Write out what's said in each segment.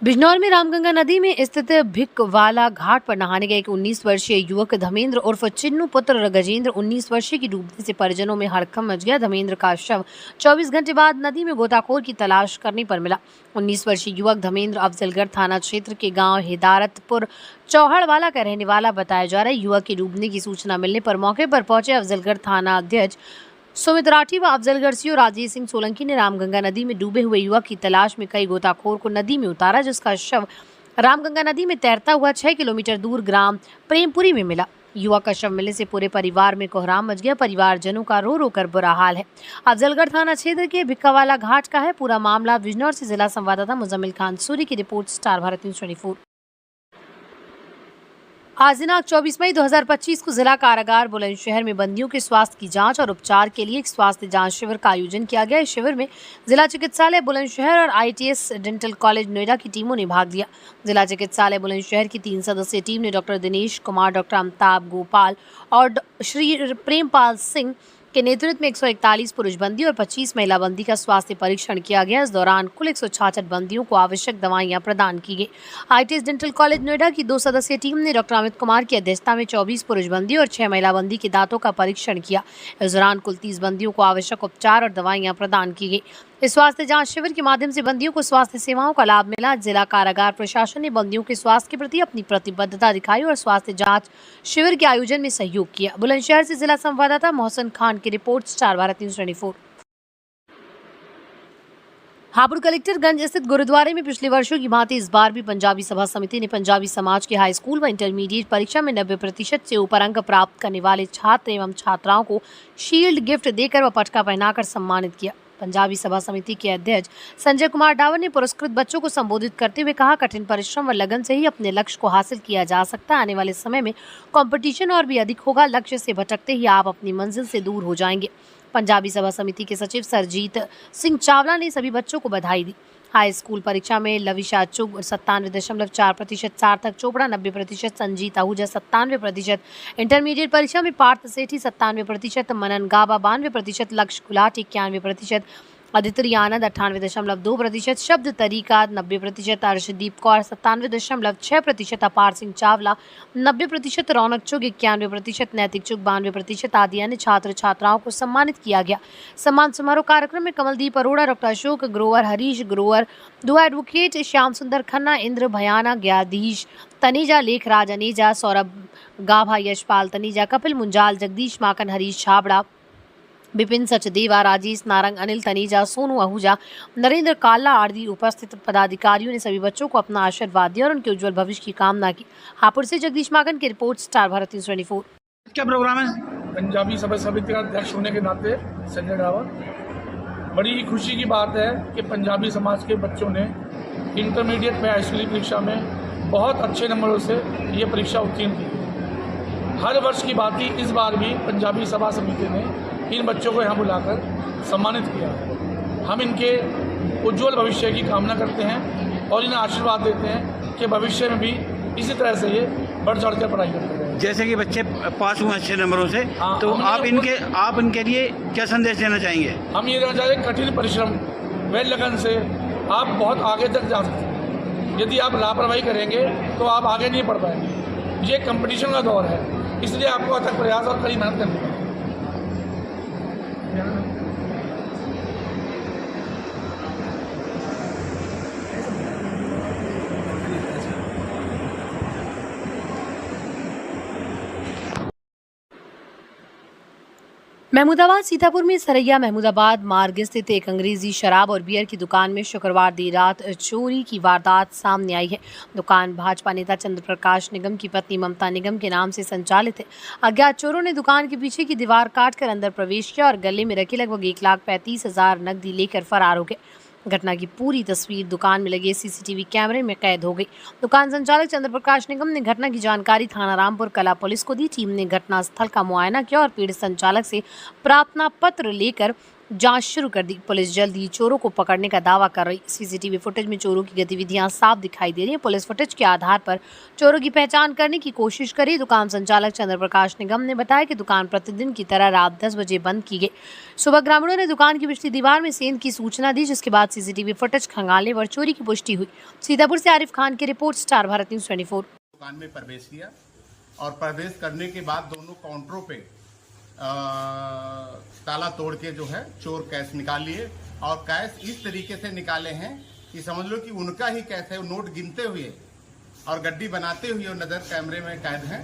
बिजनौर में रामगंगा नदी में स्थित भिकवाला घाट पर नहाने गए एक 19 वर्षीय युवक धर्मेंद्र उर्फ चिन्नू पुत्र गजेंद्र 19 वर्षीय की डूबने से परिजनों में हड़कंप मच गया। धर्मेंद्र का शव 24 घंटे बाद नदी में गोताखोर की तलाश करने पर मिला। 19 वर्षीय युवक धर्मेंद्र अफजलगढ़ थाना क्षेत्र के गांव हिदारतपुर चौहड़वाला का रहने वाला बताया जा रहा है। युवक के डूबने की सूचना मिलने पर मौके पर पहुंचे अफजलगढ़ थाना अध्यक्ष सुमित राठी व अफजलगढ़ सीओ राजेश सिंह सोलंकी ने रामगंगा नदी में डूबे हुए युवक की तलाश में कई गोताखोर को नदी में उतारा, जिसका शव रामगंगा नदी में तैरता हुआ 6 किलोमीटर दूर ग्राम प्रेमपुरी में मिला। युवक का शव मिलने से पूरे परिवार में कोहराम मच गया। परिवारजनों का रो रो कर बुरा हाल है। अफजलगढ़ थाना क्षेत्र के भिक्कावाला घाट का है पूरा मामला। बिजनौर से जिला संवाददाता मुजम्मिल खान सूरी की रिपोर्ट, स्टार भारत न्यूज 24। आज दिनांक 24 मई 2025 को जिला कारागार बुलंदशहर में बंदियों के स्वास्थ्य की जांच और उपचार के लिए एक स्वास्थ्य जांच शिविर का आयोजन किया गया। इस शिविर में जिला चिकित्सालय बुलंदशहर और ITS डेंटल कॉलेज नोएडा की टीमों ने भाग लिया। जिला चिकित्सालय बुलंदशहर की 3 सदस्यीय टीम ने डॉक्टर दिनेश कुमार, डॉक्टर अमिताभ गोपाल और श्री प्रेमपाल सिंह के नेतृत्व में 141 पुरुष बंदी और 25 महिला बंदी का स्वास्थ्य परीक्षण किया गया। इस दौरान कुल 166 बंदियों को आवश्यक दवाइयां प्रदान की गई। ITS डेंटल कॉलेज नोएडा की 2 सदस्यीय टीम ने डॉक्टर अमित कुमार की अध्यक्षता में 24 पुरुष बंदी और 6 महिला बंदी के दांतों का परीक्षण किया। इस दौरान कुल 30 बंदियों को आवश्यक उपचार और दवाइयां प्रदान की गई। इस स्वास्थ्य जांच शिविर के माध्यम से बंदियों को स्वास्थ्य सेवाओं का लाभ मिला। जिला कारागार प्रशासन ने बंदियों के स्वास्थ्य के प्रति अपनी प्रतिबद्धता दिखाई और स्वास्थ्य जांच शिविर के आयोजन में सहयोग किया। बुलंदशहर से जिला संवाददाता मोहसिन खान की report, star Bharat news 24। Hapur Collectorganj स्थित गुरुद्वारे में पिछले वर्षों की भांति इस बार भी पंजाबी सभा समिति ने पंजाबी समाज के हाई स्कूल व इंटरमीडिएट परीक्षा में 90% से ऊपर अंक प्राप्त करने वाले छात्र एवं छात्राओं को शील्ड गिफ्ट देकर व पटका पहनाकर सम्मानित किया। पंजाबी सभा समिति के अध्यक्ष संजय कुमार डावर ने पुरस्कृत बच्चों को संबोधित करते हुए कहा, कठिन परिश्रम व लगन से ही अपने लक्ष्य को हासिल किया जा सकता है। आने वाले समय में कंपटीशन और भी अधिक होगा। लक्ष्य से भटकते ही आप अपनी मंजिल से दूर हो जाएंगे। पंजाबी सभा समिति के सचिव सरजीत सिंह चावला ने सभी बच्चों को बधाई दी। हाई स्कूल परीक्षा में लविशा चुग 97.4%, सार्थक चोपड़ा 90%, संजीत आहूजा 97%, इंटरमीडिएट परीक्षा में पार्थ सेठी 97%, मनन गाबा 92%, लक्ष्य गुलाट 91%, अदिति आनंद 98.2%, शब्द तरीका 90%, अर्शदीप कौर 97.6%, अपार सिंह चावला 90%, रौनक चुग 91%, नैतिक चुग 92% आदि अन्य छात्र छात्राओं को सम्मानित किया गया। सम्मान समारोह कार्यक्रम में कमलदीप अरोड़ा, डॉक्टर अशोक ग्रोवर, हरीश ग्रोवर, 2 एडवोकेट श्याम सुंदर खन्ना, इंद्र भयाना, ज्ञाधीश तनीजा, लेखराज अनेजा, सौरभ गाभा, यशपाल तनीजा, कपिल मुंजाल, जगदीश माकन, हरीश छाबड़ा, विपिन सचदेवा, राजेश नारंग, अनिल तनीजा, सोनू आहूजा, नरेंद्र काला आदि उपस्थित पदाधिकारियों ने सभी बच्चों को अपना आशीर्वाद दिया और उनके उज्जवल भविष्य की कामना की। हापुड़ से जगदीश माकन की रिपोर्ट, स्टार भारत न्यूज 24। क्या प्रोग्राम है? पंजाबी सभा समिति का अध्यक्ष होने के नाते संजय डावर, बड़ी खुशी की बात है कि पंजाबी समाज के बच्चों ने इंटरमीडिएट में हाई स्कूल परीक्षा में बहुत अच्छे नंबरों से ये परीक्षा उत्तीर्ण की। हर वर्ष की बात ही इस बार भी पंजाबी सभा समिति ने इन बच्चों को यहाँ बुलाकर सम्मानित किया। हम इनके उज्जवल भविष्य की कामना करते हैं और इन्हें आशीर्वाद देते हैं कि भविष्य में भी इसी तरह से ये बढ़ चढ़ कर पढ़ाई करते रहें। जैसे कि बच्चे पास हुए अच्छे नंबरों से, तो आप इनके लिए क्या संदेश देना चाहेंगे? हम ये देना चाहेंगे, कठिन परिश्रम व लगन से आप बहुत आगे तक जा सकते हैं। यदि आप लापरवाही करेंगे तो आप आगे नहीं बढ़ पाएंगे। ये कंपटीशन का दौर है, इसलिए आपको अथक प्रयास और कड़ी मेहनत करनी है। महमूदाबाद सीतापुर में सरैया महमूदाबाद मार्ग स्थित एक अंग्रेजी शराब और बियर की दुकान में शुक्रवार देर रात चोरी की वारदात सामने आई है। दुकान भाजपा नेता चंद्र प्रकाश निगम की पत्नी ममता निगम के नाम से संचालित है। अज्ञात चोरों ने दुकान के पीछे की दीवार काटकर अंदर प्रवेश किया और गले में रखे लगभग 1,35,000 नकदी लेकर फरार हो गए। घटना की पूरी तस्वीर दुकान में लगे CCTV कैमरे में कैद हो गई। दुकान संचालक चंद्र प्रकाश निगम ने घटना की जानकारी थाना रामपुर कला पुलिस को दी। टीम ने घटनास्थल का मुआयना किया और पीड़ित संचालक से प्रार्थना पत्र लेकर जांच शुरू कर दी। पुलिस जल्द ही चोरों को पकड़ने का दावा कर रही। सीसीटीवी फुटेज में चोरों की गतिविधियां साफ दिखाई दे रही हैं। पुलिस फुटेज के आधार पर चोरों की पहचान करने की कोशिश करी। दुकान संचालक चंद्र प्रकाश निगम ने बताया कि दुकान प्रतिदिन की तरह रात 10 बजे बंद की गई। सुबह ग्रामीणों ने दुकान की पिछली दीवार में सेंध की सूचना दी, जिसके बाद सीसीटीवी फुटेज खंगालने पर चोरी की पुष्टि हुई। सीतापुर से आरिफ खान की रिपोर्ट, स्टार भारत न्यूज 24। दुकान में प्रवेश किया और प्रवेश करने के बाद दोनों काउंटरों पे ताला तोड़ के जो है चोर कैश निकाल लिए और कैश इस तरीके से निकाले हैं कि समझ लो कि उनका ही कैश है। नोट गिनते हुए और गड्डी बनाते हुए और नजर कैमरे में कैद है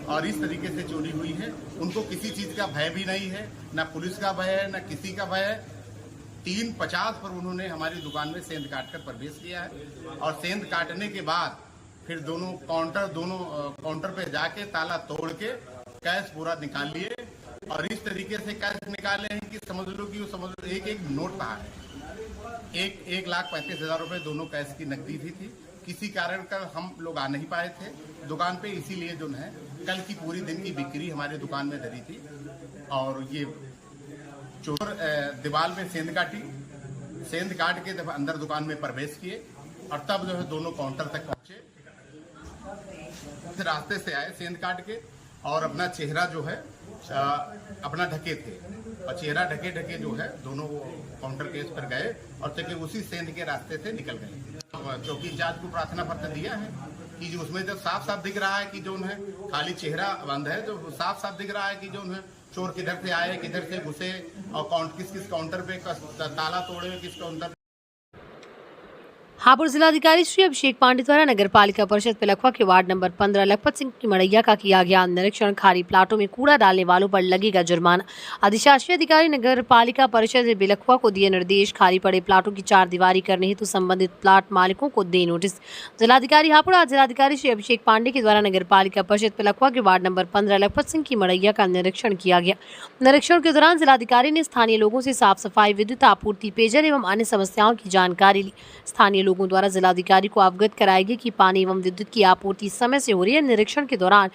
और इस तरीके से चोरी हुई है। उनको किसी चीज का भय भी नहीं है, ना पुलिस का भय है, ना किसी का भय है। 3:50 पर उन्होंने हमारी दुकान में सेंध काट कर प्रवेश किया है और सेंध काटने के बाद फिर दोनों काउंटर पे जाके ताला तोड़ के कैश पूरा निकाल लिए और इस तरीके से कैश निकाले हैं कि समझ लो कि एक नोट रहा है। 1,35,000 रुपए दोनों कैश की नकदी थी। किसी कारण कर हम लोग आ नहीं पाए थे दुकान पे, इसीलिए जो है कल की पूरी दिन की बिक्री हमारे दुकान में धरी थी और ये चोर दीवार में सेंध काट के अंदर दुकान में प्रवेश किए और तब जो है दोनों काउंटर तक पहुंचे। रास्ते से आए सेंध काट के और अपना चेहरा जो है अपना ढके थे और चेहरा ढके जो है दोनों काउंटर केस पर गए और चले उसी सेंध के रास्ते से निकल गए। चौकी इंचार्ज को प्रार्थना पत्र दिया है कि जो उसमें जब साफ साफ दिख रहा है कि जो है खाली चेहरा बंद है, जो साफ साफ दिख रहा है कि जो है चोर किधर से आए, किधर से घुसे और किस काउंटर पे ताला तोड़े, किस काउंटर। हापुड़ जिलाधिकारी श्री अभिषेक पांडे द्वारा नगर पालिका परिषद पिलखवा के वार्ड नंबर 15 लखपत सिंह की मड़ैया का किया गया निरीक्षण। खाली प्लाटों में कूड़ा डालने वालों पर लगेगा जुर्माना। अधिशासी अधिकारी नगर पालिका परिषद पिलखवा को दिए निर्देश। खाली पड़े प्लाटों की 4 दीवारी करने हेतु संबंधित प्लाट मालिकों को दे नोटिस। जिलाधिकारी हापुड़। आज जिलाधिकारी श्री अभिषेक पांडे के द्वारा नगर पालिका परिषद पिलखवा के वार्ड नंबर 15 लखपत सिंह की मड़ैया का निरीक्षण किया गया। निरीक्षण के दौरान जिलाधिकारी ने स्थानीय लोगों से साफ सफाई, विद्युत आपूर्ति, पेयजल एवं अन्य समस्याओं की जानकारी ली। स्थानीय लोगों द्वारा जिलाधिकारी को अवगत कराया गया कि पानी एवं विद्युत की आपूर्ति समय से हो रही है। निरीक्षण के दौरान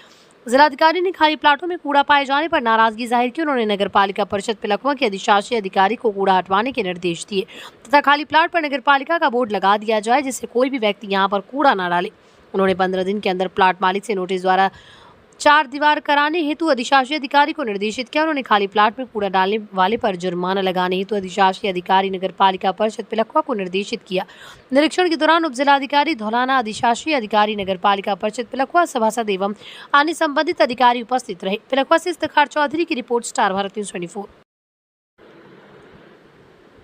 जिलाधिकारी ने खाली प्लाटों में कूड़ा पाए जाने पर नाराजगी जाहिर की। उन्होंने नगर पालिका परिषद पिलखवा के अधिशासी अधिकारी को कूड़ा हटवाने के निर्देश दिए तथा खाली प्लाट पर नगर पालिका का बोर्ड लगा दिया जाए, जिससे कोई भी व्यक्ति यहां पर कूड़ा न डाले। उन्होंने 15 दिन के अंदर प्लाट मालिक से नोटिस द्वारा 4 दीवार कराने हेतु अधिशासी अधिकारी को निर्देशित किया। उन्होंने खाली प्लाट में कूड़ा डालने वाले पर जुर्माना लगाने हेतु अधिशासी अधिकारी नगर पालिका परिषद पिलखवा को निर्देशित किया। निरीक्षण के दौरान उप जिलाधिकारी धौलाना, अधिशासी अधिकारी नगर पालिका परिषद पिलखवा, सभासद एवं अन्य संबंधित अधिकारी उपस्थित रहे। पिलखवा से इफ्तिखार चौधरी की रिपोर्ट, स्टार भारत न्यूज 24।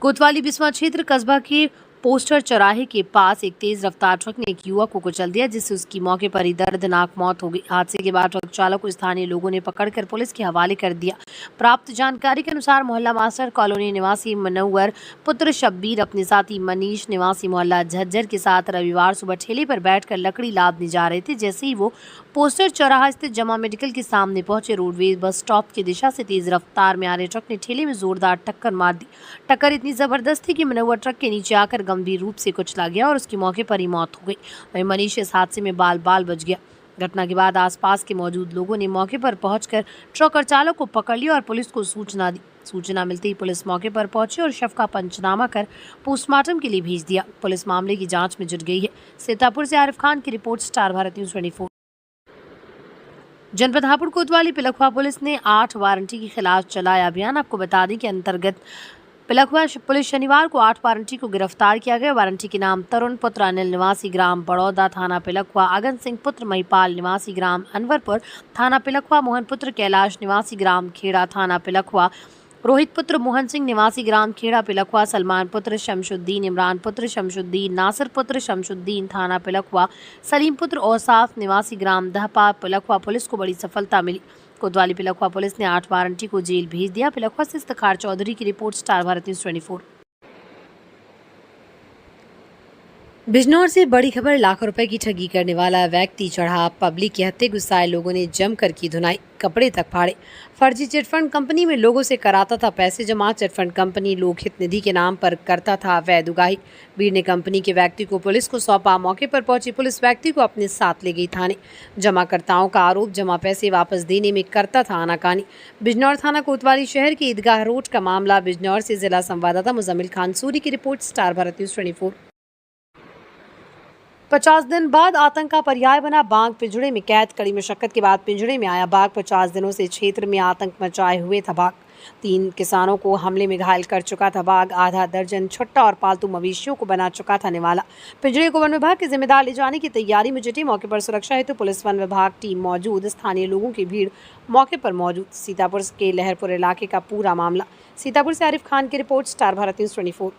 कोतवाली बिस्वा क्षेत्र कस्बा के पोस्टर चौराहे के पास एक तेज रफ्तार ट्रक ने एक युवक को कुचल दिया, जिससे उसकी मौके पर ही दर्दनाक मौत हो गई। हादसे के बाद ट्रक चालक को स्थानीय लोगों ने पकड़कर पुलिस के हवाले कर दिया। प्राप्त जानकारी के अनुसार मोहल्ला मास्टर कॉलोनी निवासी मनोवर पुत्र शब्बीर अपने साथी मनीष निवासी मोहल्ला झज्जर के साथ रविवार सुबह ठेले पर बैठकर लकड़ी लादने जा रहे थे। जैसे ही वो पोस्टर चौराहा स्थित जमा मेडिकल के सामने पहुंचे, रोडवेज बस स्टॉप की दिशा से तेज रफ्तार में आ रहे ट्रक ने ठेले में जोरदार टक्कर मार दी। टक्कर इतनी जबरदस्त थी कि मनोवर ट्रक के नीचे आकर गंभीर रूप से कुचला गया और उसकी मौके पर ही मौत हो गई। वहीं मनीष इस हादसे में बाल बच गया। घटना के बाद आसपास के मौजूद लोगों ने मौके पर पहुंचकर ट्रक और चालक को पकड़ लिया और पुलिस को सूचना दी। सूचना मिलते ही पुलिस मौके पर पहुंची और शव का पंचनामा कर पोस्टमार्टम के लिए भेज दिया। पुलिस मामले की जांच में जुट गई है। सीतापुर से आरिफ खान की रिपोर्ट, स्टार भारत न्यूज 24। जनपद हापुड़ कोतवाली पिलखवा पुलिस ने 8 वारंटी के खिलाफ चलाया अभियान। आपको बता दें कि अंतर्गत पिलखवा पुलिस शनिवार को 8 वारंटी को गिरफ्तार किया गया। वारंटी के नाम तरुण पुत्र अनिल निवासी ग्राम बड़ौदा थाना पिलखवा, अगन सिंह पुत्र महिपाल निवासी ग्राम अनवरपुर थाना पिलखवा, मोहन पुत्र कैलाश निवासी ग्राम खेड़ा थाना पिलखवा, रोहित पुत्र मोहन सिंह निवासी ग्राम खेड़ा पिलखवा, सलमान पुत्र शमशुद्दीन, इमरान पुत्र शमशुद्दीन, नासिर पुत्र शमशुद्दीन थाना पिलखवा, सलीम पुत्र औसाफ निवासी ग्राम दहपा पिलखवा। पुलिस को बड़ी सफलता मिली। कोतवाली पिलखवा पुलिस ने 8 वारंटी को जेल भेज दिया। पिलखवा से इफ्तिखार चौधरी की report, star Bharat news 24। Bijnor से बड़ी खबर। लाखों रुपए की ठगी करने वाला व्यक्ति चढ़ा पब्लिक के हत्थे। गुस्साए लोगों ने जमकर की धुनाई, कपड़े तक फाड़े। फर्जी चिटफंड कंपनी में लोगों से कराता था पैसे जमा। चिटफंड कंपनी लोकहित निधि के नाम पर करता था अवैध उगाही। भीड़ ने कंपनी के व्यक्ति को पुलिस को सौंपा। मौके पर पहुंची पुलिस व्यक्ति को अपने साथ ले गई थाने। जमाकर्ताओं का आरोप जमा पैसे वापस देने में करता था आनाकानी। बिजनौर थाना कोतवाली शहर के ईदगाह रोड का मामला। बिजनौर से जिला संवाददाता मुजम्मिल खान सूरी की रिपोर्ट, स्टार भारत न्यूज 24। 50 दिन बाद आतंक का पर्याय बना बाघ। पिंजड़े में कैद। कड़ी मशक्कत के बाद पिंजड़े में आया बाघ। 50 दिनों से क्षेत्र में आतंक मचाए हुए था बाघ। 3 किसानों को हमले में घायल कर चुका था बाघ। आधा दर्जन छुट्टा और पालतू मवेशियों को बना चुका था निवाला। पिंजड़े को वन विभाग के जिम्मेदार ले जाने की तैयारी में जुटी। मौके पर सुरक्षा हेतु पुलिस वन विभाग टीम मौजूद। स्थानीय लोगों की भीड़ मौके पर मौजूद। सीतापुर के लहरपुर इलाके का पूरा मामला। सीतापुर से आरिफ खान की report, star Bharat news 24।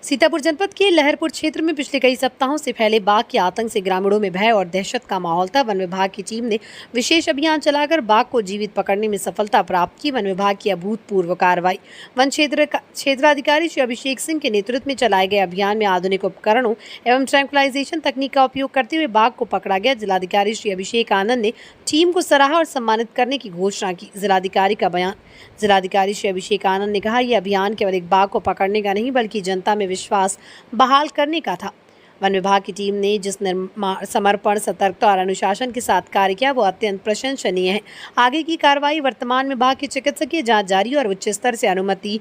Sitapur जनपद के लहरपुर क्षेत्र में पिछले कई सप्ताहों से फैले बाघ के आतंक से ग्रामीणों में भय और दहशत का माहौल था। वन विभाग की टीम ने विशेष अभियान चलाकर बाघ को जीवित पकड़ने में सफलता प्राप्त की। वन विभाग की अभूतपूर्व कार्रवाई। वन क्षेत्राधिकारी श्री अभिषेक सिंह के नेतृत्व में चलाए गए अभियान में आधुनिक उपकरणों एवं ट्रैंक्विलाइजेशन तकनीक का उपयोग करते हुए बाघ को पकड़ा गया। जिलाधिकारी श्री अभिषेक आनंद ने टीम को सराहा और सम्मानित करने की घोषणा की। जिलाधिकारी का बयान। जिलाधिकारी श्री अभिषेक आनंद ने कहा, यह अभियान केवल एक बाघ को पकड़ने का नहीं बल्कि जनता में विश्वास बहाल करने का था। वन विभाग की टीम ने जिस समर्पण, सतर्कता और अनुशासन के साथ कार्य किया वो अत्यंत प्रशंसनीय है। आगे की कार्रवाई। वर्तमान में बाघ की चिकित्सकीय जांच जारी और उच्च स्तर से अनुमति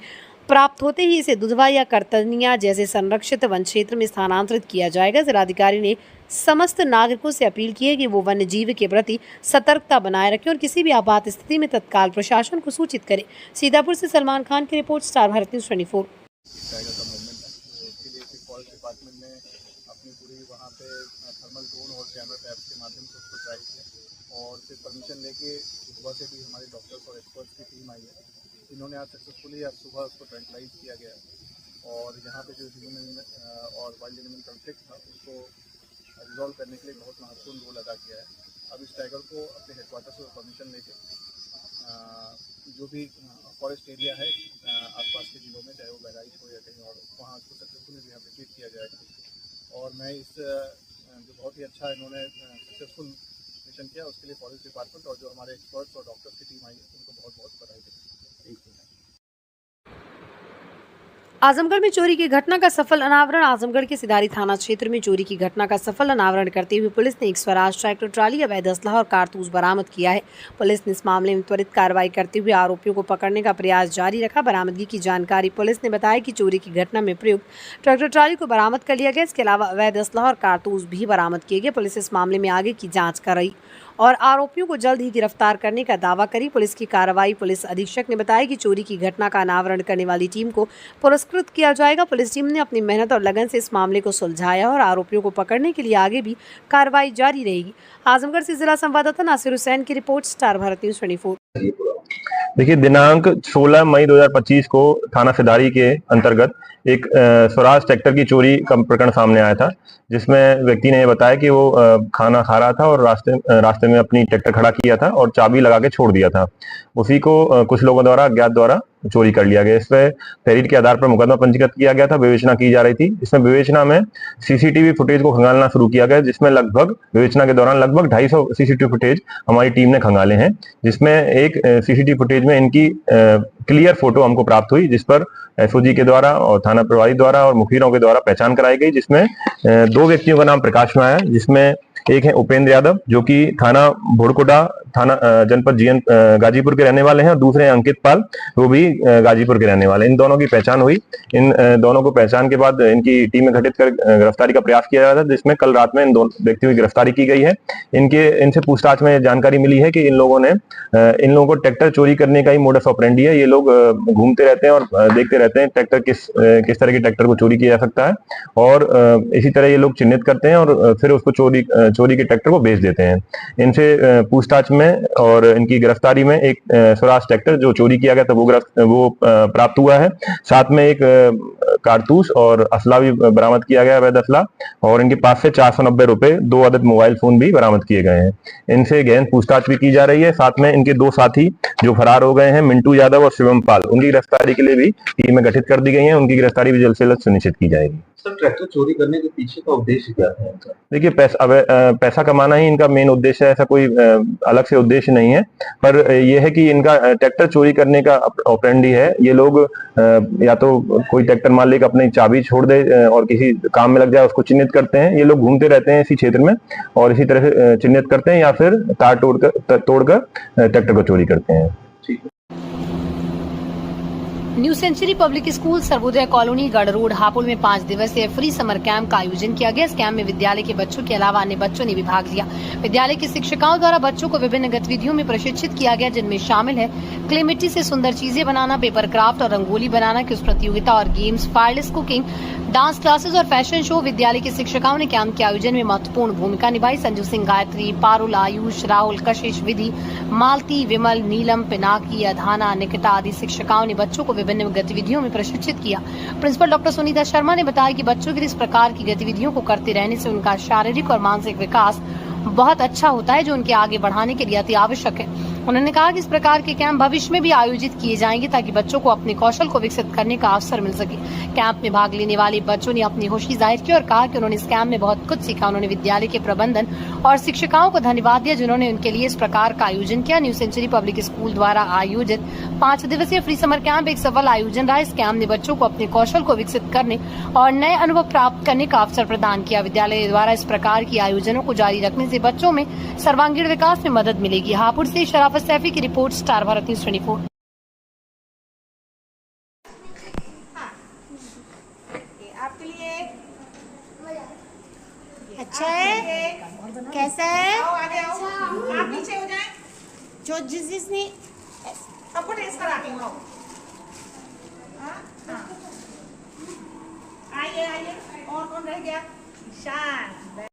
प्राप्त होते ही इसे दुधवा या करतनिया जैसे संरक्षित वन क्षेत्र में स्थानांतरित किया जाएगा। जिलाधिकारी ने समस्त नागरिकों से अपील की है कि वो वन्य जीव के प्रति सतर्कता बनाए रखें और किसी भी आपात स्थिति में तत्काल प्रशासन को सूचित करें। सीतापुर से सलमान खान की report, star Bharat news 24। Forest department ने अपनी पूरी वहाँ पे थर्मल ड्रोन और कैमरा ट्रैप्स के माध्यम से उसको ट्राई किया और फिर परमिशन लेके सुबह से भी हमारे डॉक्टर्स और एक्सपर्ट्स की टीम आई है। इन्होंने आज सक्सेसफुली आज सुबह उसको ट्रैंक्विलाइज किया गया और यहाँ पे जो ह्यूमन और वाइल्ड एनिमल कॉन्फ्लिक्ट था उसको रिजॉल्व करने के लिए बहुत महत्वपूर्ण रोल अदा किया है। अब इस टाइगर को अपने हेडक्वार्टर से परमिशन लेके जो भी फॉरेस्ट एरिया है आसपास के जिलों में, चाहे वो बहराइच हो या कहीं और, वहाँ उसको सक्सेसफुली रिहेबिलिटेट किया जाएगा। और मैं इस जो बहुत ही अच्छा इन्होंने सक्सेसफुल मिशन किया उसके लिए फॉरेस्ट डिपार्टमेंट और जो हमारे एक्सपर्ट्स और डॉक्टर्स की टीम आई है उनको बहुत बहुत बधाई देती हूँ। आजमगढ़ में चोरी की घटना का सफल अनावरण। आजमगढ़ के सिधारी थाना क्षेत्र में चोरी की घटना का सफल अनावरण करते हुए पुलिस ने एक स्वराज ट्रैक्टर ट्राली, अवैध असलहा और कारतूस बरामद किया है। पुलिस ने इस मामले में त्वरित कार्रवाई करते हुए आरोपियों को पकड़ने का प्रयास जारी रखा। बरामदगी की जानकारी पुलिस ने बताया कि चोरी की घटना में प्रयुक्त ट्रैक्टर ट्राली को बरामद कर लिया गया। इसके अलावा अवैध असलहा और कारतूस भी बरामद किए गए। पुलिस इस मामले में आगे की जाँच कर रही और आरोपियों को जल्द ही गिरफ्तार करने का दावा करी। पुलिस की कार्रवाई। पुलिस अधीक्षक ने बताया कि चोरी की घटना का अनावरण करने वाली टीम को पुरस्कृत किया जाएगा। पुलिस टीम ने अपनी मेहनत और लगन से इस मामले को सुलझाया और आरोपियों को पकड़ने के लिए आगे भी कार्रवाई जारी रहेगी। आजमगढ़ से जिला संवाददाता नासिर हुसैन की रिपोर्ट, स्टार भारत न्यूज 24। देखिए, दिनांक 16 मई 2025 को थाना सिधारी के अंतर्गत एक स्वराज ट्रैक्टर की चोरी का प्रकरण सामने आया था, जिसमें व्यक्ति ने बताया कि वो खाना खा रहा था और रास्ते में अपनी ट्रैक्टर खड़ा किया था और चाबी लगा के छोड़ दिया था। उसी को कुछ लोगों द्वारा अज्ञात द्वारा चोरी कर लिया गया। इस पर तहरीर के आधार पर मुकदमा पंजीकृत किया गया था। विवेचना की जा रही थी। इसमें विवेचना में सीसीटीवी फुटेज को खंगालना शुरू किया गया, जिसमें विवेचना के दौरान लगभग 250 सीसीटीवी फुटेज हमारी टीम ने खंगाले हैं, जिसमें एक सीसीटीवी फुटेज में इनकी क्लियर फोटो हमको प्राप्त हुई, जिस पर एसओजी के द्वारा और थाना प्रभारी द्वारा और मुखबिरों के द्वारा पहचान कराई गई, जिसमें 2 व्यक्तियों का नाम प्रकाश में आया, जिसमें एक है उपेंद्र यादव जो कि थाना भोड़कोटा थाना जनपद गाजीपुर के रहने वाले हैं और दूसरे हैं अंकित पाल, वो भी गाजीपुर के रहने वाले हैं। इन दोनों की पहचान हुई। इन दोनों को पहचान के बाद इनकी टीम में गठित कर गिरफ्तारी का प्रयास किया जा रहा था, जिसमें कल रात में इन 2 व्यक्तियों की गिरफ्तारी की गई है। इनसे पूछताछ में जानकारी मिली है कि इन लोगों को ट्रैक्टर चोरी करने का ही मोडस ऑपरेंडी है। ये लोग घूमते रहते हैं और देखते रहते हैं ट्रैक्टर किस तरह के ट्रैक्टर को चोरी किया जा सकता है और इसी तरह ये लोग चिन्हित करते हैं और फिर उसको चोरी के ट्रैक्टर को बेच देते हैं। इनसे पूछताछ में और इनकी गिरफ्तारी में एक स्वराज ट्रैक्टर जो चोरी किया गया था वो प्राप्त हुआ है। साथ में एक कारतूस और असला भी बरामद किया गया, अवैध असला, और इनके पास से 490 रुपए 2 अदद मोबाइल फोन भी बरामद किए गए हैं। इनसे गहन पूछताछ भी की जा रही है। साथ में इनके 2 साथी जो फरार हो गए हैं, मिंटू यादव और शिवम पाल, उनकी गिरफ्तारी के लिए भी टीमें गठित कर दी गई हैं। उनकी गिरफ्तारी भी जल्द से जल्द सुनिश्चित की जाएगी। सर ट्रैक्टर चोरी करने के पीछे का उद्देश्य क्या है इनका? देखिए, पैसा कमाना ही इनका मेन उद्देश्य है, ऐसा कोई अलग से उद्देश्य नहीं है। पर ये है कि इनका ट्रैक्टर चोरी करने का ऑपरेंडी है। ये लोग या तो कोई ट्रैक्टर मालिक अपनी चाबी छोड़ दे और किसी काम में लग जाए, उसको चिन्हित करते हैं। ये लोग घूमते रहते हैं इसी क्षेत्र में और इसी तरह से चिन्हित करते हैं या फिर तार तोड़कर ट्रैक्टर को चोरी करते हैं। ठीक है। New Century Public School Sarvodaya Colony Garh Road Hapur में 5 दिवसीय फ्री समर कैंप का आयोजन किया गया। इस कैंप में विद्यालय के बच्चों के अलावा अन्य बच्चों ने भी भाग लिया। विद्यालय की शिक्षिकाओं द्वारा बच्चों को विभिन्न गतिविधियों में प्रशिक्षित किया गया, जिनमें शामिल है क्ले मिट्टी से सुंदर चीजें बनाना, पेपर क्राफ्ट और रंगोली बनाना की प्रतियोगिता और games, fireless cooking, dance classes और फैशन शो। विद्यालय की शिक्षिकाओं ने कैंप के आयोजन में महत्वपूर्ण भूमिका निभाई। संजू सिंह गायत्री, पारुल, आयुष, राहुल, कशिश, विधि, मालती, विमल, नीलम, पिनाकी, अधाना, निकिता आदि शिक्षिकाओं ने बच्चों को विभिन्न गतिविधियों में प्रशिक्षित किया। प्रिंसिपल डॉक्टर सुनीता शर्मा ने बताया कि बच्चों के लिए इस प्रकार की गतिविधियों को करते रहने से उनका शारीरिक और मानसिक विकास बहुत अच्छा होता है, जो उनके आगे बढ़ाने के लिए अति आवश्यक है। उन्होंने कहा कि इस प्रकार के कैंप भविष्य में भी आयोजित किए जाएंगे ताकि बच्चों को अपने कौशल को विकसित करने का अवसर मिल सके। कैंप में भाग लेने वाले बच्चों ने अपनी खुशी जाहिर की और कहा कि उन्होंने इस कैंप में बहुत कुछ सीखा। उन्होंने विद्यालय के प्रबंधन और शिक्षिकाओं को धन्यवाद दिया, जिन्होंने उनके लिए इस प्रकार का आयोजन किया। न्यू सेंचुरी पब्लिक स्कूल द्वारा आयोजित 5 दिवसीय फ्री समर कैंप एक सफल आयोजन रहा। इस कैंप ने बच्चों को अपने कौशल को विकसित करने और नए अनुभव प्राप्त करने का अवसर प्रदान किया। विद्यालय द्वारा इस प्रकार की आयोजनों को जारी रखने से बच्चों में सर्वांगीण विकास में मदद मिलेगी। हापुड़ से शराफत सैफी की रिपोर्ट, स्टार भारत न्यूज 24। आपके लिए अच्छा है, कैसा है? आओ आगे आओ, आप नीचे हो जाएं। जो जिसने सबको टेस्ट कराती हूँ। हाँ हाँ, आइए आइए। और कौन रह गया? ईशान।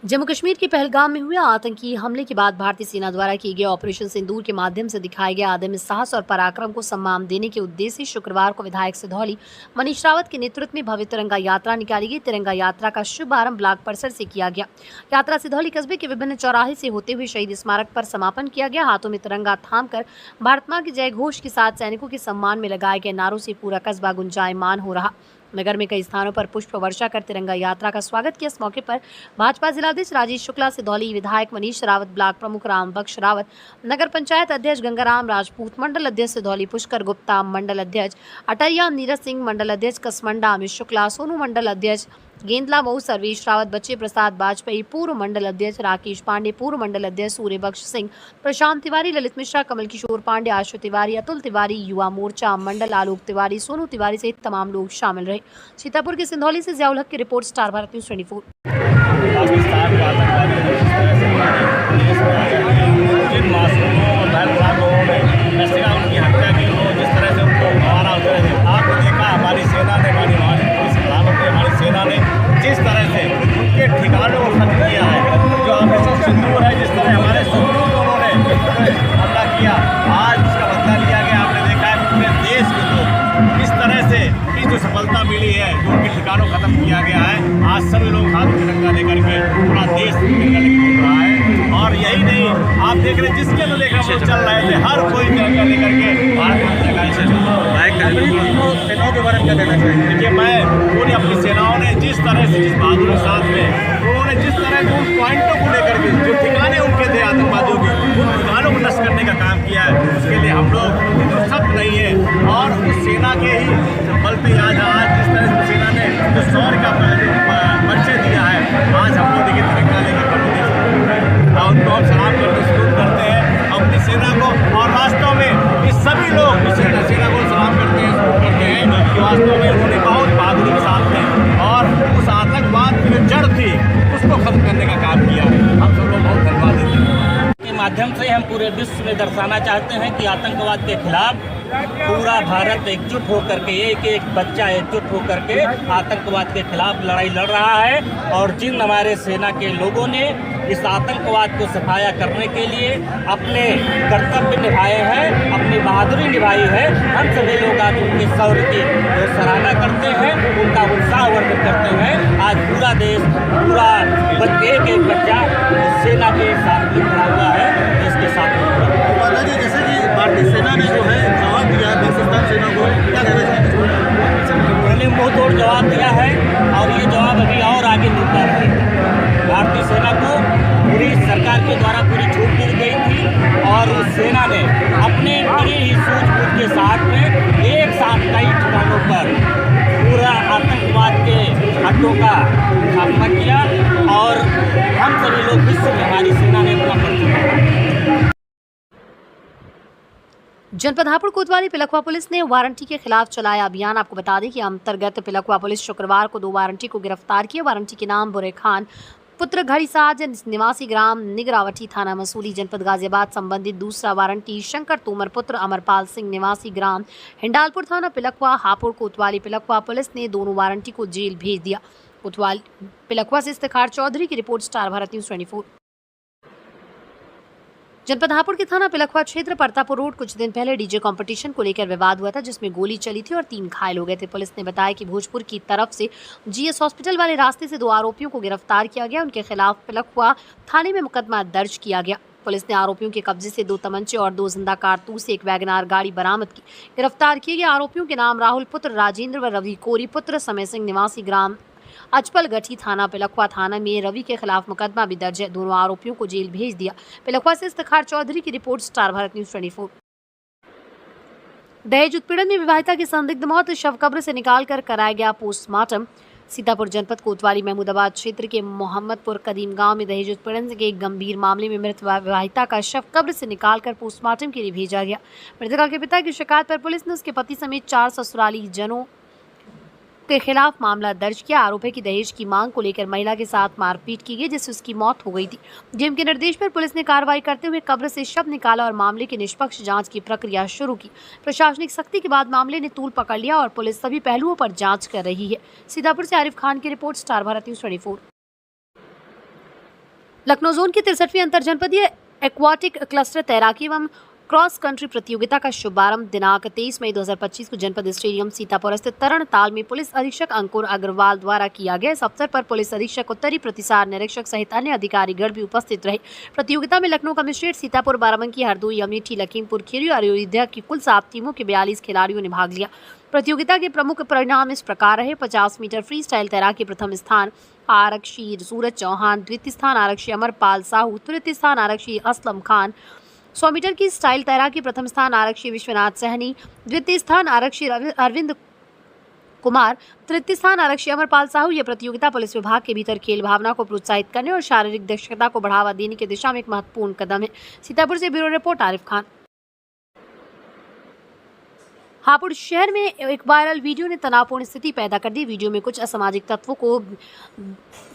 जम्मू कश्मीर के पहलगाम में हुए आतंकी हमले के बाद भारतीय सेना द्वारा किए गए ऑपरेशन सिंदूर के माध्यम से दिखाए गए आदमी साहस और पराक्रम को सम्मान देने के उद्देश्य से शुक्रवार को विधायक सिधौली मनीष रावत के नेतृत्व में भव्य तिरंगा यात्रा निकाली गई। तिरंगा यात्रा का शुभारंभ ब्लॉक परिसर से किया गया। यात्रा सिधौली कस्बे के विभिन्न चौराहे से होते हुए शहीद स्मारक पर समापन किया गया। हाथों में तिरंगा थामकर भारत मां के जय घोष के साथ सैनिकों के सम्मान में लगाए गए नारों से पूरा कस्बा गुंजायमान हो रहा। नगर में कई स्थानों पर पुष्प वर्षा कर तिरंगा यात्रा का स्वागत किया। इस मौके पर भाजपा जिलाध्यक्ष राजेश शुक्ला, सिधौली विधायक मनीष रावत, ब्लॉक प्रमुख राम बख्श रावत, नगर पंचायत अध्यक्ष गंगाराम राजपूत, मंडल अध्यक्ष सिधौली पुष्कर गुप्ता, मंडल अध्यक्ष अटैया नीरज सिंह, मंडल अध्यक्ष कसमंडा अमित शुक्ला, सोनू मंडल अध्यक्ष गेंदला मऊ सर्वेश रावत, बच्चे प्रसाद वाजपेयी, पूर्व मंडल अध्यक्ष राकेश पांडे, पूर्व मंडल अध्यक्ष सूर्य बख्श सिंह, प्रशांत तिवारी, ललित मिश्रा, कमल किशोर पांडे, आशु तिवारी, अतुल तिवारी, युवा मोर्चा मंडल आलोक तिवारी, सोनू तिवारी सहित तमाम लोग शामिल रहे। सीतापुर के सिंधौली से जियाउल हक की रिपोर्ट, स्टार भारत न्यूज 24। उनकी हत्या की, जिस तरह से उनको मारा, आपने देखा हमारी सेना ने, हमारी सेना ने जिस तरह से उनके ठिकानों को खत्म किया है, जो ऑपरेशन सिंदूर है, जिस तरह हमारे शत्रुओं को उन्होंने हमला किया, आज उसका बदला लिया गया। आपने देखा है पूरे देश के लोग इस तरह से की जो सफलता मिली है, जो उनके ठिकानों खत्म किया गया है, आज सभी लोग हाथ में तिरंगा लेकर के पूरा देश तिरंगा लेकर घूम रहा है। और यही नहीं, आप देख रहे जिसके तो देखा वो चल रहे थे, हर कोई तिरंगा लेकर के भारत माता का सेनाओं के बारे में क्या कहना चाहिए? देखिए, मैं पूरी अपनी सेनाओं ने जिस तरह से, जिस बहादुरी के साथ में उन्होंने जिस तरह से उन पॉइंटों को लेकर के, जो ठिकाने उनके थे आतंकवादियों के, उन ठिकानों को नष्ट करने का काम किया है। उसके लिए हम लोग सब नहीं है, और उस सेना के ही बल पे आज जिस तरह से सेना ने जो शौर्य का परिचय दिया है, आज हम लोग देखिए तिरंगा लेकर उनको हम सलाम करते सलूट करते हैं अपनी सेना को। और वास्तव में इस सभी लोग इस सेना को सलाम करते हैं, सलूट करते हैं कि वास्तव में उन्होंने बहुत बहादुरी के साथ में और उस आतंकवाद की जो जड़ थी उसको खत्म करने का काम किया। हम सब लोग बहुत धन्यवाद देते हैं। के माध्यम से हम पूरे विश्व में दर्शाना चाहते हैं कि आतंकवाद के खिलाफ पूरा भारत एकजुट होकर के, एक बच्चा एकजुट होकर के आतंकवाद के खिलाफ लड़ाई लड़ रहा है। और जिन हमारे सेना के लोगों ने इस आतंकवाद को सफाया करने के लिए अपने कर्तव्य निभाए हैं, अपनी बहादुरी निभाई है, हम सभी लोग आज उनके शौर्य की सराहना करते हैं, उनका उत्साह वर्धन करते हैं। आज पूरा देश, पूरा एक बच्चा सेना के साथ में खड़ा हुआ है, देश के साथ में। जैसे कि भारतीय सेना ने जो है जवाब दिया है पाकिस्तान सेना को, क्या कहना चाहिए? उन्होंने मुँह तोड़ जवाब दिया है और ये जवाब अभी और आगे मिलता रहेगा। भारतीय सेना को पूरी सरकार के द्वारा पूरी छूट दी गई थी और उस सेना ने अपने बड़ी ही सूझबूझ के साथ में एक साथ कई ठिकानों पर पूरा आतंकवाद के अड्डों का खात्मा किया और हम सभी लोग विश्व में हमारी सेना ने अपना परिचय। जनपद हापुड़ कोतवाली पिलखवा पुलिस ने वारंटी के खिलाफ चलाया अभियान। आपको बता दें कि अंतर्गत पिलखवा पुलिस शुक्रवार को 2 वारंटी को गिरफ्तार किया। वारंटी के नाम बुरे खान पुत्र घड़ीसाज निवासी ग्राम निगरावटी थाना मसूरी जनपद गाजियाबाद संबंधित। दूसरा वारंटी शंकर तोमर पुत्र अमरपाल सिंह निवासी ग्राम हिंडालपुर थाना पिलखवा हापुड़ कोतवाली पिलखवा पुलिस ने दोनों वारंटी को जेल भेज दिया। कोतवाली पिलखवा से इफ्तिखार चौधरी की रिपोर्ट, स्टार भारत न्यूज 24। जनपद हापुड़ के थाना पिलखवा क्षेत्र परतापुर रोड कुछ दिन पहले डीजे कंपटीशन को लेकर विवाद हुआ था, जिसमें गोली चली थी और 3 घायल हो गए थे। पुलिस ने बताया कि भोजपुर की तरफ से जीएस हॉस्पिटल वाले रास्ते से 2 आरोपियों को गिरफ्तार किया गया। उनके खिलाफ पिलखवा थाने में मुकदमा दर्ज किया गया। पुलिस ने आरोपियों के कब्जे से 2 तमंचे और 2 जिंदा कारतूस, 1 वैगनार गाड़ी बरामद की। गिरफ्तार किए गए आरोपियों के नाम राहुल पुत्र राजेंद्र व रवि कोरी पुत्र समय सिंह निवासी ग्राम अचपल गठी थाना पिलखवा। थाना में रवि के खिलाफ मुकदमा भी दर्ज है। दोनों आरोपियों को जेल भेज दिया। पिलखवा से इफ्तिखार चौधरी की रिपोर्ट, स्टार भारत न्यूज 24। दहेज उत्पीड़न में विवाहिता की संदिग्ध मौत, शव कब्र से निकालकर कराया गया पोस्टमार्टम। सीतापुर जनपद कोतवाली महमूदाबाद क्षेत्र के मोहम्मदपुर कदीम गांव में दहेज उत्पीड़न के एक गंभीर मामले में मृत विवाहिता का शव कब्र से निकालकर पोस्टमार्टम के लिए भेजा गया। मृतका के पिता की शिकायत पर पुलिस ने उसके पति समेत 4 ससुराली जनों के खिलाफ मामला दर्ज किया। आरोप है कि दहेज की मांग को लेकर महिला के साथ मारपीट की गई, जिससे उसकी मौत हो गई थी। डीएम के निर्देश पर पुलिस ने कार्रवाई करते हुए कब्र से शव निकाला और मामले की निष्पक्ष जांच की प्रक्रिया शुरू की। प्रशासनिक सख्ती के बाद मामले ने तूल पकड़ लिया और पुलिस सभी पहलुओं पर जांच कर रही है। सीतापुर से आरिफ खान की report, star Bharat news 24। Lucknow zone की 63वीं अंतरजनपदीय एक्वाटिक क्लस्टर तैराकी एवं क्रॉस कंट्री प्रतियोगिता का शुभारंभ दिनांक 23 मई 2025 को जनपद स्टेडियम सीतापुर स्थित तरणताल में पुलिस अधीक्षक अंकुर अग्रवाल द्वारा किया गया। इस अवसर पर पुलिस अधीक्षक, उत्तरी प्रतिसार निरीक्षक सहित अन्य अधिकारीगण भी उपस्थित रहे। प्रतियोगिता में लखनऊ कमिश्नरेट, सीतापुर, बाराबंकी, हरदोई, अमेठी, लखीमपुर खीरी और अयोध्या की कुल 7 टीमों के 42 खिलाड़ियों ने भाग लिया। प्रतियोगिता के प्रमुख परिणाम इस प्रकार रहे। 50 मीटर फ्री स्टाइल तैराकी प्रथम स्थान आरक्षी सूरज चौहान, द्वितीय स्थान आरक्षी अमरपाल साहू, तृतीय स्थान आरक्षी असलम खान। 100 मीटर की स्टाइल तैराकी प्रथम स्थान आरक्षी विश्वनाथ सहनी, द्वितीय स्थान आरक्षी अरविंद कुमार, तृतीय स्थान आरक्षी अमरपाल साहू। यह प्रतियोगिता पुलिस विभाग के भीतर खेल भावना को प्रोत्साहित करने और शारीरिक दक्षता को बढ़ावा देने की दिशा में एक महत्वपूर्ण कदम है। सीतापुर से ब्यूरो रिपोर्ट, आरिफ खान। हापुड़ शहर में एक वायरल वीडियो ने तनावपूर्ण स्थिति पैदा कर दी। वीडियो में कुछ असामाजिक तत्वों को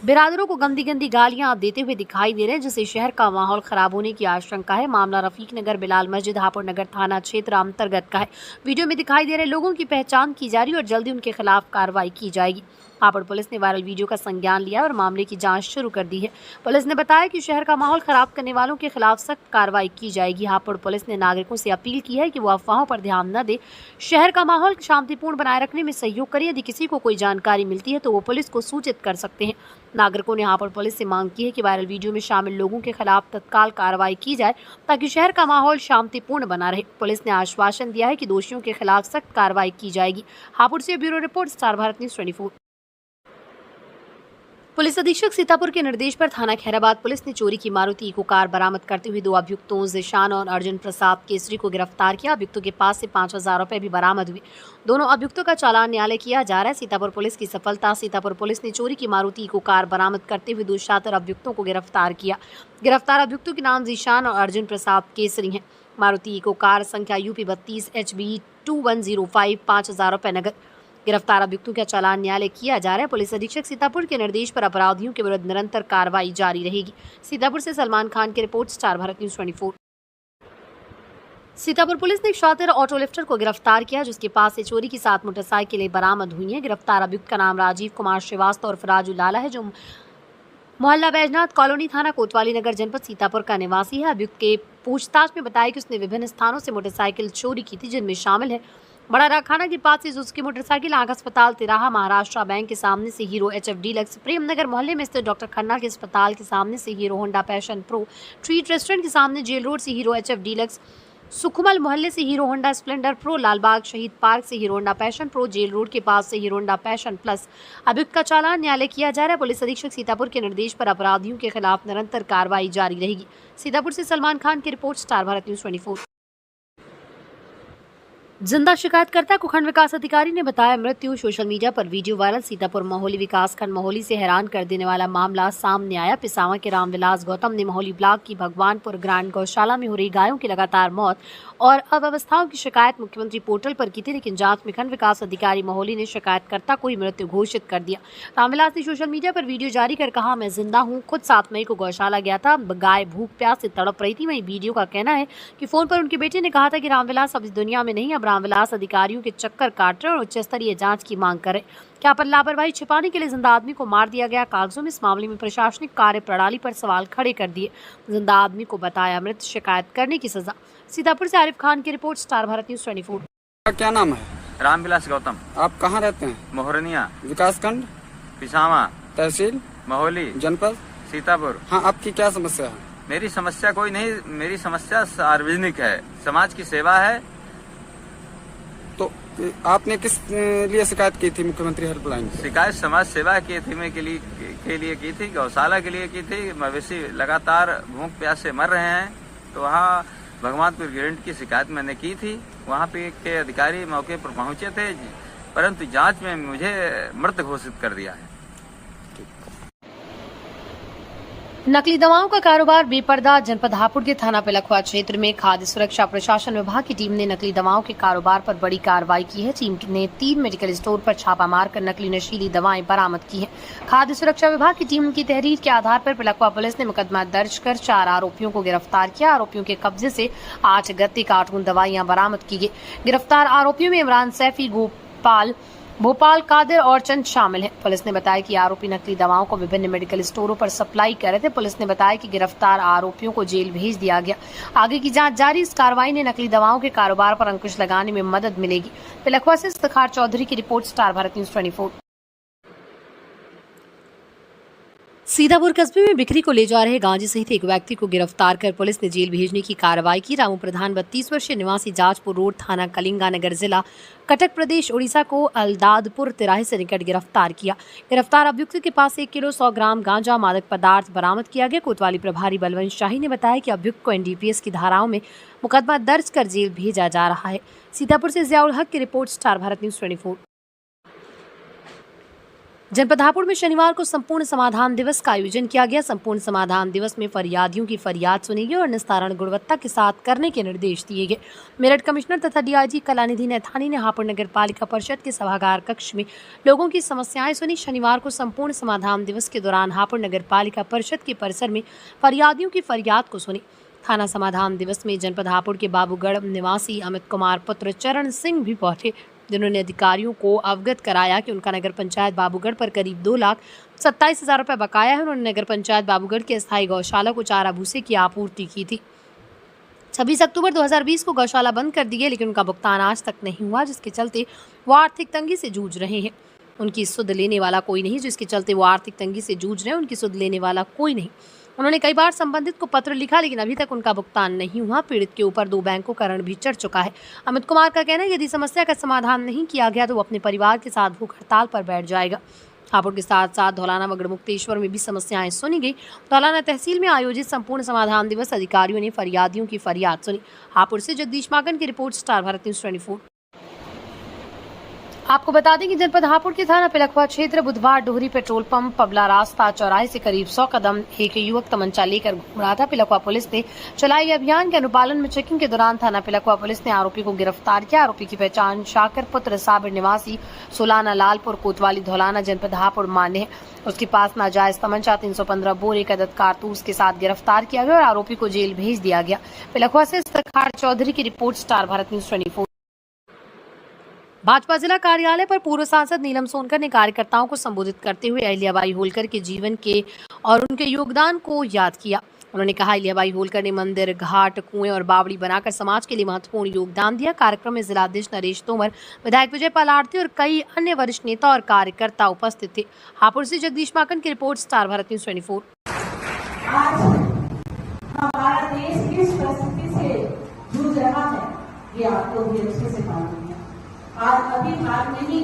बिरादरों को गंदी गालियां देते हुए दिखाई दे रहे हैं, जिससे शहर का माहौल खराब होने की आशंका है। मामला रफीक नगर, बिलाल मस्जिद, हापुड़ नगर थाना क्षेत्र अंतर्गत का है। वीडियो में दिखाई दे रहे लोगों की पहचान की जा रही है और जल्दी उनके खिलाफ कार्रवाई की जाएगी। हापुड़ पुलिस ने वायरल वीडियो का संज्ञान लिया और मामले की जांच शुरू कर दी है। पुलिस ने बताया कि शहर का माहौल खराब करने वालों के खिलाफ सख्त कार्रवाई की जाएगी। हापुड़ पुलिस ने नागरिकों से अपील की है कि वो अफवाहों पर ध्यान न दे, शहर का माहौल शांतिपूर्ण बनाए रखने में सहयोग करें। यदि किसी को कोई जानकारी मिलती है तो वो पुलिस को सूचित कर सकते हैं। नागरिकों ने हापुड़ पुलिस से मांग की है कि वायरल वीडियो में शामिल लोगों के खिलाफ तत्काल कार्रवाई की जाए ताकि शहर का माहौल शांतिपूर्ण बना रहे। पुलिस ने आश्वासन दिया है कि दोषियों के खिलाफ सख्त कार्रवाई की जाएगी। हापुड़ से bureau report, star Bharat news 24। Police अधीक्षक सीतापुर के निर्देश पर थाना खैराबाद पुलिस ने चोरी की मारुति इको कार बरामद करते हुए 2 अभियुक्तों जिशान और अर्जुन प्रसाद केसरी को गिरफ्तार किया। अभियुक्तों के पास से 5,000 रुपए भी बरामद हुए। दोनों अभियुक्तों का चालान न्यायालय किया जा रहा है। सीतापुर पुलिस की सफलता। सीतापुर पुलिस ने चोरी की मारुति इको कार बरामद करते हुए 2 शातिर अभियुक्तों को गिरफ्तार किया। गिरफ्तार अभियुक्तों के नाम जिशान और अर्जुन प्रसाद केसरी हैं। मारुति इको कार संख्या UP 32 HB 2105, 5,000 रुपए नगद। गिरफ्तार अभियुक्तों का चालान न्यायालय किया जा रहा है। पुलिस अधीक्षक सीतापुर के निर्देश पर अपराधियों के विरुद्ध निरंतर कार्रवाई जारी रहेगी। सीतापुर से सलमान खान की report, star Bharat news 24। Sitapur police ने एक शातिर ऑटो लिफ्टर को गिरफ्तार किया, जिसके पास से चोरी की 7 मोटरसाइकिलें बरामद हुई हैं। गिरफ्तार अभियुक्त का नाम राजीव कुमार श्रीवास्तव और राजू लाला है, जो मोहल्ला बैजनाथ कॉलोनी, थाना कोतवाली नगर, जनपद सीतापुर का निवासी है। अभियुक्त के पूछताछ में बताया कि उसने विभिन्न स्थानों से मोटरसाइकिल चोरी की थी, जिनमें शामिल है बड़ा राखाना के पास से सुजुकी मोटरसाइकिल, आग अस्पताल तिराहा, महाराष्ट्र बैंक के सामने से हीरो HF डीलक्स, प्रेमनगर मोहल्ले में स्थित डॉक्टर खन्ना के अस्पताल के सामने से Hero Honda Passion Pro, Treat Restaurant के सामने जेल रोड से हीरो HF डीलक्स, सुखमल मोहल्ले से Hero Honda Splendor Pro, Lalbagh Shaheed Park से Hero Honda Passion Pro, Jail Road के पास से हीरो होंडा पैशन प्लस। अभियुक्त का चालान न्यायालय किया जा रहा है। पुलिस अधीक्षक सीतापुर के निर्देश पर अपराधियों के खिलाफ निरंतर कार्रवाई जारी रहेगी। सीतापुर से सलमान खान की रिपोर्ट, स्टार भारत न्यूज़ 24। जिंदा शिकायतकर्ता को खंड विकास अधिकारी ने बताया मृत्यु। सोशल मीडिया पर वीडियो वायरल। सीतापुर मोहली विकासखंड मोहली से हैरान कर देने वाला मामला सामने आया। पिसावा के रामविलास गौतम ने मोहली ब्लॉक की भगवानपुर ग्रांड गौशाला में हो रही गायों की लगातार मौत और अव्यवस्थाओं की शिकायत मुख्यमंत्री पोर्टल पर की थी, लेकिन जांच में खंड विकास अधिकारी मोहली ने शिकायतकर्ता को ही मृत्यु घोषित कर दिया। रामविलास ने सोशल मीडिया पर वीडियो जारी कर कहा, मैं जिंदा हूँ। खुद 7 मई को गौशाला गया था। गाय भूख प्यास से तड़प रही थी। वहीं वीडियो का कहना है कि फोन पर उनके बेटे ने कहा था कि रामविलास अब इस दुनिया में नहीं। अब रामविलास अधिकारियों के चक्कर काट रहे और उच्च स्तरीय जांच की मांग कर रहे। क्या पर लापरवाही छिपाने के लिए जिंदा आदमी को मार दिया गया? कागजों में इस मामले में प्रशासनिक कार्य प्रणाली पर सवाल खड़े कर दिए। जिंदा आदमी को बताया मृत, शिकायत करने की सजा। सीतापुर से आरिफ खान की रिपोर्ट, स्टार भारत न्यूज़ 24। क्या नाम है? रामविलास गौतम। आप कहाँ रहते हैं? मोहरनिया, विकासखंड पिसावा, तहसील मोहली, जनपद सीतापुर। हाँ, आपकी क्या समस्या है? मेरी समस्या कोई नहीं, मेरी समस्या सार्वजनिक है, समाज की सेवा है। तो आपने किस लिए शिकायत की थी मुख्यमंत्री हेल्पलाइन? शिकायत समाज सेवा की थी, मैं के लिए की थी, गौशाला के लिए की थी। मवेशी लगातार भूख प्यास से मर रहे हैं, तो वहाँ भगवानपुर ग्रेंट की शिकायत मैंने की थी। वहाँ पे के अधिकारी मौके पर पहुंचे थे, परंतु जांच में मुझे मृत घोषित कर दिया है। नकली दवाओं का कारोबार बेपर्दा। जनपद हापुड़ के थाना पिलखवा क्षेत्र में खाद्य सुरक्षा प्रशासन विभाग की टीम ने नकली दवाओं के कारोबार पर बड़ी कार्रवाई की है। टीम ने 3 मेडिकल स्टोर पर छापा मारकर नकली नशीली दवाएं बरामद की हैं। खाद्य सुरक्षा विभाग की टीम की तहरीर के आधार पर पिलखवा पुलिस ने मुकदमा दर्ज कर 4 आरोपियों को गिरफ्तार किया। आरोपियों के कब्जे से 8 गत्ते कार्टून दवाइयां बरामद की गई। गिरफ्तार आरोपियों में इमरान सैफी, गोपाल भोपाल, कादिर और चंद शामिल हैं। पुलिस ने बताया कि आरोपी नकली दवाओं को विभिन्न मेडिकल स्टोरों पर सप्लाई कर रहे थे। पुलिस ने बताया कि गिरफ्तार आरोपियों को जेल भेज दिया गया। आगे की जांच जारी। इस कार्रवाई ने नकली दवाओं के कारोबार पर अंकुश लगाने में मदद मिलेगी। पिलखवा से इफ्तिखार चौधरी की report, star Bharat news 24। Sitapur कस्बे में बिक्री को ले जा रहे गांजे सहित एक व्यक्ति को गिरफ्तार कर पुलिस ने जेल भेजने की कार्रवाई की। रामू प्रधान 32 वर्षीय निवासी जाजपुर रोड थाना कलिंगानगर जिला कटक प्रदेश उड़ीसा को अलदादपुर तिराहे से निकट गिरफ्तार किया। गिरफ्तार अभियुक्त के पास 1 किलो 100 ग्राम गांजा मादक पदार्थ बरामद किया गया। कोतवाली प्रभारी बलवंत शाही ने बताया कि अभियुक्त को एनडीपीएस की धाराओं में मुकदमा दर्ज कर जेल भेजा जा रहा है। सीतापुर से जियाउल हक की रिपोर्ट, स्टार भारत न्यूज 24। जनपद हापुड़ में शनिवार को संपूर्ण समाधान दिवस का आयोजन किया गया। संपूर्ण समाधान दिवस में फरियादियों की फरियाद सुनी गई और निस्तारण गुणवत्ता के साथ करने के निर्देश दिए गए। मेरठ कमिश्नर तथा डीआईजी कलानिधि नैथानी ने हापुड़ नगर पालिका परिषद के सभागार कक्ष में लोगों की समस्याएं सुनी। शनिवार को संपूर्ण समाधान दिवस के दौरान हापुड़ नगर पालिका परिषद के परिसर में फरियादियों की फरियाद को सुनी। थाना समाधान दिवस में जनपद हापुड़ के बाबूगढ़ निवासी अमित कुमार पुत्र चरण सिंह भी पहुंचे, जिन्होंने अधिकारियों को अवगत कराया कि उनका नगर पंचायत बाबूगढ़ पर करीब 2,27,000 रुपए बकाया है। उन्होंने नगर पंचायत बाबूगढ़ के अस्थायी गौशाला को चारा भूसे की आपूर्ति की थी। 26 अक्टूबर 2020 को गौशाला बंद कर दी गई, लेकिन उनका भुगतान आज तक नहीं हुआ, जिसके चलते वो आर्थिक तंगी से जूझ रहे हैं। उनकी सुध लेने वाला कोई नहीं, जिसके चलते वो आर्थिक तंगी से जूझ रहे हैं। उनकी सुध लेने वाला कोई नहीं। उन्होंने कई बार संबंधित को पत्र लिखा, लेकिन अभी तक उनका भुगतान नहीं हुआ। पीड़ित के ऊपर 2 बैंकों का ऋण भी चढ़ चुका है। अमित कुमार का कहना है कि यदि समस्या का समाधान नहीं किया गया तो वो अपने परिवार के साथ भूख हड़ताल पर बैठ जाएगा। हापुड़ के साथ साथ धौलाना व गढ़मुक्तेश्वर में भी समस्याएं सुनी गई। धौलाना तहसील में आयोजित संपूर्ण समाधान दिवस अधिकारियों ने फरियादियों की फरियाद सुनी। हापुड़ से जगदीश मागन की रिपोर्ट, स्टार भारत न्यूज 24। आपको बता दें कि जनपद हापुड़ के थाना पिलखवा क्षेत्र बुधवार डोहरी पेट्रोल पंप पबला रास्ता चौराहे से करीब 100 कदम एक युवक तमंचा लेकर घूम रहा था। पिलखवा पुलिस ने चलाए गए अभियान के अनुपालन में चेकिंग के दौरान थाना पिलखवा पुलिस ने आरोपी को गिरफ्तार किया। आरोपी की पहचान शाकर पुत्र साबिर निवासी सोलाना लालपुर कोतवाली धौलाना जनपद हापुड़ मान्य है। उसके पास नाजायज तमंचा 315 बोर 1 अदद कारतूस के साथ गिरफ्तार किया गया और आरोपी को जेल भेज दिया गया। पिलखवा से इफ्तिखार चौधरी की report, star Bharat news 24। Bhajpa जिला कार्यालय पर पूर्व सांसद नीलम सोनकर ने कार्यकर्ताओं को संबोधित करते हुए अहिल्याबाई होलकर के जीवन के और उनके योगदान को याद किया। उन्होंने कहा, अहिल्याबाई होलकर ने मंदिर, घाट, कुएं और बावड़ी बनाकर समाज के लिए महत्वपूर्ण योगदान दिया। कार्यक्रम में जिलाध्यक्ष नरेश तोमर, विधायक विजय पाल आरती और कई अन्य वरिष्ठ नेता और कार्यकर्ता उपस्थित थे। हापुड़ से जगदीश माकन की रिपोर्ट, स्टार भारत न्यूज 24। आज हमारा देश किस परिस्थिति से जूझ रहा है ये आपको भी अच्छे से मालूम है। आज अभी हाल में ही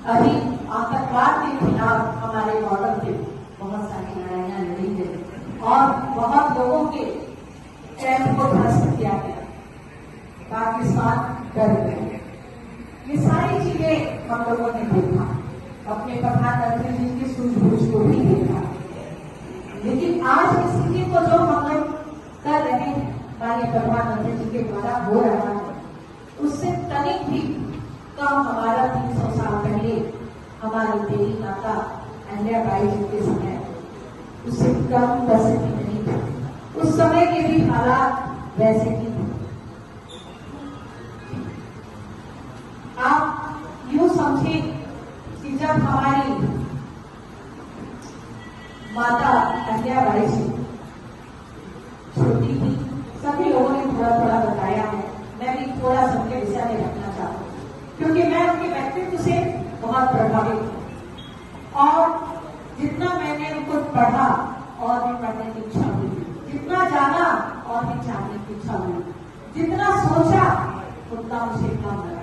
अभी आतंकवाद के खिलाफ हमारे बॉर्डर पे बहुत सारी लड़ाइयां लड़ी गई और बहुत लोगों के कैंप को ध्वस्त किया गया। पाकिस्तान डर गए। ये सारी चीजें हम लोगों ने देखा, अपने प्रधानमंत्री जी की सूझबूझ को भी देखा। लेकिन आज की स्थिति को जो हम लोग कर रहे हैं, माननीय प्रधानमंत्री जी के द्वारा हो रहा है, उससे तनिक भी कम हमारा 300 साल पहले हमारी देवी माता अहिल्याबाई जी के समय उससे कम परिस्थिति नहीं थी। उस समय के भी हालात वैसे ही थे। आप यूं समझे कि जब हमारी माता अहिल्याबाई जी छोटी थी, सभी लोगों ने थोड़ा थोड़ा बताया है, मैं भी थोड़ा सा उनके विषय में रखना चाहता हूँ, क्योंकि मैं उनके व्यक्तित्व से बहुत प्रभावित हूँ और जितना मैंने उनको पढ़ा और भी पढ़ने की इच्छा हुई, जितना जाना और भी जानने की इच्छा हुई, जितना सोचा उतना मुझे कम लगा।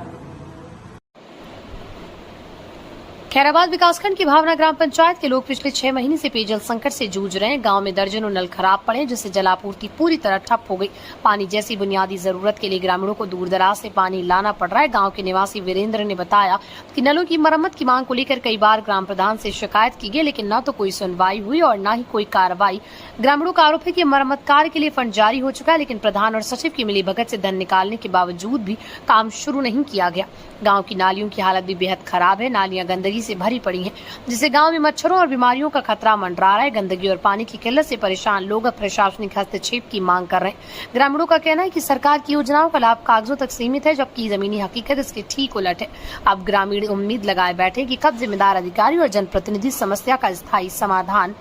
खैराबाद विकासखंड की भावना ग्राम पंचायत के लोग पिछले 6 महीने से पेयजल संकट से जूझ रहे हैं। गांव में दर्जनों नल खराब पड़े, जिससे जलापूर्ति पूरी तरह ठप हो गई। पानी जैसी बुनियादी जरूरत के लिए ग्रामीणों को दूर दराज से पानी लाना पड़ रहा है। गांव के निवासी वीरेंद्र ने बताया कि नलों की मरम्मत की मांग को लेकर कई बार ग्राम प्रधान से शिकायत की गई, लेकिन न तो कोई सुनवाई हुई और न ही कोई कार्रवाई। ग्रामीणों का आरोप है कि मरम्मत कार्य के लिए फंड जारी हो चुका है, लेकिन प्रधान और सचिव की मिलीभगत से धन निकालने के बावजूद भी काम शुरू नहीं किया गया। गाँव की नालियों की हालत भी बेहद खराब है। नालियां गंदगी गंदगी से भरी पड़ी हैं, जिससे गांव में मच्छरों और बीमारियों का खतरा मंडरा रहा है। गंदगी और पानी की किल्लत से परेशान लोग अब प्रशासनिक हस्तक्षेप की मांग कर रहे हैं। ग्रामीणों का कहना है कि सरकार की योजनाओं का लाभ कागजों तक सीमित है, जबकि जमीनी हकीकत इसके ठीक उलट है। अब ग्रामीण उम्मीद लगाए बैठे कि कब जिम्मेदार अधिकारी और जनप्रतिनिधि समस्या का स्थायी समाधान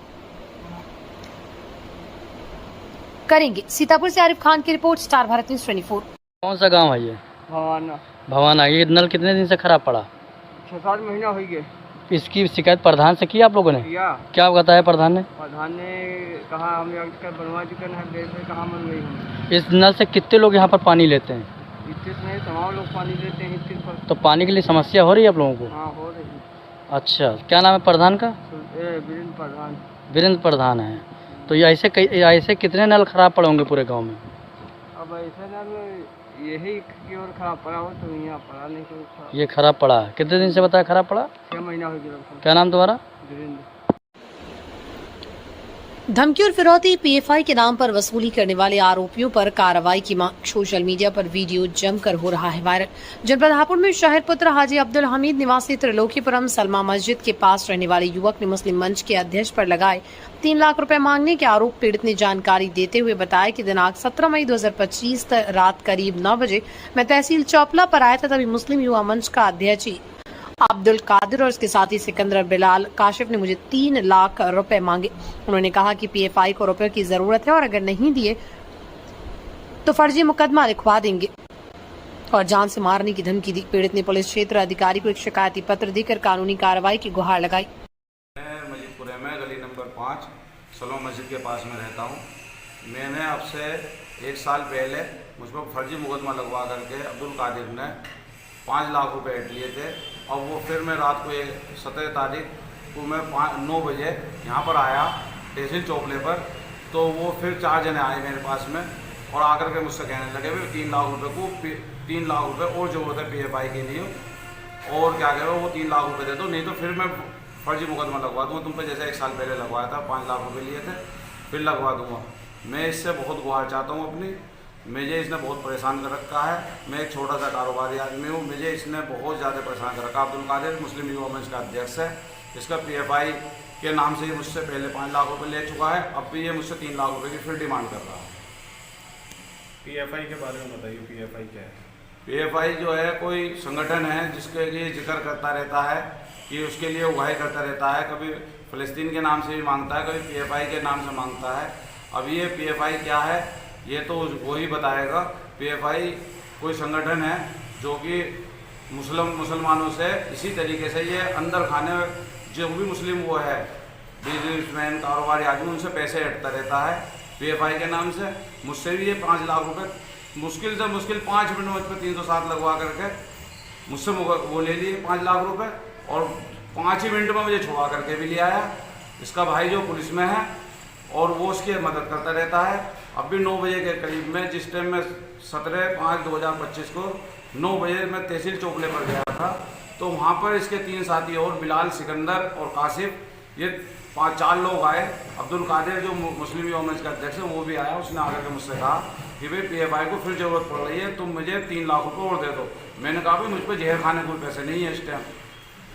करेंगे। सीतापुर से आरिफ खान की रिपोर्ट, स्टार भारत न्यूज़ 24। कौन सा गांव है ये? भवाना। ये नल कितने दिन से खराब पड़ा? 6-7 महीना हो गया। इसकी शिकायत प्रधान से की आप लोगों ने? क्या बताया प्रधान ने? प्रधान ने कहा हमने बनवा चुके हैं, कहाँ बनवाई हम। इस नल से कितने लोग यहाँ पर पानी लेते हैं? इससे नहीं, तमाम लोग पानी लेते हैं इसके पर। तो पानी के लिए समस्या हो रही है आप लोगों को? हाँ, हो रही है। अच्छा, क्या नाम है प्रधान का? वीरेंद्र प्रधान। वीरेंद्र प्रधान है। तो ये ऐसे कितने नल खराब पड़े होंगे पूरे गाँव में? अब ऐसे नल यही की ओर खराब पड़ा हो, तो यहाँ पड़ा नहीं तो ये खराब पड़ा है। कितने दिन से बताया खराब पड़ा? 6 महीना हो गया। क्या नाम तुम्हारा? वीरेंद्र। धमकी और फिरौती, पीएफआई के नाम पर वसूली करने वाले आरोपियों पर कार्रवाई की मांग। सोशल मीडिया पर वीडियो जमकर हो रहा है वायरल। जनपद हापुड़ में शहर पुत्र हाजी अब्दुल हमीद निवासी त्रिलोकीपुरम सलमा मस्जिद के पास रहने वाले युवक ने मुस्लिम मंच के अध्यक्ष पर लगाए 3 लाख रुपए मांगने के आरोप पीड़ित ने जानकारी देते हुए बताया कि दिनांक 17 मई 2025 रात करीब 9 बजे मैं तहसील चौपला पर आया था। तभी मुस्लिम युवा मंच का अध्यक्ष अब्दुल कादिर और उसके साथी सिकंदर बिलाल काशिफ ने मुझे 3 लाख रुपए मांगे। उन्होंने कहा कि पीएफआई को रुपए की जरूरत है और अगर नहीं दिए तो फर्जी मुकदमा लिखवा देंगे और जान से मारने की धमकी दी। पीड़ित ने पुलिस क्षेत्र अधिकारी को एक शिकायती पत्र देकर कानूनी कार्रवाई की गुहार लगाई। मैं मजीदपुरे में गली नंबर 5 सलमा मस्जिद के पास में रहता हूँ। मैंने आपसे 1 साल पहले मुझ पर फर्जी मुकदमा लगवा करके अब्दुल कादिर ने 5 लाख रुपए ऐड लिए थे और वो फिर मैं रात को 17 तारीख को मैं 9 बजे यहाँ पर आया तहसील चौपले पर। तो वो फिर 4 जने आए मेरे पास में और आकर के मुझसे कहने लगे भाई 3 लाख रुपए को 3 लाख रुपए और जरूरत है पीएफआई के लिए और क्या कह रहे हो वो 3 लाख रुपए दे दो, नहीं तो फिर मैं फर्जी मुकदमा लगवा दूँगा तुम पे, जैसे 1 साल पहले लगवाया था 5 लाख रुपए लिए थे फिर लगवा दूँगा। मैं इससे बहुत गुहार चाहता हूँ अपनी। मुझे इसने बहुत परेशान कर रखा है। मैं एक छोटा सा कारोबारी आदमी हूँ, मुझे इसने बहुत ज़्यादा परेशान कर रखा। अब्दुल कादिर मुस्लिम युवा मंच का अध्यक्ष है। इसका पीएफआई के नाम से मुझसे पहले 5 लाख रुपए ले चुका है, अब भी ये मुझसे 3 लाख रुपए की फिर डिमांड कर रहा है। पीएफआई के बारे में बताइए, पीएफआई क्या है? पीएफआई जो है कोई संगठन है जिसके लिए जिक्र करता रहता है कि उसके लिए उगाही करता रहता है, कभी फ़लस्तीन के नाम से भी मांगता है, कभी पीएफआई के नाम से मांगता है। अब ये पीएफआई क्या है ये तो वही बताएगा। पीएफआई कोई संगठन है जो कि मुसलमानों से इसी तरीके से ये अंदर खाने जो भी मुस्लिम वो है बिजनेसमैन कारोबारी आदमी उनसे पैसे हटता रहता है पीएफआई के नाम से। मुझसे भी ये 5 लाख रुपए मुश्किल से मुश्किल 5 मिनट मुझ पर 307 लगवा करके मुझसे वो ले लिए 5 लाख रुपए और 5 ही मिनट में मुझे छुड़ा करके भी ले आया। इसका भाई जो पुलिस में है और वो उसकी मदद करता रहता है। अब भी 9 बजे के करीब में, जिस टाइम में 17/5/2025 को 9 बजे मैं तहसील चौपले पर गया था, तो वहाँ पर इसके 3 साथी और बिलाल, सिकंदर और काशिफ ये 5-4 लोग आए। अब्दुल कादिर जो मुस्लिम युवा मंच का अध्यक्ष है वो भी आया। उसने आकर के मुझसे कहा कि भाई पीएफआई को फिर ज़रूरत पड़ रही है, तुम मुझे 3 लाख रुपये और दे दो। मैंने कहा भाई मुझ पर जहर खाने कोई पैसे नहीं है इस टाइम,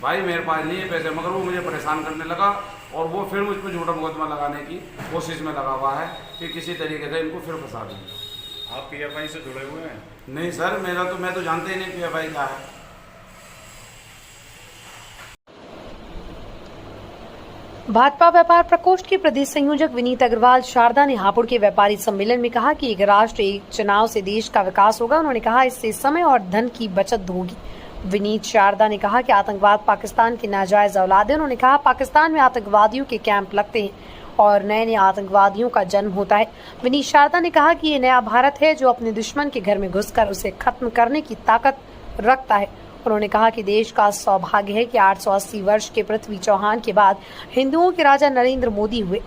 भाई मेरे पास नहीं है पैसे। मगर वो मुझे परेशान करने लगा और वो फिर मुझ पर झूठा मुकदमा लगाने की कोशिश में लगा हुआ है कि किसी तरीके से इनको फिर फंसा दें। आप पीएफआई से जुड़े हुए हैं? नहीं सर, मैं तो जानते ही नहीं पीएफआई क्या है। भाजपा व्यापार प्रकोष्ठ के प्रदेश संयोजक विनीत अग्रवाल शारदा ने हापुड़ के व्यापारी सम्मेलन में कहा कि एक राष्ट्र एक चुनाव से देश का विकास होगा। उन्होंने कहा इससे समय और धन की बचत होगी। विनीत शारदा ने कहा कि आतंकवाद पाकिस्तान की नाजायज औलाद है। उन्होंने कहा पाकिस्तान में आतंकवादियों के कैंप लगते हैं और नए नए आतंकवादियों का जन्म होता है। विनीत शारदा ने कहा कि ये नया भारत है जो अपने दुश्मन के घर में घुसकर उसे खत्म करने की ताकत रखता है। उन्होंने कहा कि देश का सौभाग्य है कि 880 वर्ष के पृथ्वी चौहान के बाद हिंदुओं के राजा नरेंद्र मोदी हुए।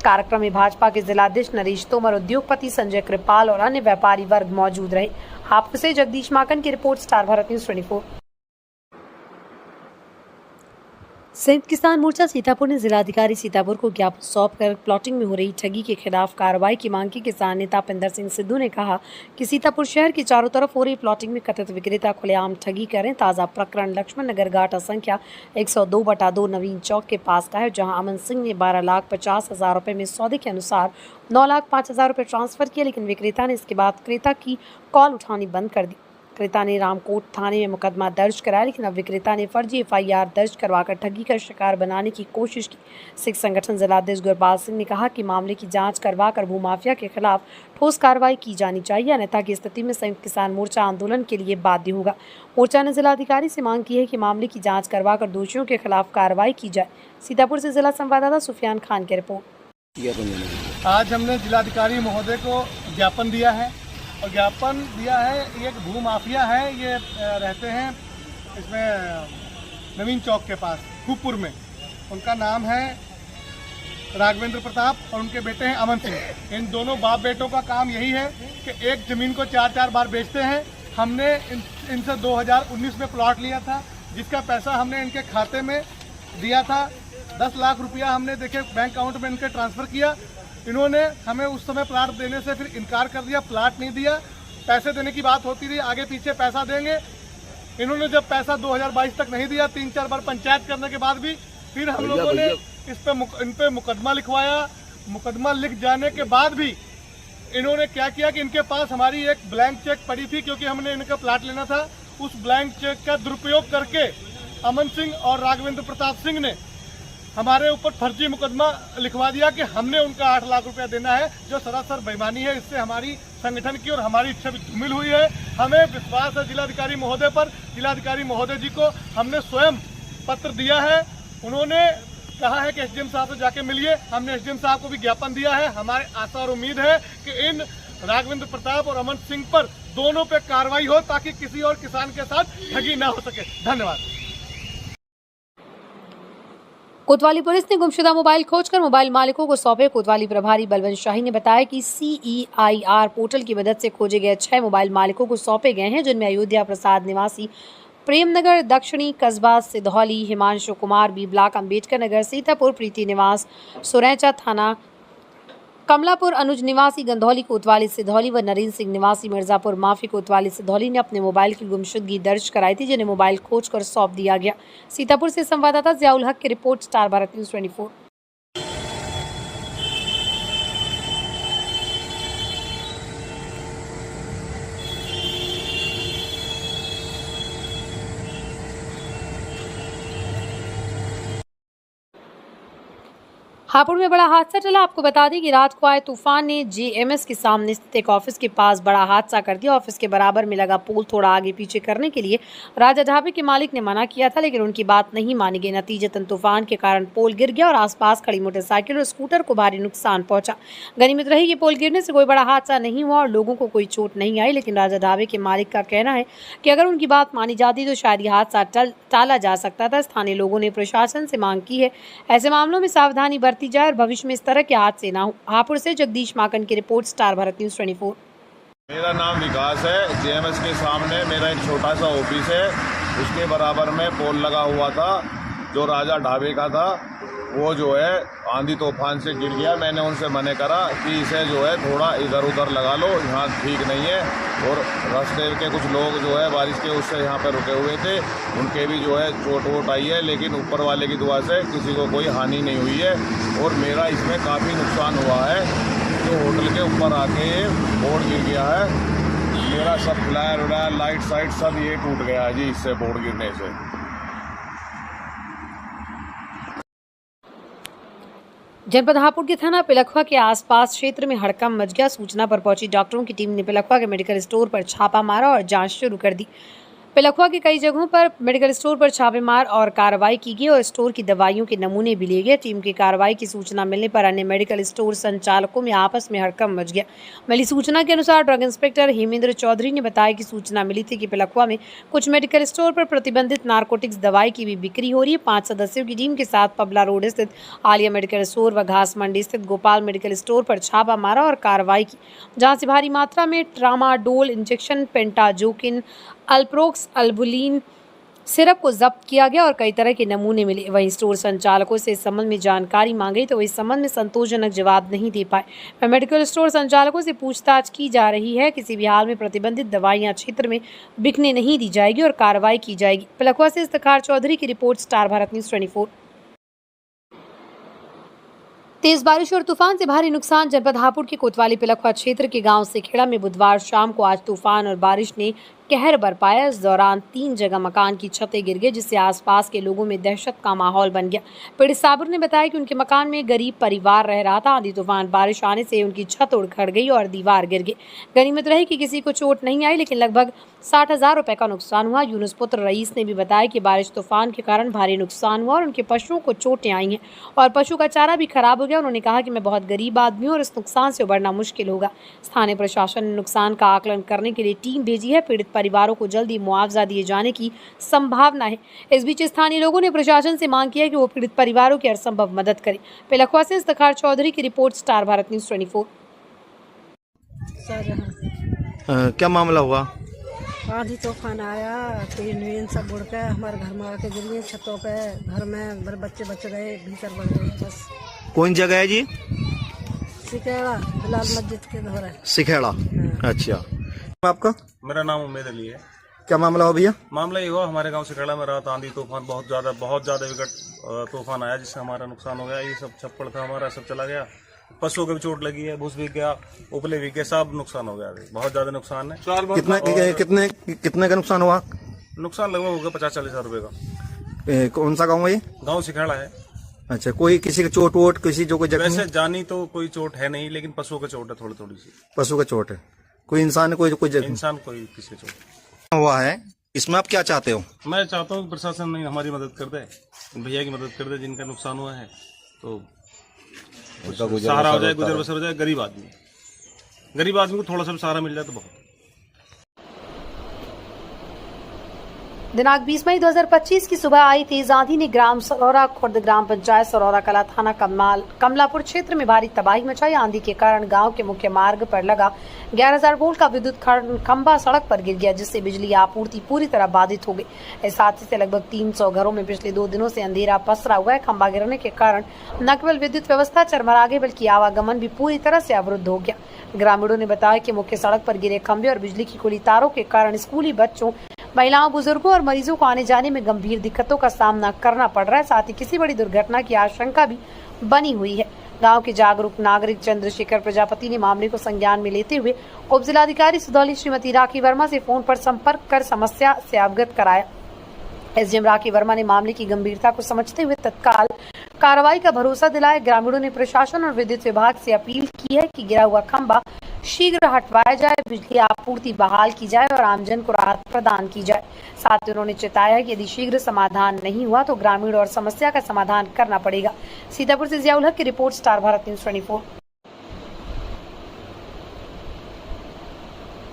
कार्यक्रम में भाजपा के जिलाध्यक्ष नरेश तोमर, उद्योगपति संजय कृपाल और अन्य व्यापारी वर्ग मौजूद रहे। हापुड़ से जगदीश माकन की रिपोर्ट, स्टार भारत न्यूज़ 24। संयुक्त किसान मोर्चा सीतापुर ने जिलाधिकारी सीतापुर को ज्ञापन सौंपकर प्लॉटिंग में हो रही ठगी के खिलाफ कार्रवाई की मांग की। किसान नेता पिंदर सिंह सिद्धू ने कहा कि सीतापुर शहर के चारों तरफ हो रही प्लॉटिंग में कथित विक्रेता खुलेआम ठगी करें। ताज़ा प्रकरण लक्ष्मण नगर गाटा संख्या 102/2 नवीन चौक के पास का है, जहां अमन सिंह ने 12,50,000 रुपये में सौदे के अनुसार 9,05,000 रुपये ट्रांसफर किए, लेकिन विक्रेता ने इसके बाद क्रेता की कॉल उठानी बंद कर दी। क्रेता ने रामकोट थाने में मुकदमा दर्ज कराया, लेकिन अब विक्रेता ने फर्जी FIR दर्ज करवाकर ठगी का शिकार बनाने की कोशिश की। सिख संगठन जिलाध्यक्ष गुरपाल सिंह ने कहा कि मामले की जांच करवाकर भूमाफिया के खिलाफ ठोस कार्रवाई की जानी चाहिए, अन्यथा की स्थिति में संयुक्त किसान मोर्चा आंदोलन के लिए बाध्य होगा। मोर्चा ने जिलाधिकारी से मांग की है कि मामले की जाँच करवाकर दोषियों के खिलाफ कार्रवाई की जाए। सीतापुर से जिला संवाददाता सुफियान खान की रिपोर्ट। आज हमने जिलाधिकारी महोदय को ज्ञापन दिया है और ज्ञापन दिया है, ये एक भू माफिया है, ये रहते हैं इसमें नवीन चौक के पास खूबपुर में। उनका नाम है राघवेंद्र प्रताप और उनके बेटे हैं अमन सिंह। इन दोनों बाप बेटों का काम यही है कि एक ज़मीन को 4-4 बार बेचते हैं। हमने इनसे 2019 में प्लॉट लिया था, जिसका पैसा हमने इनके खाते में दिया था। 10 लाख रुपया हमने देखे बैंक अकाउंट में इनके ट्रांसफ़र किया। इन्होंने हमें उस समय प्लाट देने से फिर इनकार कर दिया, प्लाट नहीं दिया। पैसे देने की बात होती रही, आगे पीछे पैसा देंगे। इन्होंने जब पैसा 2022 तक नहीं दिया, 3-4 बार पंचायत करने के बाद भी फिर हम लोगों ने इन पे मुकदमा लिखवाया। मुकदमा लिख जाने के बाद भी इन्होंने क्या किया कि इनके पास हमारी एक ब्लैंक चेक पड़ी थी, क्योंकि हमने इनका प्लाट लेना था। उस ब्लैंक चेक का दुरुपयोग करके अमन सिंह और राघवेंद्र प्रताप सिंह ने हमारे ऊपर फर्जी मुकदमा लिखवा दिया कि हमने उनका 8 लाख रुपया देना है, जो सरासर बेईमानी है। इससे हमारी संगठन की और हमारी इच्छा भी धूमिल हुई है। हमें विश्वास है जिलाधिकारी महोदय पर। जिलाधिकारी महोदय जी को हमने स्वयं पत्र दिया है। उन्होंने कहा है कि SDM साहब से जाके मिलिए। हमने SDM साहब को भी ज्ञापन दिया है। हमारे आशा और उम्मीद है कि इन राघवेंद्र प्रताप और अमन सिंह पर दोनों पे कार्रवाई हो, ताकि किसी और किसान के साथ ठगी ना हो सके। धन्यवाद। कोतवाली पुलिस ने गुमशुदा मोबाइल खोजकर मोबाइल मालिकों को सौंपे। कोतवाली प्रभारी बलवंत शाही ने बताया कि CEIR पोर्टल की मदद से खोजे गए 6 मोबाइल मालिकों को सौंपे गए हैं, जिनमें अयोध्या प्रसाद निवासी प्रेमनगर दक्षिणी कस्बा सिधौली, हिमांशु कुमार B ब्लॉक अम्बेडकर नगर सीतापुर, प्रीति निवास सुरैचा थाना कमलापुर, अनुज निवासी गंधौली कोतवाली सिधौली व नरेंद्र सिंह निवासी मिर्जापुर माफी कोतवाली सिधौली ने अपने मोबाइल की गुमशुदगी दर्ज कराई थी, जिन्हें मोबाइल खोजकर सौंप दिया गया। सीतापुर से संवाददाता जियाउल हक की report, star Bharat news 24। Hapur में बड़ा हादसा टला। आपको बता दें कि रात को आए तूफान ने JMS के सामने स्थित एक ऑफिस के पास बड़ा हादसा कर दिया। ऑफिस के बराबर में लगा पोल थोड़ा आगे पीछे करने के लिए राजा ढाबे के मालिक ने मना किया था, लेकिन उनकी बात नहीं मानी गई। नतीजतन तूफान के कारण पोल गिर गया और आसपास खड़ी मोटरसाइकिल और स्कूटर को भारी नुकसान पहुंचा। गनीमत रही कि पोल गिरने से कोई बड़ा हादसा नहीं हुआ और लोगों को कोई चोट नहीं आई, लेकिन राजा ढाबे के मालिक का कहना है कि अगर उनकी बात मानी जाती तो शायद यह हादसा टाला जा सकता था। स्थानीय लोगों ने प्रशासन से मांग की है ऐसे मामलों में सावधानी बरती जाए और भविष्य में इस तरह के हादसे ना हो। हापुड़ से जगदीश माकन की रिपोर्ट, स्टार भारत न्यूज़ 24। मेरा नाम विकास है। JMS के सामने मेरा एक छोटा सा ऑफिस है, उसके बराबर में पोल लगा हुआ था जो राजा ढाबे का था। वो जो है आंधी तूफान से गिर गया। मैंने उनसे मना करा कि इसे जो है थोड़ा इधर उधर लगा लो, यहाँ ठीक नहीं है। और रास्ते के कुछ लोग जो है बारिश के उससे यहाँ पर रुके हुए थे, उनके भी जो है चोट वोट आई है, लेकिन ऊपर वाले की दुआ से किसी को कोई हानि नहीं हुई है। और मेरा इसमें काफ़ी नुकसान हुआ है। जो होटल के ऊपर आके बोर्ड गिर गया है, मेरा सब फ्लायर व्लायर लाइट साइट सब ये टूट गया है जी, इससे बोर्ड गिरने से। जनपद हापुड़ के थाना पिलखवा के आसपास क्षेत्र में हड़कंप मच गया। सूचना पर पहुंची डॉक्टरों की टीम ने पिलखवा के मेडिकल स्टोर पर छापा मारा और जांच शुरू कर दी। पिलखवा के कई जगहों पर मेडिकल स्टोर पर छापेमार और कार्रवाई की गई और स्टोर की दवाइयों के नमूने भी लिए गए। टीम की कार्रवाई की सूचना मिलने पर अन्य मेडिकल स्टोर संचालकों में आपस में हड़कंप मच गया। मिली सूचना के अनुसार ड्रग इंस्पेक्टर हेमेंद्र चौधरी ने बताया कि सूचना मिली थी कि पिलखवा में कुछ मेडिकल स्टोर पर प्रतिबंधित नारकोटिक्स दवाई की भी बिक्री हो रही है। 5 सदस्यों की टीम के साथ पबला रोड स्थित आलिया मेडिकल स्टोर व घास मंडी स्थित गोपाल मेडिकल स्टोर पर छापा मारा और कार्रवाई की, जहां से भारी मात्रा में ट्रामाडोल इंजेक्शन, पेंटाजोकिन, अल्प्रोक्स, अल्बुलिन, सिरप को जब्त किया गया और कई तरह के नमूने मिले। वहीं स्टोर संचालकों से इस संबंध में जानकारी मांगी तो वे इस संबंध में संतोषजनक जवाब नहीं दे पाए। मेडिकल स्टोर संचालकों से पूछताछ की जा रही है। किसी भी हाल में प्रतिबंधित दवाइयां क्षेत्र में बिकने नहीं दी जाएगी और कार्रवाई की जाएगी। पिलखुआ से इफ्तिखार चौधरी की रिपोर्ट, स्टार भारत न्यूज 24। तेज बारिश और तूफान से भारी नुकसान। जनपद हापुड़ के कोतवाली पिलखुआ क्षेत्र के गांव सिखेड़ा में बुधवार शाम को आज तूफान और बारिश ने कहर बरपाया। इस दौरान 3 जगह मकान की छतें गिर गई, जिससे आसपास के लोगों में दहशत का माहौल बन गया। पीड़ित साबुर ने बताया कि उनके मकान में गरीब परिवार रह रहा था। आंधी तूफान बारिश आने से उनकी छत उखड़ गई और दीवार गिर गई। गनीमत रही कि किसी को चोट नहीं आई, लेकिन लगभग 60,000 रुपए का नुकसान हुआ। यूनुस पुत्र रईस ने भी बताया कि बारिश तूफान के कारण भारी नुकसान हुआ और उनके पशुओं को चोटें आई हैं और पशु का चारा भी खराब हो गया। उन्होंने कहा कि मैं बहुत गरीब आदमी हूँ और इस नुकसान से उबरना मुश्किल होगा। स्थानीय प्रशासन ने नुकसान का आकलन करने के लिए टीम भेजी है। पीड़ित परिवारों को जल्दी मुआवजा दिए जाने की संभावना है। इस बीच स्थानीय लोगों ने प्रशासन से मांग की है कि वो पीड़ित परिवारों की हर संभव मदद करें। पिलखुआ से इफ्तिखार चौधरी की रिपोर्ट, स्टार भारत न्यूज 24। क्या मामला हुआ? आंधी तूफान आया, टीन वीन सब उड़ के हमारे घर में आके गिर गई छतों पे। घर में मेरे बच्चे बच गए, भीतर बढ़ गए। बस कौन जगह है जी? सिखेड़ा, बिलाल मस्जिद के घर है। सिखेड़ा, अच्छा। आपका? मेरा नाम उम्मेद अली है। क्या मामला हो भैया? मामला ये हुआ, हमारे गांव सिखेड़ा में रात आंधी तूफान बहुत ज्यादा विकट तूफान आया, जिससे हमारा नुकसान हो गया। ये सब छप्पड़ था हमारा, सब चला गया। पशुओं को भी चोट लगी है, भूस भी गया, उपले भी गए, सब नुकसान हो गया। बहुत ज्यादा नुकसान है। कितने का नुकसान हुआ? नुकसान लगभग होगा 50-40 हजार रुपए का। कौन सा गाँव है ये? गाँव सिखेड़ा है। अच्छा, कोई किसी का चोट वोट, किसी जो कोई वैसे जानी तो कोई चोट है नहीं, लेकिन पशुओं का चोट है, थोड़ी सी। पशु का चोट है? कोई इंसान कोई इंसान कोई किसी का चोट हुआ है? इसमें आप क्या चाहते हो? मैं चाहता हूँ प्रशासन ने हमारी मदद कर दे, भैया की मदद कर दे, जिनका नुकसान हुआ है, तो सहारा हो जाए, गुजर बसर हो जाए। गरीब आदमी को थोड़ा सा भी सहारा मिल जाए तो बहुत। दिनांक 20 मई 2025 की सुबह आई तेज आंधी ने ग्राम सरौरा खुर्द, ग्राम पंचायत सरौरा कला, थाना कमलापुर क्षेत्र में भारी तबाही मचाई। आंधी के कारण गांव के मुख्य मार्ग पर लगा 11,000 वोल्ट का विद्युत खंभा सड़क पर गिर गया, जिससे बिजली आपूर्ति पूरी तरह बाधित हो गई। इस हादसे से लगभग 300 घरों में पिछले 2 दिनों से अंधेरा पसरा हुआ है। खंभा गिरने के कारण न केवल विद्युत व्यवस्था चरमरा गई, बल्कि आवागमन भी पूरी तरह से अवरुद्ध हो गया। ग्रामीणों ने बताया कि मुख्य सड़क पर गिरे खंभे और बिजली की खुली तारों के कारण स्कूली बच्चों, महिलाओं, बुजुर्गों और मरीजों को आने जाने में गंभीर दिक्कतों का सामना करना पड़ रहा है। साथ ही किसी बड़ी दुर्घटना की आशंका भी बनी हुई है। गांव के जागरूक नागरिक चंद्रशेखर प्रजापति ने मामले को संज्ञान में लेते हुए उप जिलाधिकारी सुधौली श्रीमती राखी वर्मा से फोन पर संपर्क कर समस्या से अवगत कराया। एसडीएम राखी वर्मा ने मामले की गंभीरता को समझते हुए तत्काल कार्रवाई का भरोसा दिलाया। ग्रामीणों ने प्रशासन और विद्युत विभाग से अपील की है कि गिरा हुआ खंभा शीघ्र हटवाया जाए, बिजली आपूर्ति बहाल की जाए और आमजन को राहत प्रदान की जाए। साथ ही उन्होंने चेताया कि यदि शीघ्र समाधान नहीं हुआ तो ग्रामीण और समस्या का समाधान करना पड़ेगा। सीतापुर से जियाउल हक की report, star Bharat news 24।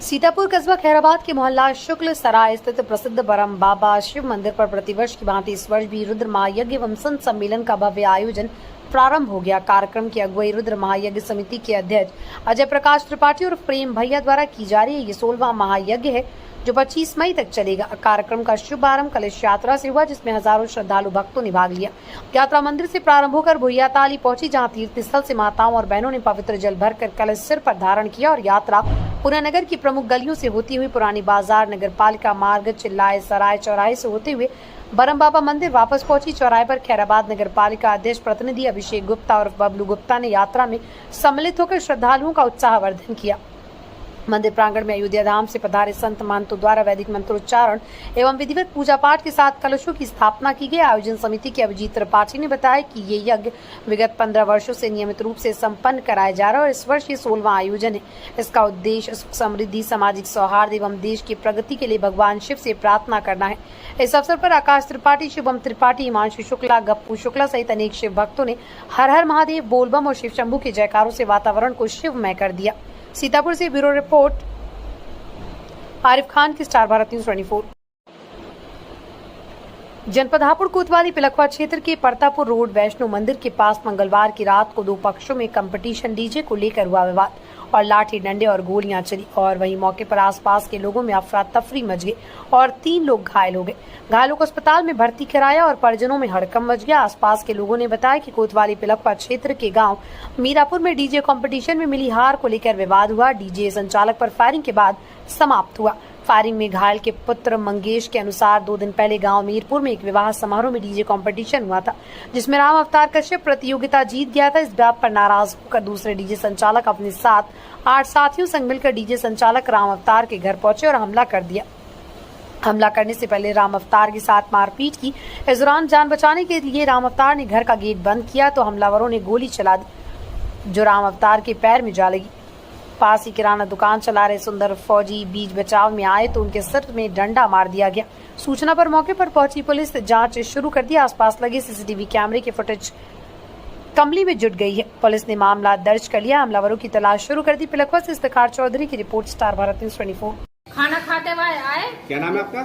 Sitapur कस्बा खैराबाद के मोहल्ला शुक्ल सराय स्थित प्रसिद्ध बरम बाबा शिव मंदिर पर प्रतिवर्ष की भांति इस वर्ष भी रुद्र महायज्ञ एवं संत सम्मेलन का भव्य आयोजन प्रारंभ हो गया। कार्यक्रम की अगुवाई रुद्र महायज्ञ समिति के अध्यक्ष अजय प्रकाश त्रिपाठी और प्रेम भैया द्वारा की जा रही है। ये 16वां महायज्ञ है जो 25 मई तक चलेगा। कार्यक्रम का शुभारंभ कलश यात्रा से हुआ, जिसमें हजारों श्रद्धालु भक्तों ने भाग लिया। यात्रा मंदिर से प्रारंभ होकर भुइयाताली पहुंची, जहां तीर्थ स्थल से माताओं और बहनों ने पवित्र जल भरकर कलश सिर पर धारण किया और यात्रा पुणे नगर की प्रमुख गलियों से होती हुई पुरानी बाजार, नगर पालिका मार्ग, चिल्लाए सराय चौराहे से होते हुए बरम बाबा मंदिर वापस पहुंची। चौराहे पर खैराबाद नगर पालिका अध्यक्ष प्रतिनिधि अभिषेक गुप्ता और बबलू गुप्ता ने यात्रा में सम्मिलित होकर श्रद्धालुओं का उत्साहवर्धन किया। मंदिर प्रांगण में अयोध्या धाम से पधारे संत महंतों द्वारा वैदिक मंत्रोच्चारण एवं विधिवत पूजा पाठ के साथ कलशों की स्थापना की गई। आयोजन समिति के अभिजीत त्रिपाठी ने बताया कि ये यज्ञ विगत 15 वर्षों से नियमित रूप से संपन्न कराया जा रहा है और इस वर्ष ये 16वां आयोजन है। इसका उद्देश्य सुख समृद्धि, सामाजिक सौहार्द एवं देश की प्रगति के लिए भगवान शिव से प्रार्थना करना है। इस अवसर पर आकाश त्रिपाठी, शुभम त्रिपाठी, हिमांशु शुक्ला, गप्पू शुक्ला सहित अनेक शिव भक्तों ने हर हर महादेव, बोलबम और शिव शंभू के जयकारों से वातावरण को शिवमय कर दिया। सीतापुर से ब्यूरो रिपोर्ट, आरिफ खान की स्टार भारत न्यूज 24। जनपद हापुड़ कोतवाली पिलखुआ क्षेत्र के परतापुर रोड वैष्णो मंदिर के पास मंगलवार की रात को 2 पक्षों में कंपटीशन डीजे को लेकर हुआ विवाद और लाठी डंडे और गोलियां चली और वहीं मौके पर आसपास के लोगों में अफरा तफरी मच गई और 3 लोग घायल हो गए। घायलों को अस्पताल में भर्ती कराया और परिजनों में हड़कंप मच गया। आसपास के लोगों ने बताया कि कोतवाली पिलप्पा क्षेत्र के गांव मीरापुर में डीजे कंपटीशन में मिली हार को लेकर विवाद हुआ। डीजे संचालक पर फायरिंग के बाद समाप्त हुआ। फायरिंग में घायल के पुत्र मंगेश के अनुसार 2 दिन पहले गांव मीरपुर में एक विवाह समारोह में डीजे कंपटीशन हुआ था, जिसमें राम अवतार कश्यप प्रतियोगिता जीत गया था। इस बात पर नाराज होकर दूसरे डीजे संचालक अपने साथ 8 साथियों संग मिलकर डीजे संचालक राम अवतार के घर पहुंचे और हमला कर दिया। हमला करने से पहले राम अवतार के साथ मारपीट की। इस दौरान जान बचाने के लिए राम अवतार ने घर का गेट बंद किया तो हमलावरों ने गोली चला दी, जो राम अवतार के पैर में जा लगी। पास ही किराना दुकान चला रहे सुंदर फौजी बीच बचाव में आए तो उनके सिर में डंडा मार दिया गया। सूचना पर मौके पर पहुंची पुलिस ने जांच शुरू कर दी। आसपास लगे सीसीटीवी कैमरे के फुटेज कमली में जुट गई है। पुलिस ने मामला दर्ज कर लिया। हमलावरों की तलाश शुरू कर दी। पिलखवा से इफ्तिखार चौधरी की रिपोर्ट, स्टार भारत न्यूज 24। खाना खाते हुए आए। क्या नाम है आपका?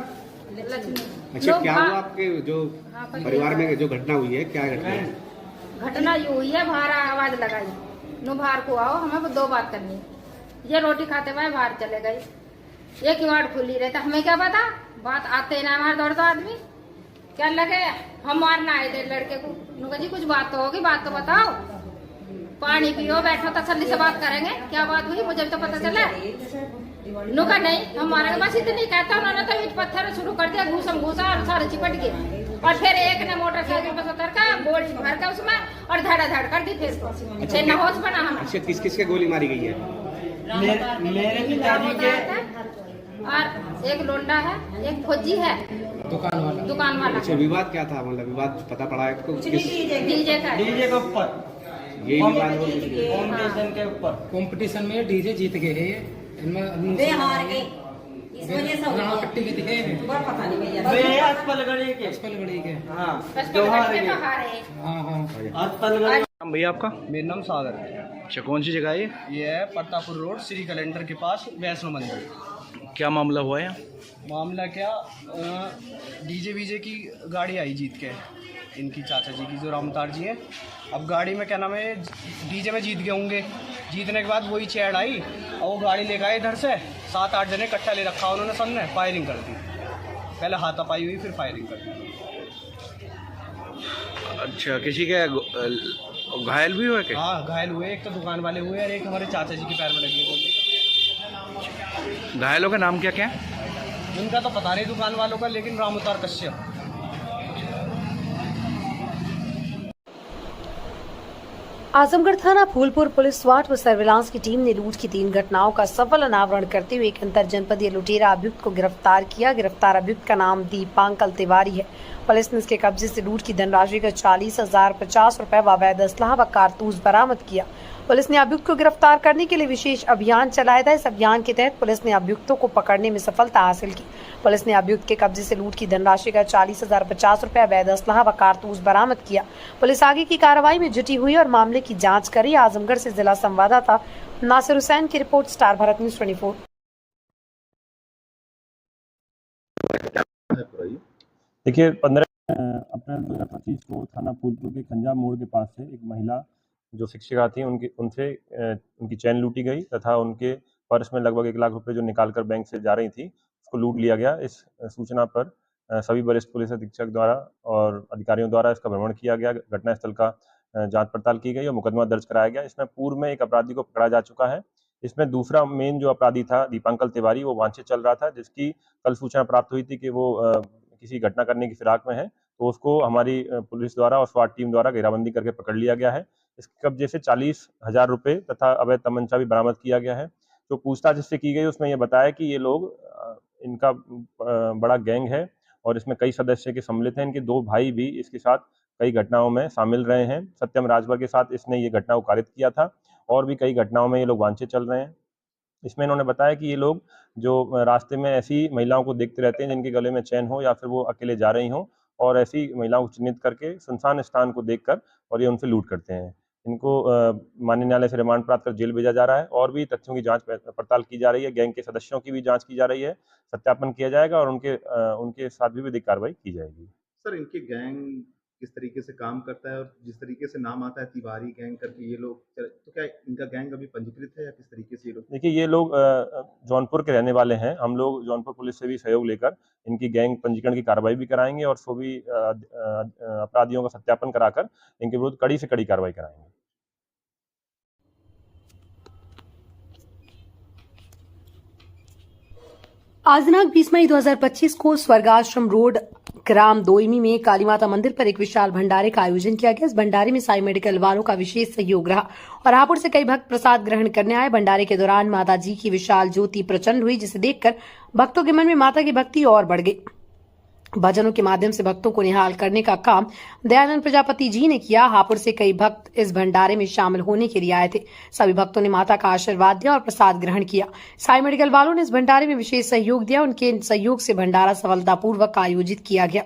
लक्ष्मी। अच्छा, क्या हुआ आपके जो परिवार में जो घटना हुई है, क्या घटना है? घटना ये हुई है, बाहर आवाज लगाई, नो बाहर को आओ, हमें 2 बात करनी है। ये रोटी खाते हुए बाहर चले गए, एक ही वार्ड खुली रहता, हमें क्या पता, बात आते ही ना हमारे दौड़ दो आदमी क्या लगे हम मारना आए थे लड़के को। नुका जी कुछ बात तो होगी, बात तो बताओ, पानी पियो, बैठो तसल्ली से बात करेंगे, क्या बात हुई मुझे भी तो पता चला। नुका नहीं हम मारेंगे, बस इतनी कहता। उन्होंने तो ईट पत्थर शुरू कर दिया, घूसम घूसा और सारे चिपट गए। और फिर एक ने मोटरसाइकिल पर उतर कर गोली भर कर उसमें और धड़ाधड़ कर दी। फिर न होश बना हम। अच्छा, किस किस के गोली मारी गई है? मेरे पिताजी के और एक लोंडा है, एक फौजी है, दुकान वाला। अच्छा, विवाद क्या था? मतलब विवाद पता पड़ा है आपको? डीजे के ऊपर, ये विवाद कंपटीशन के ऊपर। कंपटीशन में डीजे जीत गए हैं, हार गए, इस वजह से पट्टी के दिखे पता नहीं भैया। अस्पलगड़ी के भैया आपका? मेरा नाम सागर है। अच्छा, कौन सी जगह है ये है प्रतापुर रोड, श्री कैलेंडर के पास, वैष्णो मंदिर। क्या मामला हुआ है? मामला क्या, डीजे वीजे की गाड़ी आई जीत के, इनकी चाचा जी की जो रामतार जी हैं। अब गाड़ी में क्या नाम है, डीजे में जीत गए होंगे। जीतने के बाद वही चैड़ आई और वो गाड़ी लेकर आए इधर से, 7-8 जने इकट्ठा ले रखा उन्होंने, सब ने फायरिंग कर दी। पहले हाथापाई हुई, फिर फायरिंग कर दी। अच्छा, किसी के घायल भी हुए क्या? हाँ, घायल हुए, एक तो दुकान वाले हुए और एक हमारे चाचा जी के पैर में लगी गोली। घायलों का नाम क्या क्या है? उनका तो पता नहीं दुकान वालों का, लेकिन राम अवतार कश्यप। आजमगढ़ थाना फूलपुर पुलिस स्वाट व सर्विलांस की टीम ने लूट की 3 घटनाओं का सफल अनावरण करते हुए एक अंतर जनपदीय लुटेरा अभियुक्त को गिरफ्तार किया। गिरफ्तार अभियुक्त का नाम दीपांकल तिवारी है। पुलिस ने इसके कब्जे से लूट की धनराशि का 40,050 रुपए व अवैध असलाह व कारतूस बरामद किया। पुलिस ने अभियुक्त को गिरफ्तार करने के लिए विशेष अभियान चलाया था। इस अभियान के तहत पुलिस ने अभियुक्तों को पकड़ने में सफलता हासिल की। पुलिस ने अभियुक्त के कब्जे से लूट की धनराशि का 40,050 रुपए, अवैध असलाह व कारतूस बरामद किया। पुलिस आगे की कार्रवाई में जुटी हुई और मामले की जांच करी। आजमगढ़ से जिला संवाददाता नासिर हुसैन की रिपोर्ट, स्टार भारत न्यूज 24। देखिए, 15 अप्रैल 2025 को थाना फूलपुर के खंजा मोड़ के पास से एक महिला जो शिक्षिका थी उनकी चैन लूटी गई तथा उनके पर्स में लगभग 1 लाख रुपए जो निकालकर बैंक से जा रही थी उसको लूट लिया गया। इस सूचना पर सभी वरिष्ठ पुलिस अधीक्षक द्वारा और अधिकारियों द्वारा इसका भ्रमण किया गया। घटनास्थल का जांच पड़ताल की गई और मुकदमा दर्ज कराया गया। इसमें पूर्व में एक अपराधी को पकड़ा जा चुका है। इसमें दूसरा मेन जो अपराधी था दीपांकल तिवारी, वो वांछित चल रहा था, जिसकी कल सूचना प्राप्त हुई थी कि वो किसी घटना करने की फिराक में है, तो उसको हमारी पुलिस द्वारा और स्वाट टीम द्वारा घेराबंदी करके पकड़ लिया गया है। इसके कब्जे से 40,000 रुपए तथा अवैध तमंचा भी बरामद किया गया है। जो पूछताछ इससे की गई उसमें यह बताया कि ये लोग, इनका बड़ा गैंग है और इसमें कई सदस्य के सम्मिलित हैं। इनके 2 भाई भी इसके साथ कई घटनाओं में शामिल रहे हैं। सत्यम राजभर के साथ इसने ये घटना को कारित किया था और भी कई घटनाओं में ये लोग वांछित चल रहे हैं। इसमें इन्होंने बताया कि ये लोग जो रास्ते में ऐसी महिलाओं को देखते रहते हैं जिनके गले में चैन हो या फिर वो अकेले जा रही हों, और ऐसी महिलाओं को चिन्हित करके सुनसान स्थान को देखकर और ये उनसे लूट करते हैं। इनको माननीय न्यायालय से रिमांड प्राप्त कर जेल भेजा जा रहा है और भी तथ्यों की जांच पड़ताल की जा रही है। गैंग के सदस्यों की भी जांच की जा रही है, सत्यापन किया जाएगा और उनके साथ भी विधिक कार्रवाई की जाएगी। सर, इनकी गैंग किस तरीके से काम करता है, और जिस तरीके से नाम आता है तिवारी गैंग करके ये लोग, तो क्या इनका गैंग अभी पंजीकृत है या किस तरीके से ये लोग? देखिए, ये लोग जौनपुर के रहने वाले हैं। हम लोग जौनपुर पुलिस से भी सहयोग लेकर इनकी गैंग पंजीकरण की कार्रवाई भी कराएंगे और सभी अपराधियों का सत्यापन कराकर इनके विरुद्ध कड़ी से कड़ी कार्रवाई कराएंगे। आज दिनांक 20 मई 2025 को स्वर्गाश्रम रोड ग्राम दोईमी में काली माता मंदिर पर एक विशाल भंडारे का आयोजन किया गया। इस भंडारे में साई मेडिकल वालों का विशेष सहयोग रहा और हापुड़ से कई भक्त प्रसाद ग्रहण करने आए। भंडारे के दौरान माता जी की विशाल ज्योति प्रचंड हुई, जिसे देखकर भक्तों के मन में माता की भक्ति और बढ़ गई। भजनों के माध्यम से भक्तों को निहाल करने का काम दयानंद प्रजापति जी ने किया। हापुड़ से कई भक्त इस भंडारे में शामिल होने के लिए आए थे। सभी भक्तों ने माता का आशीर्वाद दिया और प्रसाद ग्रहण किया। साई मेडिकल वालों ने इस भंडारे में विशेष सहयोग दिया। उनके सहयोग से भंडारा सफलतापूर्वक आयोजित किया गया।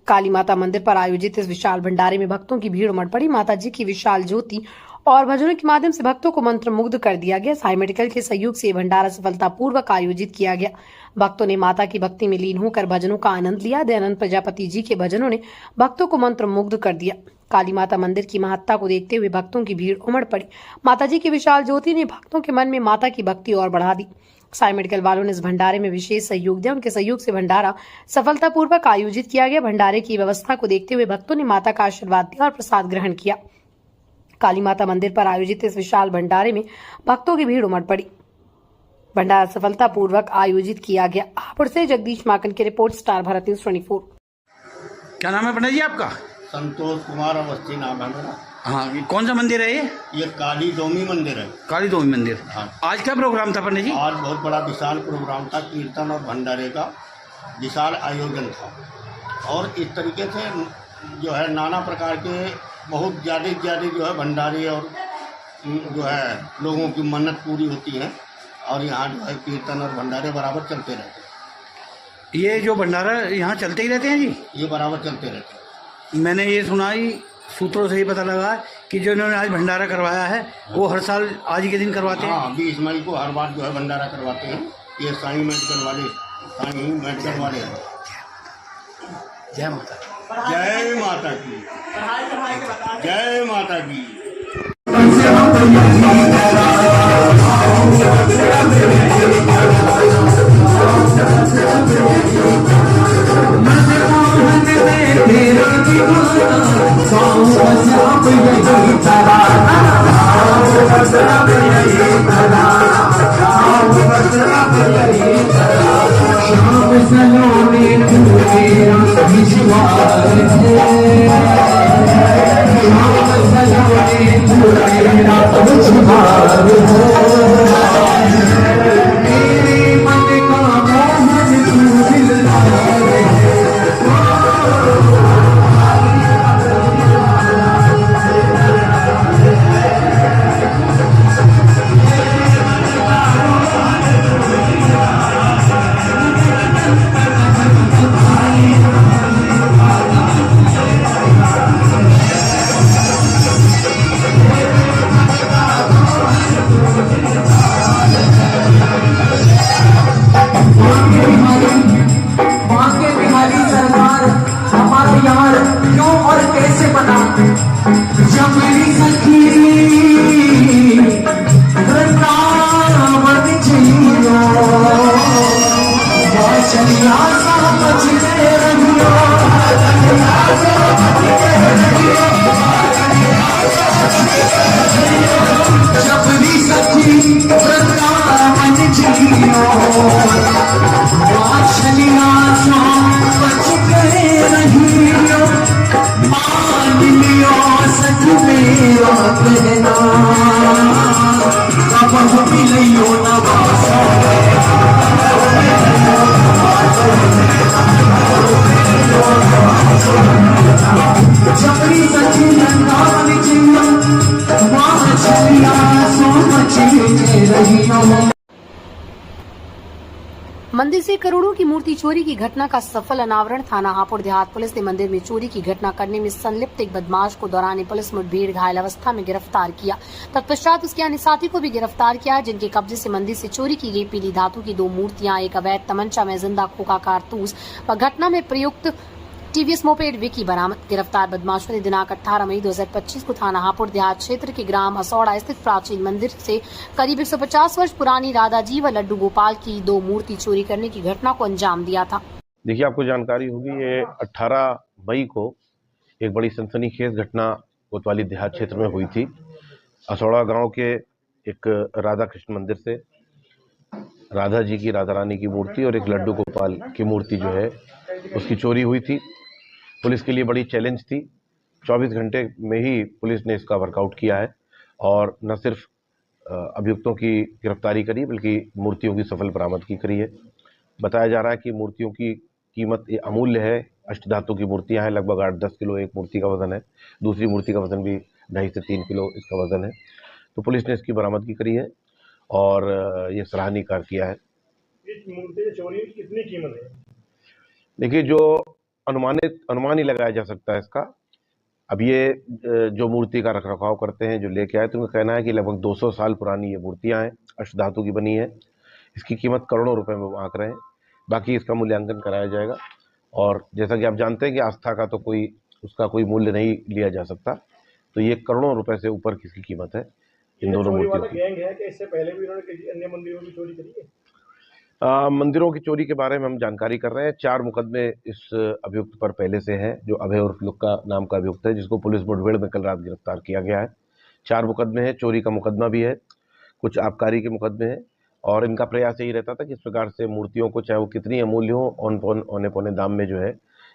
काली माता मंदिर पर आयोजित इस विशाल भंडारे में भक्तों की भीड़ उमड़ पड़ी। माता जी की विशाल ज्योति और भजनों के माध्यम से भक्तों को मंत्र मुग्ध कर दिया गया। साई मेडिकल के सहयोग से भंडारा सफलतापूर्वक आयोजित किया गया। भक्तों ने माता की भक्ति में लीन होकर भजनों का आनंद लिया। दयानंद प्रजापति जी के भजनों ने भक्तों को मंत्र मुग्ध कर दिया। काली माता मंदिर की महत्ता को देखते हुए भक्तों की भीड़ उमड़ पड़ी। माता जी की विशाल ज्योति ने भक्तों के मन में माता की भक्ति और बढ़ा दी। साई मेडिकल वालों ने इस भंडारे में विशेष सहयोग दिया। उनके सहयोग से भंडारा सफलतापूर्वक आयोजित किया गया। भंडारे की व्यवस्था को देखते हुए भक्तों ने माता का आशीर्वाद दिया और प्रसाद ग्रहण किया। काली माता मंदिर पर आयोजित इस विशाल भंडारे में भक्तों की भीड़ उमड़ पड़ी। भंडारा सफलतापूर्वक आयोजित किया गया। हापुड़ से जगदीश माकन की रिपोर्ट, स्टार भारत न्यूज 24। क्या नाम है पंडित जी आपका? संतोष कुमार अवस्थी नाम है मेरा। हाँ, ये कौन सा मंदिर है ये? ये काली दोमी मंदिर है। काली दोमी मंदिर। हाँ। आज क्या प्रोग्राम था पंडित जी? आज बहुत बड़ा विशाल प्रोग्राम था। कीर्तन और भंडारे का विशाल आयोजन था और इस तरीके से जो है नाना प्रकार के बहुत ज़्यादा जो है भंडारे और जो है लोगों की मन्नत पूरी होती है और यहाँ जो है कीर्तन और भंडारे बराबर चलते रहते हैं। ये जो भंडारा यहाँ चलते ही रहते हैं जी? ये बराबर चलते रहते हैं। मैंने ये सुना ही, सूत्रों से ही पता लगा कि जो इन्होंने आज भंडारा करवाया है वो हर साल आज के दिन करवाते हैं। हाँ, 20 मई को हर बार जो है भंडारा करवाते हैं। ये साई मेडिकल वाले हैं। जय माता, जय माता की, जय माता की। मंदिर से करोड़ों की मूर्ति चोरी की घटना का सफल अनावरण। थाना हापुड़ देहात पुलिस ने मंदिर में चोरी की घटना करने में संलिप्त एक बदमाश को दौरान पुलिस मुठभेड़ घायल अवस्था में गिरफ्तार किया। तत्पश्चात उसके अन्य साथी को भी गिरफ्तार किया, जिनके कब्जे से मंदिर से चोरी की गई पीली धातु की 2 मूर्तियां, एक अवैध तमंचा में जिंदा खोखा कारतूस व घटना में प्रयुक्त टीवीएस मोपेड विकी बरामद। गिरफ्तार बदमाशों ने दिनांक 18 मई 2025 को थाना हापुड़ देहात क्षेत्र के ग्राम असौड़ा स्थित प्राचीन मंदिर से करीब 150 वर्ष पुरानी राधा जी व लड्डू गोपाल की 2 मूर्ति चोरी करने की घटना को अंजाम दिया था। देखिए, आपको जानकारी होगी, ये 18 मई को एक बड़ी सनसनीखेज घटना कोतवाली देहात क्षेत्र में हुई थी। असौड़ा गांव के एक राधा कृष्ण मंदिर से राधा जी की, राधा रानी की मूर्ति और एक लड्डू गोपाल की मूर्ति जो है उसकी चोरी हुई थी। पुलिस के लिए बड़ी चैलेंज थी। 24 घंटे में ही पुलिस ने इसका वर्कआउट किया है और न सिर्फ अभियुक्तों की गिरफ्तारी करी बल्कि मूर्तियों की सफल बरामदगी करी है। बताया जा रहा है कि मूर्तियों की कीमत अमूल्य है। अष्टधातु की मूर्तियां हैं, लगभग 8-10 किलो एक मूर्ति का वजन है। दूसरी मूर्ति का वजन भी 2.5 से 3 किलो इसका वजन है। तो पुलिस ने इसकी बरामदगी करी है और ये सराहनीय कार्य किया है। इस मूर्ति की चोरी की कितनी कीमत है? देखिए, जो अनुमान ही लगाया जा सकता है इसका। अब ये जो मूर्ति का रखरखाव करते हैं, जो लेके आए, तो उनका कहना है कि लगभग 200 साल पुरानी ये मूर्तियां हैं, अष्टधातु की बनी है। इसकी कीमत करोड़ों रुपए में आंक रहे हैं। बाकी इसका मूल्यांकन कराया जाएगा और जैसा कि आप जानते हैं कि आस्था का तो उसका कोई मूल्य नहीं लिया जा सकता, तो ये करोड़ों रुपए से ऊपर किसकी कीमत है इन दोनों मूर्तियों की। गैंग है कि इससे पहले भी उन्होंने कई अन्य मंदिरों की चोरी करी है? मंदिरों की चोरी के बारे में हम जानकारी कर रहे हैं। 4 मुकदमे इस अभियुक्त पर पहले से हैं, जो अभय उर्फ लुक्का नाम का अभियुक्त है, जिसको पुलिस मुठभेड़ में कल रात गिरफ्तार किया गया है। 4 मुकदमे हैं, चोरी का मुकदमा भी है, कुछ आबकारी के मुकदमे हैं और इनका प्रयास यही रहता था कि इस प्रकार से मूर्तियों को, चाहे वो कितनी अमूल्य हो, औने पौने दाम में जो है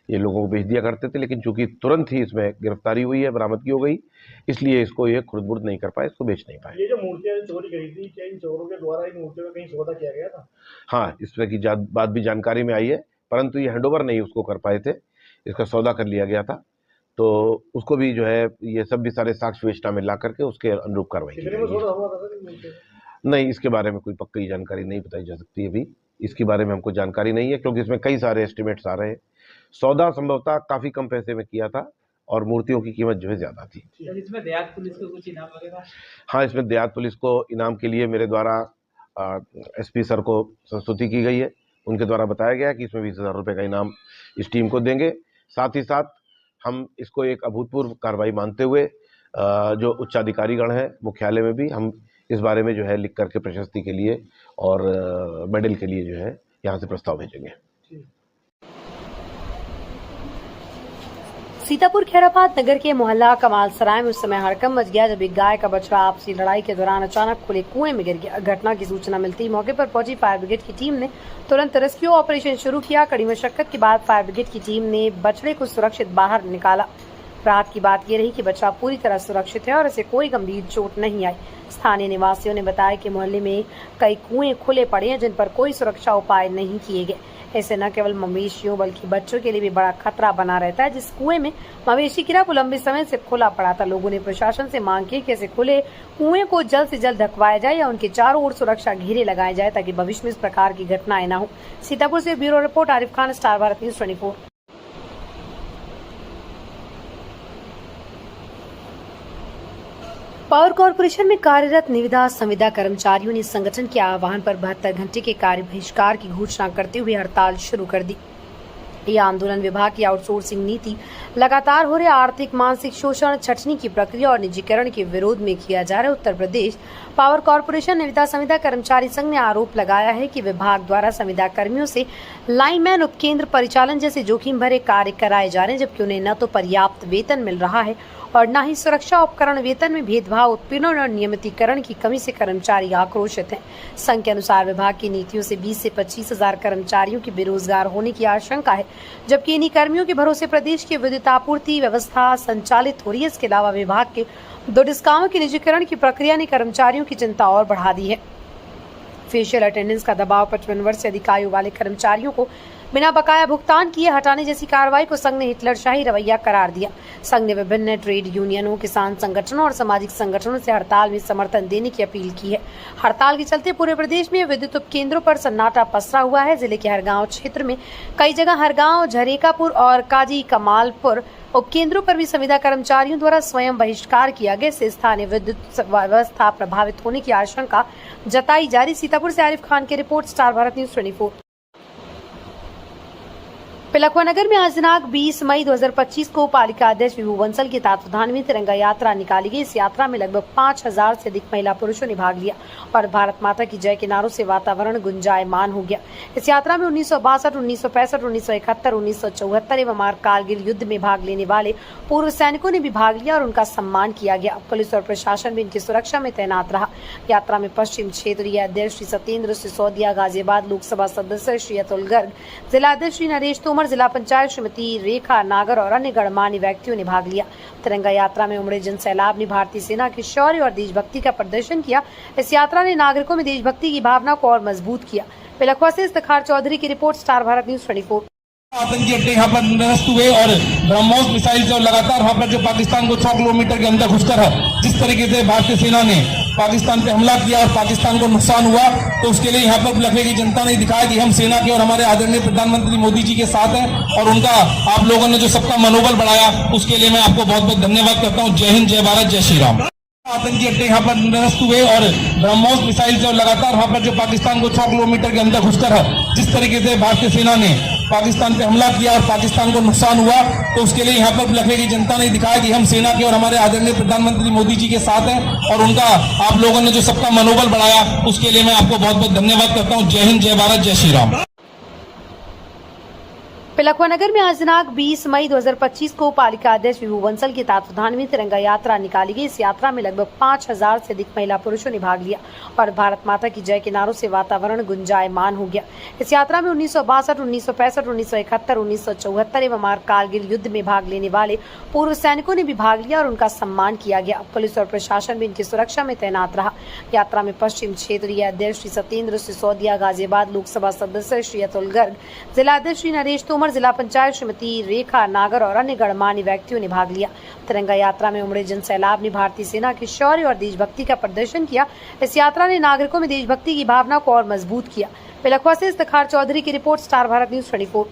ये लोगों को बेच दिया करते थे। लेकिन चूंकि तुरंत ही इसमें गिरफ्तारी हुई है, बरामदगी हो गई, इसलिए इसको ये खुर्द-बुर्द नहीं कर पाए, इसको बेच नहीं पाए। ये जो मूर्तियां चोरी करी थी, क्या इन चोरों के द्वारा इन मूर्तियों का कहीं सौदा किया गया था? हाँ, इसमें की बात भी जानकारी में आई है, परंतु ये हैंडओवर नहीं उसको कर पाए थे। इसका सौदा कर लिया गया था, तो उसको भी जो है ये सब भी सारे साक्ष्य विवेचना में ला करके उसके अनुरूप कार्रवाई की जाएगी। नहीं, इसके बारे में कोई पक्की जानकारी नहीं बताई जा सकती अभी। इसके बारे में हमको जानकारी नहीं है, क्योंकि इसमें कई सारे एस्टिमेट्स आ रहे हैं। सौदा संभवतः काफी कम पैसे में किया था और मूर्तियों की कीमत जो है ज्यादा थी। इसमें देहात पुलिस को कुछ इनाम वगैरह? हाँ, इसमें देहात पुलिस को इनाम के लिए मेरे द्वारा एसपी सर को संस्तुति की गई है। उनके द्वारा बताया गया कि इसमें 20,000 रुपये का इनाम इस टीम को देंगे। साथ ही साथ हम इसको एक अभूतपूर्व कार्रवाई मानते हुए जो उच्चाधिकारीगण हैं मुख्यालय में भी हम इस बारे में जो है लिख करके प्रशस्ति के लिए और मेडल के लिए जो है यहाँ से प्रस्ताव भेजेंगे। सीतापुर खैराबाद नगर के मोहल्ला कमाल सराय में उस समय हड़कंप मच गया जब एक गाय का बछड़ा आपसी लड़ाई के दौरान अचानक खुले कुएं में गिर गया। घटना की सूचना मिलती मौके पर पहुंची फायर ब्रिगेड की टीम ने तुरंत रेस्क्यू ऑपरेशन शुरू किया। कड़ी मशक्कत के बाद फायर ब्रिगेड की टीम ने बछड़े को सुरक्षित बाहर निकाला। राहत की बात यह रही कि बच्चा पूरी तरह सुरक्षित है और इसे कोई गंभीर चोट नहीं आई। स्थानीय निवासियों ने बताया कि मोहल्ले में कई कुएं खुले पड़े हैं जिन पर कोई सुरक्षा उपाय नहीं किए गए। ऐसे न केवल मवेशियों बल्कि बच्चों के लिए भी बड़ा खतरा बना रहता है। जिस कुएं में मवेशी गिरा वो लंबे समय से खुला पड़ा था। लोगों ने प्रशासन से मांग की कि ऐसे खुले कुएं को जल्द से जल्द ढकवाया जाए या उनके चारों ओर सुरक्षा घेरे लगाए जाए ताकि भविष्य में इस प्रकार की घटनाएं न हो। सीतापुर से bureau report, Arif Khan, star Bharat news 24। Power corporation में कार्यरत निविदा संविदा कर्मचारियों ने संगठन के आह्वान पर 72 घंटे के कार्य बहिष्कार की घोषणा करते हुए हड़ताल शुरू कर दी। यह आंदोलन विभाग की आउटसोर्सिंग नीति, लगातार हो रहे आर्थिक मानसिक शोषण, छटनी की प्रक्रिया और निजीकरण के विरोध में किया जा रहा है। उत्तर प्रदेश पावर कॉर्पोरेशन निविदा संविदा कर्मचारी संघ ने आरोप लगाया है कि विभाग द्वारा संविदा कर्मियों से लाइनमैन, उपकेंद्र परिचालन जैसे जोखिम भरे कार्य कराए जा रहे हैं, जबकि उन्हें न तो पर्याप्त वेतन मिल रहा है और न ही सुरक्षा उपकरण। वेतन में भेदभाव, उत्पीड़न और नियमितीकरण की कमी से कर्मचारी आक्रोशित हैं। संघ के अनुसार विभाग की नीतियों से 20 से 25,000 कर्मचारियों की बेरोजगार होने की आशंका है, जबकि इन्हीं कर्मियों के भरोसे प्रदेश की विद्युत आपूर्ति व्यवस्था संचालित हो रही है। इसके अलावा विभाग के 2 डिस्काओं के निजीकरण की प्रक्रिया ने कर्मचारियों की चिंता और बढ़ा दी है। फेशियल अटेंडेंस का दबाव, 55 वर्ष से अधिक आयु वाले कर्मचारियों को बिना बकाया भुगतान किए हटाने जैसी कार्रवाई को संघ ने हिटलरशाही रवैया करार दिया। संघ ने विभिन्न ट्रेड यूनियनों, किसान संगठनों और सामाजिक संगठनों से हड़ताल में समर्थन देने की अपील की है। हड़ताल के चलते पूरे प्रदेश में विद्युत उपकेंद्रों पर सन्नाटा पसरा हुआ है। जिले के हरगांव क्षेत्र में कई जगह हरगांव, झरेकापुर और काजी कमालपुर उपकेंद्रों पर भी संविदा कर्मचारियों द्वारा स्वयं बहिष्कार किया गया। इससे स्थानीय विद्युत व्यवस्था प्रभावित होने की आशंका जताई जा रही। सीतापुर से आरिफ खान की report, star Bharat news 24। Pilkhuwa Nagar में आज दिनांक 20 मई 2025 को पालिका अध्यक्ष विभू बंसल के तत्वाधान में तिरंगा यात्रा निकाली गई। इस यात्रा में लगभग 5000 से अधिक महिला पुरुषों ने भाग लिया और भारत माता की जय के नारों से वातावरण गुंजायमान हो गया। इस यात्रा में 1962, 1965, 1971, 1974 एवं कारगिल युद्ध में भाग लेने वाले पूर्व सैनिकों ने भी भाग लिया और उनका सम्मान किया गया। पुलिस और प्रशासन भी इनकी सुरक्षा में तैनात रहा। यात्रा में पश्चिम क्षेत्रीय अध्यक्ष श्री सत्येंद्र सिसोदिया, गाजियाबाद लोकसभा सदस्य श्री अतुल गर्ग, जिला अध्यक्ष श्री नरेश तोमर, जिला पंचायत श्रीमती रेखा नागर और अन्य गणमान्य व्यक्तियों ने भाग लिया। तिरंगा यात्रा में उमड़े जन सैलाब ने भारतीय सेना के शौर्य और देशभक्ति का प्रदर्शन किया। इस यात्रा ने नागरिकों में देशभक्ति की भावना को और मजबूत किया। पिलखवा से इफ्तिखार चौधरी की रिपोर्ट, स्टार भारत न्यूज 24। आतंकी अड्डे यहाँ पर नष्ट हुए और ब्रह्मोस मिसाइल जो लगातार वहाँ पर जो पाकिस्तान को 100 किलोमीटर के अंदर घुसकर है, जिस तरीके से भारतीय सेना ने पाकिस्तान पे हमला किया और पाकिस्तान को नुकसान हुआ, तो उसके लिए यहाँ पर पिलखवे की जनता ने दिखाया कि हम सेना के और हमारे आदरणीय प्रधानमंत्री मोदी जी के साथ हैं और उनका आप लोगों ने जो सबका मनोबल बढ़ाया, उसके लिए मैं आपको बहुत बहुत धन्यवाद करता हूँ। जय हिंद, जय भारत, जय श्री राम। आतंकी अड्डे यहाँ पर नष्ट हुए और ब्रह्मोस मिसाइल जो लगातार वहाँ पर जो पाकिस्तान को 100 किलोमीटर के अंदर घुसकर है, जिस तरीके से भारतीय सेना ने पाकिस्तान पे हमला किया और पाकिस्तान को नुकसान हुआ, तो उसके लिए यहाँ पर पिलखवे की जनता ने दिखाया कि हम सेना के और हमारे आदरणीय प्रधानमंत्री मोदी जी के साथ हैं और उनका आप लोगों ने जो सबका मनोबल बढ़ाया, उसके लिए मैं आपको बहुत बहुत धन्यवाद करता हूँ। जय हिंद, जय भारत, जय श्री राम। पिलखवा नगर में आज दिनांक 20 मई 2025 को पालिका अध्यक्ष विभू बंसल के तत्वाधान में तिरंगा यात्रा निकाली गई। इस यात्रा में लगभग 5000 से अधिक महिला पुरुषों ने भाग लिया और भारत माता की जय के नारों से वातावरण गुंजायमान हो गया। इस यात्रा में 1962, 1965, 1971, 1974 एवं कारगिल युद्ध में भाग लेने वाले पूर्व सैनिकों ने भी भाग लिया और उनका सम्मान किया गया। पुलिस और प्रशासन भी इनकी सुरक्षा में तैनात रहा। यात्रा में पश्चिम क्षेत्रीय अध्यक्ष श्री सत्येंद्र सिसोदिया, गाजियाबाद लोकसभा सदस्य श्री अतुल गर्ग, जिला अध्यक्ष श्री नरेश तोमर, जिला पंचायत श्रीमती रेखा नागर और अन्य गणमान्य व्यक्तियों ने भाग लिया। तिरंगा यात्रा में उमड़े जन सैलाब ने भारतीय सेना के शौर्य और देशभक्ति का प्रदर्शन किया। इस यात्रा ने नागरिकों में देशभक्ति की भावना को और मजबूत किया। पिलखवा से इफ्तिखार चौधरी की रिपोर्ट, स्टार भारत न्यूज 24।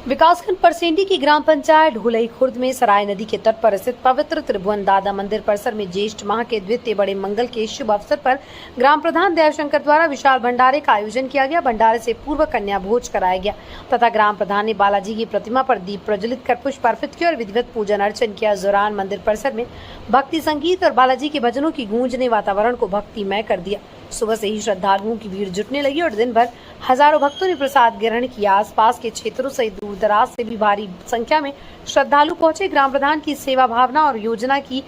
विकासखंड परसेंडी की ग्राम पंचायत ढोलई खुर्द में सराय नदी के तट पर स्थित पवित्र त्रिभुवन दादा मंदिर परिसर में ज्येष्ठ माह के द्वितीय बड़े मंगल के शुभ अवसर पर ग्राम प्रधान दयाशंकर द्वारा विशाल भंडारे का आयोजन किया गया। भंडारे से पूर्व कन्या भोज कराया गया तथा ग्राम प्रधान ने बालाजी की प्रतिमा पर दीप प्रज्वलित कर पुष्प अर्पित किया और विधिवत पूजन अर्चन किया। इस दौरान मंदिर परिसर में भक्ति संगीत और बालाजी के भजनों की गूंज ने वातावरण को भक्तिमय कर दिया। सुबह से ही श्रद्धालुओं की भीड़ जुटने लगी और दिन भर हजारों भक्तों ने प्रसाद ग्रहण किया। आसपास के क्षेत्रों सहित दूर दराज से भी भारी संख्या में श्रद्धालु पहुंचे। ग्राम प्रधान की सेवा भावना और योजना की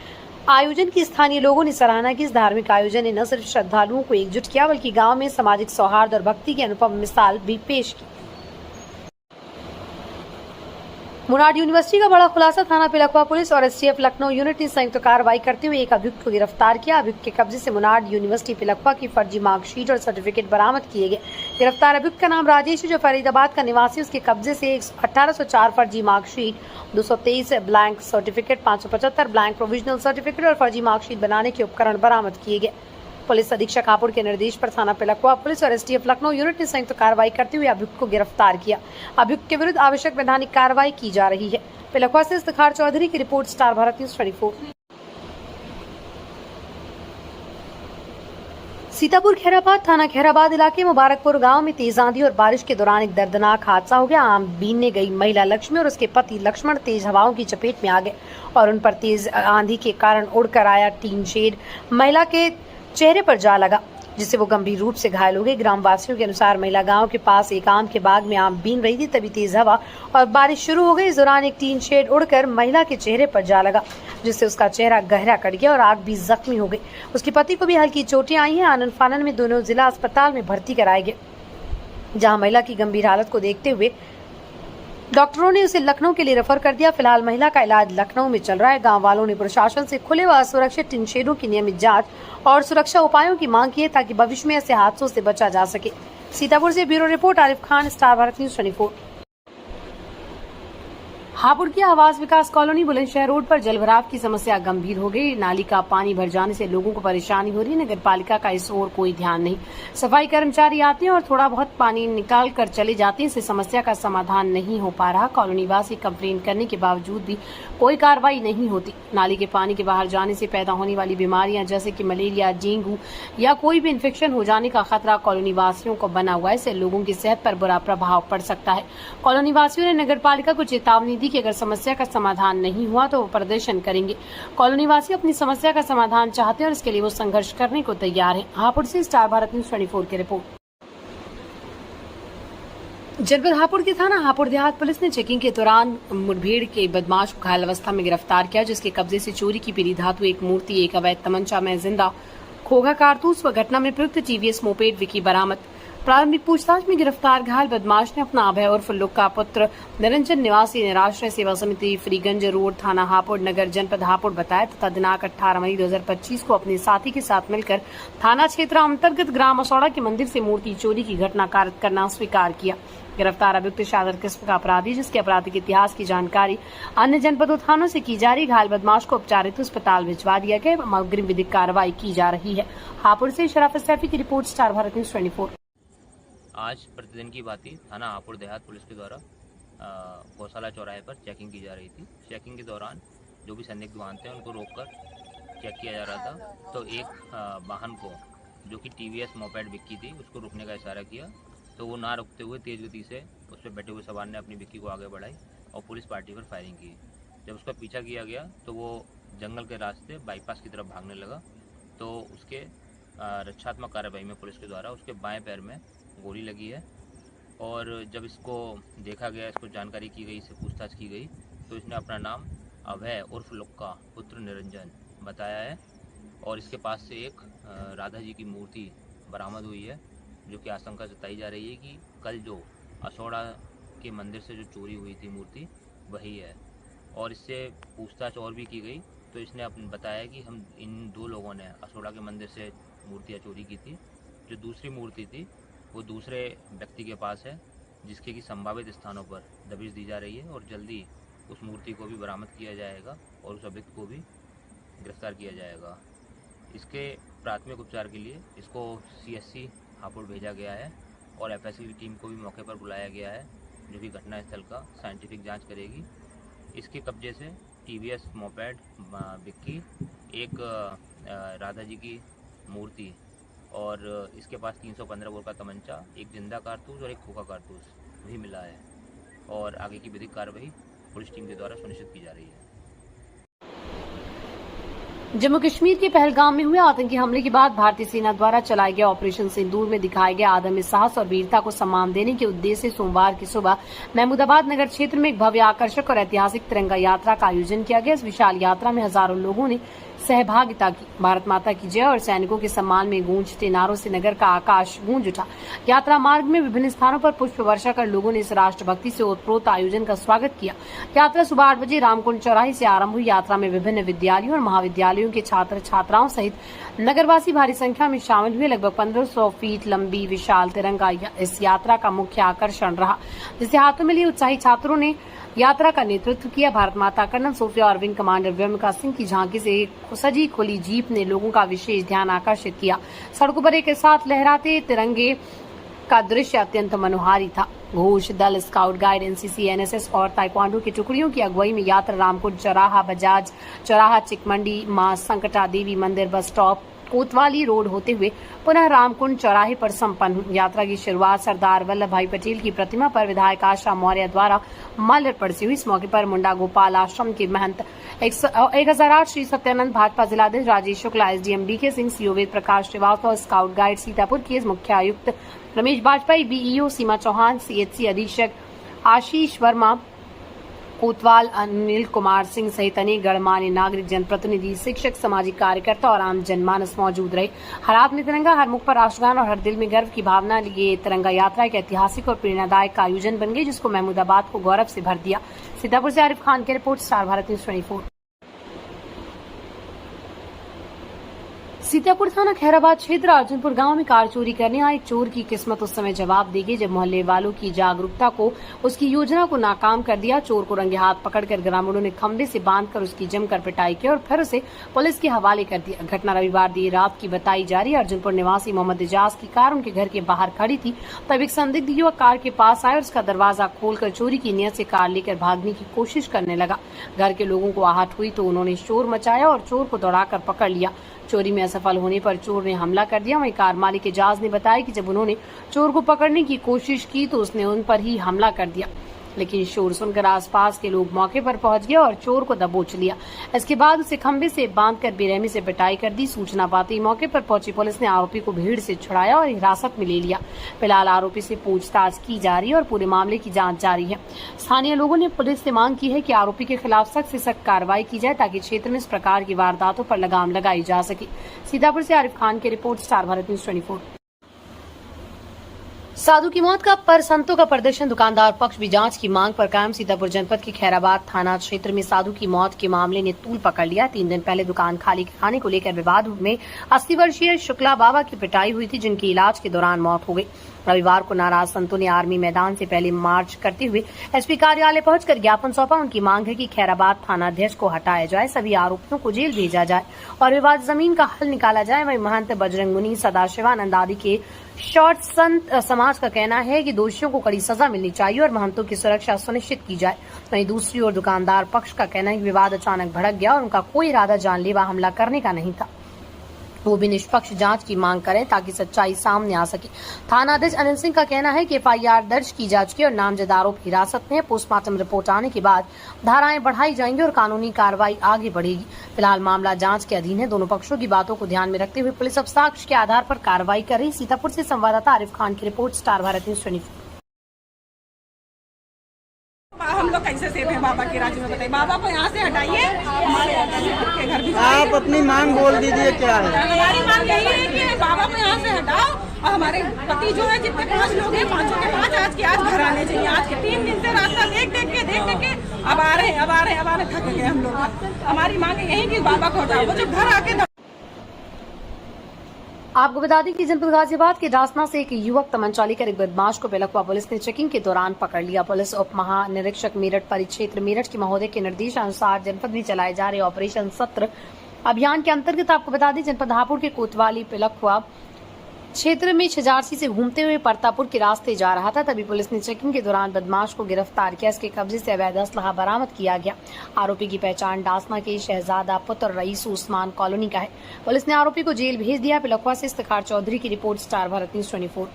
आयोजन की स्थानीय लोगों ने सराहना की। इस धार्मिक आयोजन ने न सिर्फ श्रद्धालुओं को एकजुट किया बल्कि गांव में सामाजिक सौहार्द और भक्ति की अनुपम मिसाल भी पेश की। मुनाड यूनिवर्सिटी का बड़ा खुलासा, थाना पिलखवा पुलिस और एसटीएफ लखनऊ यूनिट ने संयुक्त कार्रवाई करते हुए एक अभियुक्त को गिरफ्तार किया। अभियुक्त के कब्जे से मुनाड यूनिवर्सिटी पिलखवा की फर्जी मार्कशीट और सर्टिफिकेट बरामद किए गए। गिरफ्तार अभियुक्त का नाम राजेश है, जो फरीदाबाद का निवासी। उसके कब्जे से 1804 फर्जी marksheet, 223 blank certificate, 575 blank provisional certificate और फर्जी मार्कशीट बनाने के उपकरण बरामद किए गए। पुलिस अधीक्षक हापुड़ के निर्देश पर थाना पिलखवा पुलिस और एसटीएफ लखनऊ यूनिट ने संयुक्त कार्रवाई करते हुए अभियुक्त को गिरफ्तार किया। अभियुक्त के विरुद्ध आवश्यक वैधानिक कार्रवाई की जा रही है। पिलखवा से इफ्तिखार चौधरी की report, star Bharat news 24। Sitapur Khairabad थाना खैराबाद इलाके मुबारकपुर गांव में तेज आंधी और बारिश के दौरान एक दर्दनाक हादसा हो गया। आम बीनने गई महिला लक्ष्मी और उसके पति लक्ष्मण तेज हवाओं की चपेट में आ गए और उन पर तेज आंधी के कारण उड़कर आया टीन शेड महिला के चेहरे पर जा लगा, जिससे वो गंभीर रूप से घायल हो गई। ग्रामवासियों के अनुसार महिला गांव के पास एक आम के बाग में आम बीन रही थी, तभी तेज हवा और बारिश शुरू हो गई। इस दौरान एक टीन शेड उड़कर महिला के चेहरे पर जा लगा, जिससे उसका चेहरा गहरा कट गया और आग भी जख्मी हो गई। उसके पति को भी हल्की चोटें आई हैं। आनन फानन में दोनों जिला अस्पताल में भर्ती कराए गए, जहाँ महिला की गंभीर हालत को देखते हुए डॉक्टरों ने उसे लखनऊ के लिए रेफर कर दिया। फिलहाल महिला का इलाज लखनऊ में चल रहा है। गांव वालों ने प्रशासन से खुले व असुरक्षित टीन शेडों की नियमित जांच और सुरक्षा उपायों की मांग की है, ताकि भविष्य में ऐसे हादसों से बचा जा सके। सीतापुर से bureau report, Arif Khan, star Bharat news 24। Hapur की आवास विकास कॉलोनी बुलंदशहर रोड पर जलभराव की समस्या गंभीर हो गई। नाली का पानी भर जाने से लोगों को परेशानी हो रही है। नगर पालिका का इस ओर कोई ध्यान नहीं। सफाई कर्मचारी आते हैं और थोड़ा बहुत पानी निकाल कर चले जाते हैं। इससे समस्या का समाधान नहीं हो पा रहा। कॉलोनी वासी कंप्लेन करने के बावजूद भी कोई कार्रवाई नहीं होती। नाली के पानी के बाहर जाने से पैदा होने वाली बीमारियां जैसे कि मलेरिया, डेंगू या कोई भी इन्फेक्शन हो जाने का खतरा कॉलोनी वासियों को बना हुआ है। इससे लोगों की सेहत पर बुरा प्रभाव पड़ सकता है। कॉलोनी वासियों ने नगर पालिका को चेतावनी दी कि अगर समस्या का समाधान नहीं हुआ तो वो प्रदर्शन करेंगे। कॉलोनी वासी अपनी समस्या का समाधान चाहते हैं और इसके लिए वो संघर्ष करने को तैयार हैं। हापुड़ से स्टार भारत न्यूज 24 की रिपोर्ट। जनपद हापुड़ के थाना हापुड़ देहात पुलिस ने चेकिंग के दौरान मुठभेड़ के बदमाश को घायल अवस्था में गिरफ्तार किया, जिसके कब्जे से चोरी की पीली धातु, एक मूर्ति, एक अवैध तमंचा में जिंदा खोखा कारतूस व घटना में प्रयुक्त टीवीएस मोपेड विकी बरामद। प्रारंभिक पूछताछ में गिरफ्तार घायल बदमाश ने अपना अभय उर्फ लुक्का पुत्र निरंजन निवासी निराश्रय सेवा समिति फ्रीगंज रोड थाना हापुड़ नगर जनपद हापुड़ बताया तथा दिनांक 18 मई 2025 को अपने साथी के साथ मिलकर थाना क्षेत्र अंतर्गत ग्राम असौड़ा के मंदिर से मूर्ति चोरी की घटना कारित करना स्वीकार किया। गिरफ्तार अभियुक्त शादर किस्म का अपराधी, जिसके आपराधिक इतिहास की जानकारी अन्य जनपदों थानों से की जा रही। घायल बदमाश को उपचार हेतु अस्पताल भिजवा दिया गया। अग्रिम विधिक कार्रवाई की जा रही है। हापुड़ से शराफत सैफी की रिपोर्ट, स्टार भारत न्यूज 24। आज प्रतिदिन की बात थाना हापुड़ देहात पुलिस के द्वारा गौशाला चौराहे पर चेकिंग की जा रही थी। चेकिंग के दौरान जो भी संदिग्ध वाहन थे उनको रोककर चेक किया जा रहा था, तो एक वाहन को जो कि टीवीएस मोपेड विक्की थी उसको रुकने का इशारा किया, तो वो ना रुकते हुए तेज गति से उस पर बैठे हुए सवार ने अपनी विक्की को आगे बढ़ाई और पुलिस पार्टी पर फायरिंग की। जब उसका पीछा किया गया तो वो जंगल के रास्ते बाईपास की तरफ भागने लगा, तो उसके रक्षात्मक कार्रवाई में पुलिस के द्वारा उसके बाएं पैर में गोली लगी है। और जब इसको देखा गया, इसको जानकारी की गई, इससे पूछताछ की गई, तो इसने अपना नाम अभय उर्फ लुक्का पुत्र निरंजन बताया है। और इसके पास से एक राधा जी की मूर्ति बरामद हुई है, जो कि आशंका जताई जा रही है कि कल जो असौड़ा के मंदिर से जो चोरी हुई थी मूर्ति वही है। और इससे पूछताछ और भी की गई, तो इसने अपने बताया कि हम इन दो लोगों ने असौड़ा के मंदिर से मूर्तियाँ चोरी की थी। जो दूसरी मूर्ति थी वो दूसरे व्यक्ति के पास है, जिसके कि संभावित स्थानों पर दबिश दी जा रही है और जल्दी उस मूर्ति को भी बरामद किया जाएगा और उस अभियुक्त को भी गिरफ्तार किया जाएगा। इसके प्राथमिक उपचार के लिए इसको CSC हापुड़ भेजा गया है और FSC की टीम को भी मौके पर बुलाया गया है, जो कि घटनास्थल का साइंटिफिक जांच करेगी। इसके कब्जे से TVS मोपेड विक्की, एक राधा जी की मूर्ति और इसके पास 315 बोर का तमंचा, एक जिंदा कारतूस और एक खोखा कारतूस भी मिला है। और आगे की विधिक कार्रवाई पुलिस टीम के द्वारा सुनिश्चित की जा रही है। जम्मू कश्मीर के पहलगाम में हुए आतंकी हमले के बाद भारतीय सेना द्वारा चलाए गए ऑपरेशन सिंदूर में दिखाए गए आदमी साहस और वीरता को सम्मान देने के उद्देश्य से सोमवार की सुबह महमूदाबाद नगर क्षेत्र में एक भव्य, आकर्षक और ऐतिहासिक तिरंगा यात्रा का आयोजन किया गया। इस विशाल यात्रा में हजारों लोगों ने सहभागिता की। भारत माता की जय और सैनिकों के सम्मान में गूंजते नारों से नगर का आकाश गूंज उठा। यात्रा मार्ग में विभिन्न स्थानों पर पुष्प वर्षा कर लोगों ने इस राष्ट्रभक्ति से ओतप्रोत आयोजन का स्वागत किया। यात्रा सुबह 8 बजे रामकुंड चौराहे से आरंभ हुई। यात्रा में विभिन्न विद्यालयों और महाविद्यालयों के छात्र छात्राओं सहित नगरवासी भारी संख्या में शामिल हुए। लगभग 1500 फीट लंबी विशाल तिरंगा इस यात्रा का मुख्य आकर्षण रहा, जिसे हाथों में लिए उत्साही छात्रों ने यात्रा का नेतृत्व किया। भारत माता कर्नल सोफिया और विंग कमांडर व्योमिका सिंह की झांकी से सजी खुली जीप ने लोगों का विशेष ध्यान आकर्षित किया। सड़कों पर एक साथ लहराते तिरंगे का दृश्य अत्यंत मनोहारी था। घोष दल, स्काउट गाइड, NCC, NSS और ताइक्वांडो की टुकड़ियों की अगुवाई में यात्रा रामकुंड चौराहा, बजाज चौराहा, चिकमंडी, मां संकटा देवी मंदिर बस स्टॉप, कोतवाली रोड होते हुए पुनः रामकुंड चौराहे पर संपन्न हुई। यात्रा की शुरुआत सरदार वल्लभ भाई पटेल की प्रतिमा पर विधायक आशा मौर्य द्वारा माल्यार्पण से हुई। इस मौके पर मुंडा गोपाल आश्रम के महंत 1008 श्री सत्यानंद, भाजपा जिलाध्यक्ष Rajesh Shukla, SDM BK Singh, CO Ved Prakash Srivastava, scout guide Sitapur के मुख्य आयुक्त रमेश बाजपेयी, BEO सीमा चौहान, CHC अधीक्षक आशीष वर्मा, कोतवाल अनिल कुमार सिंह सहित अनेक गणमान्य नागरिक, जनप्रतिनिधि, शिक्षक, सामाजिक कार्यकर्ता और आम जनमानस मौजूद रहे। हर हाथ में तिरंगा, हर मुख पर राष्ट्रगान और हर दिल में गर्व की भावना लिए तिरंगा यात्रा एक ऐतिहासिक और प्रेरणादायक आयोजन बन गई, जिसको महमूदाबाद को गौरव से भर दिया। सीतापुर से आरिफ खान की report, star Bharat news 24। Sitapur थाना खैराबाद क्षेत्र अर्जुनपुर गांव में कार चोरी करने आए चोर की किस्मत उस समय जवाब देगी जब मोहल्ले वालों की जागरूकता को उसकी योजना को नाकाम कर दिया। चोर को रंगे हाथ पकड़कर ग्रामीणों ने खंभे से बांधकर उसकी जमकर पिटाई की और फिर उसे पुलिस के हवाले कर दिया। घटना रविवार देर रात की बताई जा रही है। अर्जुनपुर निवासी मोहम्मद इजाज की कार उनके घर के बाहर खड़ी थी, तब एक संदिग्ध युवक कार के पास आया और उसका दरवाजा खोलकर चोरी की नियत से कार लेकर भागने की कोशिश करने लगा। घर के लोगों को आहट हुई तो उन्होंने शोर मचाया और चोर को दौड़ाकर पकड़ लिया। चोरी में असफल होने पर चोर ने हमला कर दिया। वहीं कार मालिक इजाज ने बताया कि जब उन्होंने चोर को पकड़ने की कोशिश की तो उसने उन पर ही हमला कर दिया, लेकिन शोर सुनकर आसपास के लोग मौके पर पहुंच गए और चोर को दबोच लिया। इसके बाद उसे खंभे से बांधकर बेरहमी से पिटाई कर दी। सूचना पाते ही मौके पर पहुंची पुलिस ने आरोपी को भीड़ से छुड़ाया और हिरासत में ले लिया। फिलहाल आरोपी से पूछताछ की जा रही है और पूरे मामले की जांच जारी है। स्थानीय लोगों ने पुलिस से मांग की है कि आरोपी के खिलाफ सख्त से सख्त कार्रवाई की जाए ताकि क्षेत्र में इस प्रकार की वारदातों पर लगाम लगाई जा सके। सीतापुर से आरिफ खान की रिपोर्ट, स्टार भारत न्यूज 24। साधु की मौत का पर संतों का प्रदर्शन, दुकानदार पक्ष भी जांच की मांग पर कायम। सीतापुर जनपद के खैराबाद थाना क्षेत्र में साधु की मौत के मामले ने तूल पकड़ लिया। 3 दिन पहले दुकान खाली कराने को लेकर विवाद में 80 वर्षीय शुक्ला बाबा की पिटाई हुई थी, जिनकी इलाज के दौरान मौत हो गई। रविवार को नाराज संतों ने आर्मी मैदान से पहले मार्च करते हुए एसपी कार्यालय पहुंचकर ज्ञापन सौंपा। उनकी मांग है कि खैराबाद थाना अध्यक्ष को हटाया जाए, सभी आरोपियों को जेल भेजा जाए और विवाद जमीन का हल निकाला जाए। वहीं महंत बजरंग मुनि सदाशिवानंद आदि के शॉर्ट संत समाज का कहना है कि दोषियों को कड़ी सजा मिलनी चाहिए और महंतों की सुरक्षा सुनिश्चित की जाए। वहीं दूसरी ओर दुकानदार पक्ष का कहना है कि विवाद अचानक भड़क गया और उनका कोई इरादा जानलेवा हमला करने का नहीं था। वो भी निष्पक्ष जांच की मांग करें ताकि सच्चाई सामने आ सके। थाना अध्यक्ष अनिल सिंह का कहना है कि एफआईआर दर्ज की जा चुकी है और नामजद आरोपी हिरासत में है। पोस्टमार्टम रिपोर्ट आने के बाद धाराएं बढ़ाई जाएंगी और कानूनी कार्रवाई आगे बढ़ेगी। फिलहाल मामला जांच के अधीन है। दोनों पक्षों की बातों को ध्यान में रखते हुए पुलिस अब साक्ष्य के आधार पर कार्रवाई कर रही। सीतापुर से संवाददाता आरिफ खान की रिपोर्ट, स्टार भारत न्यूज 24। हम लोग कैसे सेफ हैं बाबा के राज्य में, बताइए। बाबा को यहाँ से हटाइए, हमारे के घर भी। आप अपनी मांग बोल दीजिए क्या है। हमारी मांग यही है कि बाबा को यहाँ से हटाओ और हमारे पति जो है जितने 5 लोग हैं, 5 के 5 आज के आज घर आने चाहिए। आज के 3 दिन से रास्ता देख के अब आ रहे थक गए हम लोग। हमारी मांग यही कि बाबा को हटाओ, वो जब घर आके। आपको बता दें कि जनपद गाजियाबाद के डासना से एक युवक तमंचा लेकर एक बदमाश को बेलखवा पुलिस ने चेकिंग के दौरान पकड़ लिया। पुलिस उप महानिरीक्षक मेरठ परिक्षेत्र मेरठ के महोदय के निर्देशानुसार जनपद में चलाए जा रहे ऑपरेशन सत्र अभियान के अंतर्गत आपको बता दें जनपद हापुड़ के कोतवाली पिलखवा क्षेत्र में छिजारसी से घूमते हुए परतापुर के रास्ते जा रहा था, तभी पुलिस ने चेकिंग के दौरान बदमाश को गिरफ्तार किया। इसके कब्जे से अवैध असलहा बरामद किया गया। आरोपी की पहचान डासना के शहजादा पुत्र रईस उस्मान कॉलोनी का है। पुलिस ने आरोपी को जेल भेज दिया। पिलखवा से इफ्तिखार चौधरी की report, star Bharat news 24।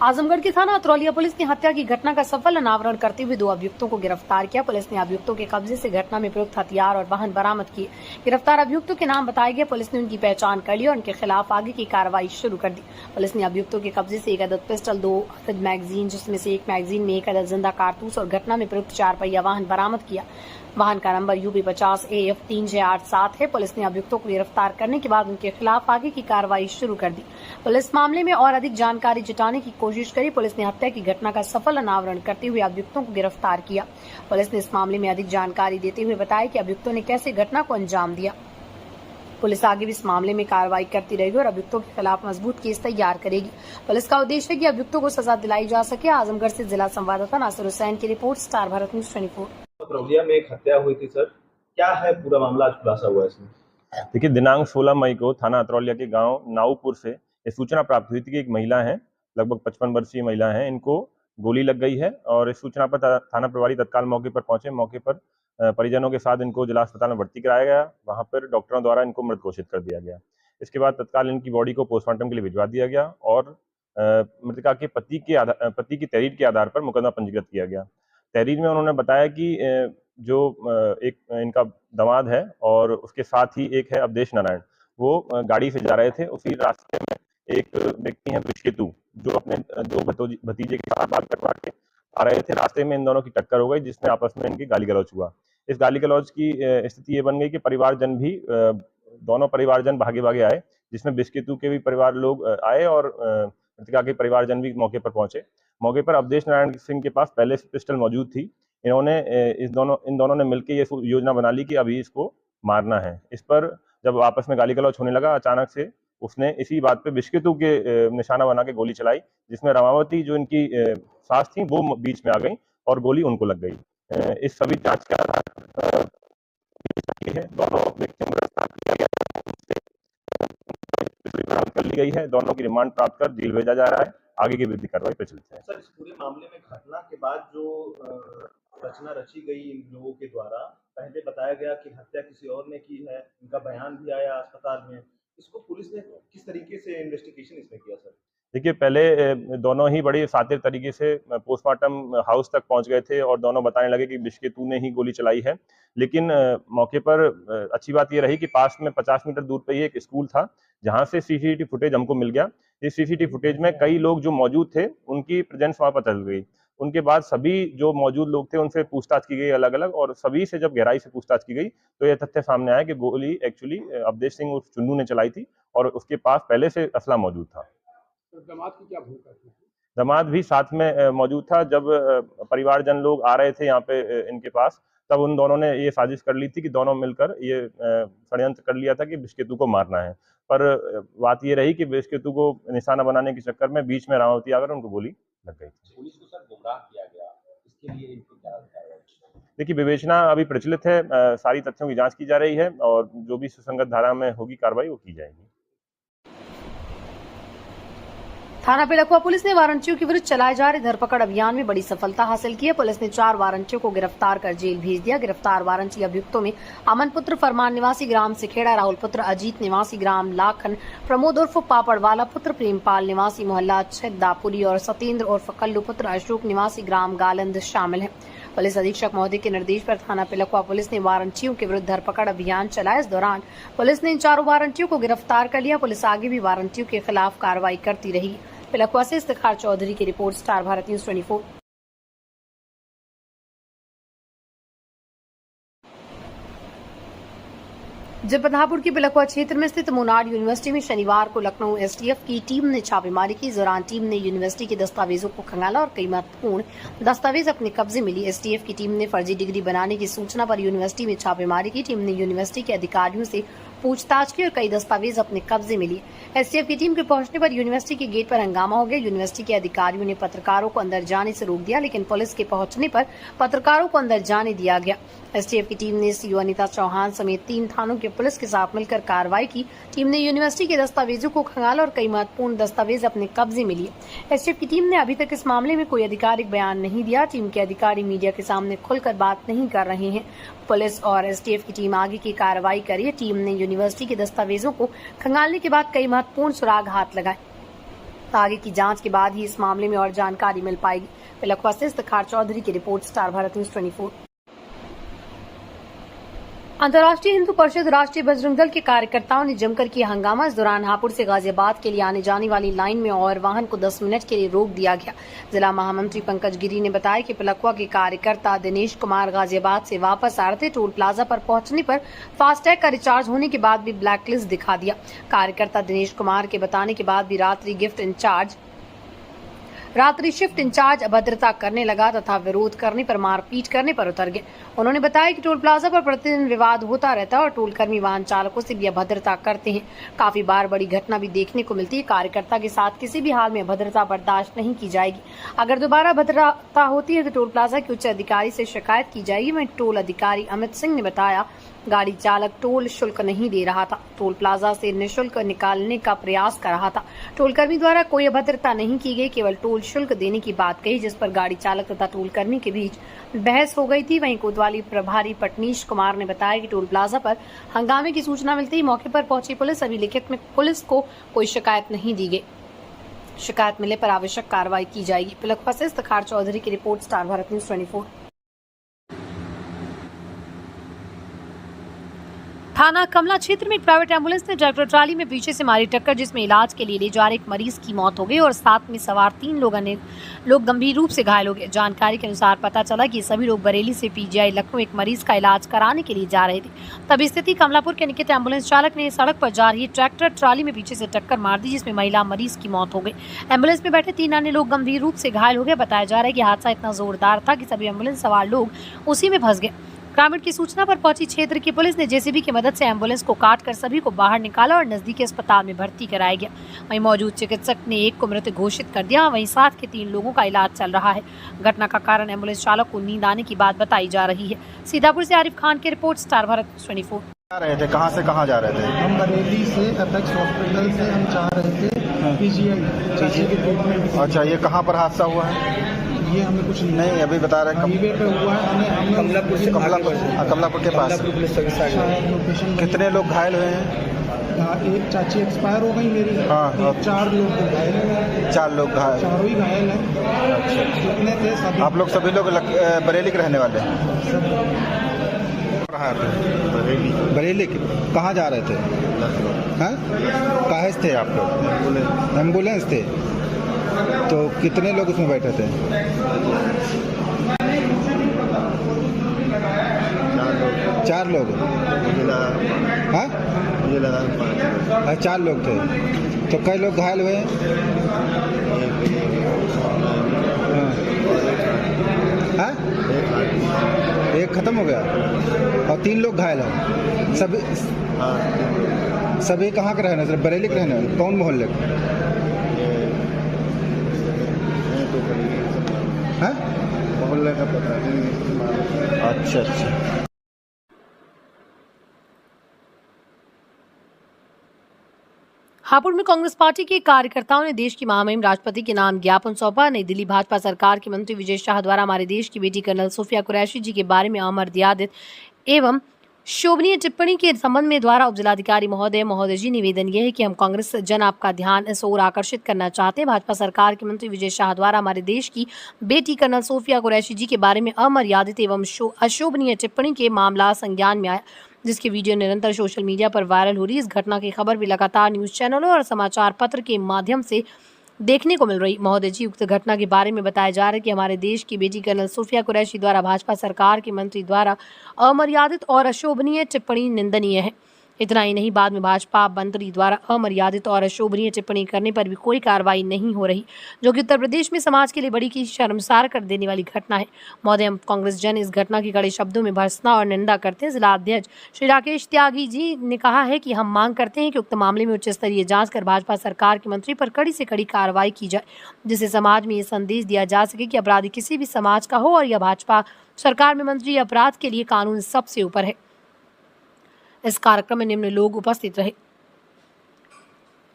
Azamgarh के थाना अतरौलिया पुलिस ने हत्या की घटना का सफल अनावरण करते हुए 2 अभियुक्तों को गिरफ्तार किया। पुलिस ने अभियुक्तों के कब्जे से घटना में प्रयुक्त हथियार और वाहन बरामद किए। गिरफ्तार अभियुक्तों के नाम बताए गए। पुलिस ने उनकी पहचान कर ली और उनके खिलाफ आगे की कार्रवाई शुरू कर दी। पुलिस ने अभियुक्तों के कब्जे से 1 अदद पिस्टल, 2 अदद मैगजीन, जिसमें से 1 मैगजीन में 1 अदद जिंदा कारतूस और घटना में प्रयुक्त 4 पहिया वाहन बरामद किया। वाहन का नंबर UP 50 AF 3687 है। पुलिस ने अभियुक्तों को गिरफ्तार करने के बाद उनके खिलाफ आगे की कार्रवाई शुरू कर दी। पुलिस मामले में और अधिक जानकारी जुटाने की कोशिश करी। पुलिस ने हत्या की घटना का सफल अनावरण करते हुए अभियुक्तों को गिरफ्तार किया। पुलिस ने इस मामले में अधिक जानकारी देते हुए बताया कि अभियुक्तों ने कैसे घटना को अंजाम दिया। पुलिस आगे भी इस मामले में कार्रवाई करती रहेगी और अभियुक्तों के खिलाफ मजबूत केस तैयार करेगी। पुलिस का उद्देश्य है कि अभियुक्तों को सजा दिलाई जा सके। आजमगढ़ से जिला संवाददाता नासिर हुसैन की report, star Bharat news 24। Atraulia में एक हत्या हुई थी सर, क्या है पूरा मामला, आज खुलासा हुआ इसमें? देखिए, दिनांक 16 मई को थाना अतरौलिया के गांव नाऊपुर से ये सूचना प्राप्त हुई थी कि एक महिला है, लगभग 55 वर्षीय महिला है, इनको गोली लग गई है। और इस सूचना पर थाना प्रभारी तत्काल मौके पर पहुंचे। मौके पर परिजनों के साथ इनको जिला अस्पताल में भर्ती कराया गया। वहां पर डॉक्टरों द्वारा इनको मृत घोषित कर दिया गया। इसके बाद तत्काल इनकी बॉडी को पोस्टमार्टम के लिए भिजवा दिया गया और मृतका के पति की तहरीर के आधार पर मुकदमा पंजीकृत किया गया। तहरीर में उन्होंने बताया कि जो एक इनका दामाद है और उसके साथ ही एक है अवधेश नारायण, वो गाड़ी से जा रहे थे। उसी रास्ते में एक व्यक्ति है बिस्केतू, जो अपने 2 भतीजे के साथ बात करवा के आ रहे थे। रास्ते में इन दोनों की टक्कर हो गई, जिसमें आपस में इनकी गाली गलौज हुआ। इस गाली गलौज की स्थिति ये बन गई कि परिवारजन भी दोनों परिवारजन भागे भागे आए, जिसमें बिस्केतू के भी परिवार लोग आए और मृतका के परिवारजन भी मौके पर पहुंचे। मौके पर अवधेश नारायण सिंह के पास पहले से पिस्टल मौजूद थी। इन दोनों ने मिलकर ये योजना बना ली कि अभी इसको मारना है। इस पर जब आपस में गाली गलौच होने लगा, अचानक से उसने इसी बात पे बिस्किटू के निशाना बना के गोली चलाई, जिसमें रमावती जो इनकी सास थी वो बीच में आ गई और गोली उनको लग गई। इस सभी जांच के आधार है दोनों व्यक्तियों को गिरफ्तार किया गया कर ली गई है। दोनों की रिमांड प्राप्त कर जेल भेजा जा रहा है। आगे की विधिक कार्रवाई प्रचलित है। सर, इस पूरे मामले में घटना के बाद जो रचना रची गई इन लोगों के द्वारा, पहले बताया गया कि हत्या किसी और ने की है, इनका बयान भी आया अस्पताल में, इसको पुलिस ने किस तरीके से इन्वेस्टिगेशन इसमें किया सर? देखिए, पहले दोनों ही बड़ी शातिर तरीके से पोस्टमार्टम हाउस तक पहुंच गए थे और दोनों बताने लगे कि बिस्किटू ने ही गोली चलाई है। लेकिन मौके पर अच्छी बात यह रही कि पास में 50 मीटर दूर पे ही एक स्कूल था, जहां से सीसीटीवी फुटेज हमको मिल गया। इस सीसीटीवी फुटेज में कई लोग जो मौजूद थे उनकी प्रेजेंस वहां पर चल गई। उनके बाद सभी जो मौजूद लोग थे उनसे पूछताछ की गई अलग अलग, और सभी से जब गहराई से पूछताछ की गई तो यह तथ्य सामने आया कि गोली एक्चुअली अवधेश सिंह उर्फ चुन्नू ने चलाई थी और उसके पास पहले से असला मौजूद था। दामाद की क्या भूमिका थी? दामाद भी साथ में मौजूद था। जब परिवारजन लोग आ रहे थे यहाँ पे इनके पास, तब उन दोनों ने ये साजिश कर ली थी कि दोनों मिलकर ये षड्यंत्र कर लिया था कि बिस्किटू को मारना है। पर बात ये रही कि बिस्किटू को निशाना बनाने के चक्कर में बीच में रामावती आकर उनको गोली लग गई। पुलिस को सर गुमराह किया गया, इसके लिए इनकी क्या कार्रवाई? देखिए, विवेचना अभी प्रचलित है, सारी तथ्यों की जांच की जा रही है और जो भी सुसंगत धारा में होगी कार्रवाई वो की जाएगी। थाना पिलखुआ पुलिस ने वारंटियों के विरुद्ध चलाए जा रहे धरपकड़ अभियान में बड़ी सफलता हासिल की है। पुलिस ने 4 वारंटियों को गिरफ्तार कर जेल भेज दिया। गिरफ्तार वारंटी अभियुक्तों में अमन पुत्र फरमान निवासी ग्राम सिखेड़ा, राहुल पुत्र अजीत निवासी ग्राम लाखन, प्रमोद उर्फ पापड़वाला पुत्र प्रेमपाल निवासी मोहल्ला छिद्दापुरी और सतेंद्र उर्फ कल्लू पुत्र अशोक निवासी ग्राम गालंद शामिल है। पुलिस अधीक्षक महोदय के निर्देश पर थाना पिलखुआ पुलिस ने वारंटियों के विरुद्ध धरपकड़ अभियान चलाया। इस दौरान पुलिस ने इन 4 वारंटियों को गिरफ्तार कर लिया। पुलिस आगे भी वारंटियों के खिलाफ कार्रवाई करती रही। पिलखुआ से इफ्तिखार चौधरी की report, star Bharat news 24। Jagdalpur के पिलखुआ क्षेत्र में स्थित मुनार यूनिवर्सिटी में शनिवार को लखनऊ एसटीएफ की टीम ने छापेमारी की। इस दौरान टीम ने यूनिवर्सिटी के दस्तावेजों को खंगाला और कई महत्वपूर्ण दस्तावेज अपने कब्जे में लिए। एसटीएफ की टीम ने फर्जी डिग्री बनाने की सूचना पर यूनिवर्सिटी में छापेमारी की। टीम ने यूनिवर्सिटी के अधिकारियों से पूछताछ की और कई दस्तावेज अपने कब्जे में लिए। एसटीएफ की टीम के पहुंचने पर यूनिवर्सिटी के गेट पर हंगामा हो गया। यूनिवर्सिटी के अधिकारियों ने पत्रकारों को अंदर जाने से रोक दिया, लेकिन पुलिस के पहुंचने पर पत्रकारों को अंदर जाने दिया गया। एसटीएफ की टीम ने सीओ अनिता चौहान समेत 3 थानों के पुलिस के साथ मिलकर कार्रवाई की। टीम ने यूनिवर्सिटी के दस्तावेजों को खंगाला और कई महत्वपूर्ण दस्तावेज अपने कब्जे में लिए। एसटीएफ की टीम ने अभी तक इस मामले में कोई आधिकारिक बयान नहीं दिया। टीम के अधिकारी मीडिया के सामने खुलकर बात नहीं कर रहे हैं। पुलिस और एसटीएफ की टीम आगे की कार्रवाई कर रही है। टीम ने यूनिवर्सिटी के दस्तावेजों को खंगालने के बाद कई महत्वपूर्ण सुराग हाथ लगाए। आगे की जांच के बाद ही इस मामले में और जानकारी मिल पाएगी। पिलखुआ से इफ्तिखार चौधरी की रिपोर्ट, स्टार भारत न्यूज 24। अंतर्राष्ट्रीय हिंदू परिषद राष्ट्रीय बजरंग दल के कार्यकर्ताओं ने जमकर किया हंगामा। इस दौरान हापुड़ से गाजियाबाद के लिए आने जाने वाली लाइन में और वाहन को 10 मिनट के लिए रोक दिया गया। जिला महामंत्री पंकज गिरी ने बताया कि पिलखुआ के कार्यकर्ता दिनेश कुमार गाजियाबाद से वापस आ रहे थे। टोल प्लाजा पर पहुंचने पर फास्टैग का रिचार्ज होने के बाद भी ब्लैकलिस्ट दिखा दिया। कार्यकर्ता दिनेश कुमार के बताने के बाद भी रात्रि शिफ्ट इंचार्ज अभद्रता करने लगा तथा विरोध करने पर मारपीट करने पर उतर गए। उन्होंने बताया कि टोल प्लाजा पर प्रतिदिन विवाद होता रहता है और टोल कर्मी वाहन चालकों से भी अभद्रता करते हैं। काफी बार बड़ी घटना भी देखने को मिलती है। कार्यकर्ता के साथ किसी भी हाल में अभद्रता बर्दाश्त नहीं की जाएगी। अगर दोबारा अभद्रता होती है तो टोल प्लाजा के उच्च अधिकारी से शिकायत की जाएगी। वहीं टोल अधिकारी अमित सिंह ने बताया, गाड़ी चालक टोल शुल्क नहीं दे रहा था, टोल प्लाजा से निःशुल्क निकालने का प्रयास कर रहा था। टोल कर्मी द्वारा कोई अभद्रता नहीं की गई, केवल टोल शुल्क देने की बात कही, जिस पर गाड़ी चालक तथा टोल कर्मी के बीच बहस हो गई थी। वहीं कोतवाली प्रभारी पटनीश कुमार ने बताया कि टोल प्लाजा पर हंगामे की सूचना मिलते ही मौके पर पहुंची पुलिस। अभी लिखित में पुलिस को कोई शिकायत नहीं दी गई। शिकायत मिलने पर आवश्यक कार्रवाई की जाएगी। पिलखुआ से इफ्तिखार चौधरी की रिपोर्ट, स्टार भारत न्यूज 24। थाना कमला क्षेत्र में एक प्राइवेट एम्बुलेंस ने ट्रैक्टर ट्राली में पीछे से मारी टक्कर, जिसमें इलाज के लिए ले जा रहे एक मरीज की मौत हो गई और साथ में सवार 3 लोग गंभीर रूप से घायल हो गए। जानकारी के अनुसार पता चला कि सभी लोग बरेली से पीजीआई लखनऊ एक मरीज का इलाज कराने के लिए जा रहे थे। तभी स्थिति कमलापुर के निकट एम्बुलेंस चालक ने सड़क पर जा रही ट्रैक्टर ट्राली में पीछे से टक्कर मार दी, जिसमें महिला मरीज की मौत हो गई। एम्बुलेंस में बैठे 3 अन्य लोग गंभीर रूप से घायल हो गए। बताया जा रहा है कि हादसा इतना जोरदार था कि सभी एम्बुलेंस सवार लोग उसी में फंस गए। ग्रामीण की सूचना पर पहुंची क्षेत्र की पुलिस ने जेसीबी की मदद से एम्बुलेंस को काटकर सभी को बाहर निकाला और नजदीकी अस्पताल में भर्ती कराया गया। वहीं मौजूद चिकित्सक ने एक को मृत घोषित कर दिया, वहीं साथ के 3 लोगों का इलाज चल रहा है। घटना का कारण एम्बुलेंस चालक को नींद आने की बात बताई जा रही है। सीतापुर से आरिफ खान की रिपोर्ट, स्टार भारत 24। रहे थे, कहाँ से कहाँ जा रहे थे? हम बरेली से अपेक्स हॉस्पिटल से हम जा रहे थे पीजीआई चाची के ट्रीटमेंट। अच्छा, ये कहाँ पर हादसा हुआ है? ये हमें कुछ नहीं अभी बता रहे। हाईवे पे हुआ है, कमलापुर के पास। कितने लोग घायल हुए हैं? एक चाची एक्सपायर हो गई मेरी। हाँ, 4 लोग घायल हैं। 4 लोग घायल? चारों ही घायल हैं। अच्छा, जितने थे सभी। आप लोग सभी लोग बरेली के रहने वाले हैं? बरेली के कहाँ जा रहे थे? कहाँ थे आप लोग? एम्बुलेंस थे। तो कितने लोग उसमें बैठे थे? 4 लोग। हाँ, 4 लोग थे। तो कई लोग घायल हुए? हाँ, एक खत्म हो गया और 3 लोग घायल हैं। सभी कहाँ के रहने? सिर्फ बरेली के रहने वाले? कौन मोहल्ले के? मोहल्ले का पता नहीं। अच्छा अच्छा। हापुड़ में कांग्रेस पार्टी के कार्यकर्ताओं ने देश की महामहिम राष्ट्रपति के नाम ज्ञापन सौंपा। नई दिल्ली भाजपा सरकार के मंत्री विजय शाह द्वारा हमारे देश की बेटी कर्नल सोफिया कुरैशी जी के बारे में अमर्यादित एवं शोभनीय टिप्पणी के संबंध में द्वारा उप जिलाधिकारी महोदय जी निवेदन यह है कि हम कांग्रेस जन आपका ध्यान इस ओर आकर्षित करना चाहते हैं। भाजपा सरकार के मंत्री विजय शाह द्वारा हमारे देश की बेटी कर्नल सोफिया कुरैशी जी के बारे में अमर्यादित एवं अशोभनीय टिप्पणी के मामला संज्ञान में आया, जिसकी वीडियो निरंतर सोशल मीडिया पर वायरल हो रही। इस घटना की खबर भी लगातार न्यूज चैनलों और समाचार पत्र के माध्यम से देखने को मिल रही। महोदय जी, उक्त घटना के बारे में बताया जा रहा है कि हमारे देश की बेटी कर्नल सोफिया कुरैशी द्वारा भाजपा सरकार के मंत्री द्वारा अमर्यादित और अशोभनीय टिप्पणी निंदनीय है। इतना ही नहीं, बाद में भाजपा मंत्री द्वारा अमर्यादित और अशोभनीय टिप्पणी करने पर भी कोई कार्रवाई नहीं हो रही, जो कि उत्तर प्रदेश में समाज के लिए बड़ी की शर्मसार कर देने वाली घटना है। महोदय, हम कांग्रेस जन इस घटना की कड़े शब्दों में भर्त्सना और निंदा करते हैं। जिला अध्यक्ष श्री राकेश त्यागी जी ने कहा है कि हम मांग करते हैं कि उक्त मामले में उच्च स्तरीय जांच कर भाजपा सरकार के मंत्री पर कड़ी से कड़ी कार्रवाई की जाए, जिससे समाज में ये संदेश दिया जा सके कि अपराधी किसी भी समाज का हो और यह भाजपा सरकार में मंत्री अपराध के लिए कानून सबसे ऊपर है। इस कार्यक्रम में निम्न लोग उपस्थित रहे: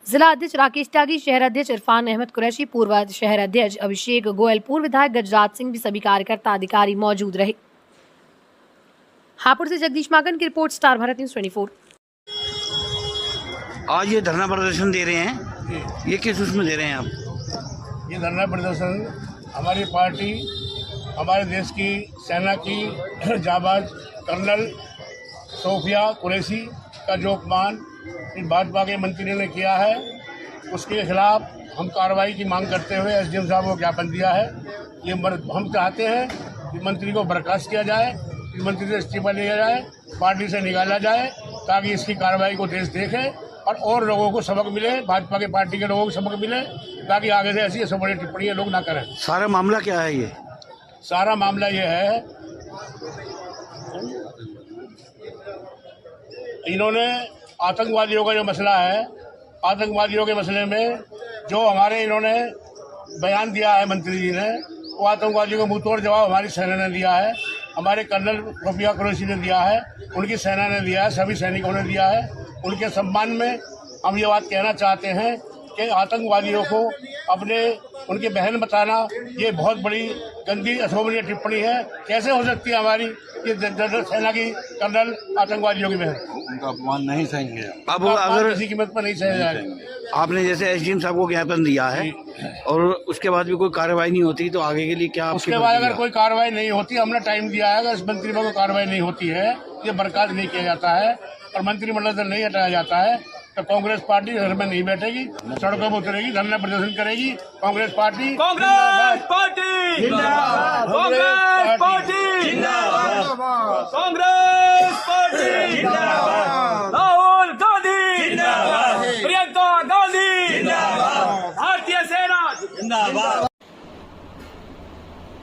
जिला अध्यक्ष राकेश त्यागी, शहर अध्यक्ष इरफान अहमद कुरैशी, पूर्व शहर अध्यक्ष अभिषेक गोयल, पूर्व विधायक गजराज सिंह भी सभी कार्यकर्ता अधिकारी मौजूद रहे। हापुड़ से जगदीश मागन की रिपोर्ट, स्टार भारत न्यूज 24। आज ये धरना प्रदर्शन दे रहे हैं, ये किस उसमें दे रहे हैं आप? ये धरना प्रदर्शन हमारी पार्टी, हमारे देश की सेना की जाबाज कर्नल सोफिया कुरैशी का जो अपमान भाजपा के मंत्री ने किया है, उसके खिलाफ हम कार्रवाई की मांग करते हुए एसडीएम साहब को ज्ञापन दिया है। ये हम चाहते हैं कि मंत्री को बर्खास्त किया जाए, कि मंत्री से इस्तीफा लिया जाए, पार्टी से निकाला जाए, ताकि इसकी कार्रवाई को देश देखे और लोगों को सबक मिले, भाजपा के पार्टी के लोगों को सबक मिले, ताकि आगे से ऐसी बड़ी टिप्पणियाँ लोग ना करें। सारा मामला क्या है? ये सारा मामला ये है, इन्होंने आतंकवादियों का जो मसला है, आतंकवादियों के मसले में जो हमारे इन्होंने बयान दिया है मंत्री जी ने, वो आतंकवादियों को मुंहतोड़ जवाब हमारी सेना ने दिया है, हमारे कर्नल सोफिया कुरैशी ने दिया है, उनकी सेना ने दिया है, सभी सैनिकों ने दिया है। उनके सम्मान में हम ये बात कहना चाहते हैं कि आतंकवादियों को उनकी बहन बताना ये बहुत बड़ी गंदी अशोभनीय टिप्पणी है। कैसे हो सकती है हमारी ये सेना की कर्नल आतंकवादियों की बहन? उनका अपमान नहीं सहेंगे। अब अगर किसी कीमत पर नहीं सहे जाएंगे। आपने जैसे एसडीएम साहब को ज्ञापन दिया है और उसके बाद भी कोई कार्रवाई नहीं होती, तो आगे के लिए क्या? उसके बाद अगर कोई कार्रवाई नहीं होती, हमने टाइम दिया है, अगर इस मंत्री पर कोई कार्रवाई नहीं होती है, ये बर्खास्त नहीं किया जाता है और मंत्रिमंडल से नहीं हटाया जाता है, तो कांग्रेस पार्टी घर में नहीं बैठेगी, सड़कों पर उतरेगी, धरना प्रदर्शन करेगी। कांग्रेस पार्टी जिंदाबाद, कांग्रेस पार्टी जिंदाबाद, कांग्रेस पार्टी जिंदाबाद, राहुल गांधी जिंदाबाद, प्रियंका गांधी जिंदाबाद, भारतीय सेना जिंदाबाद।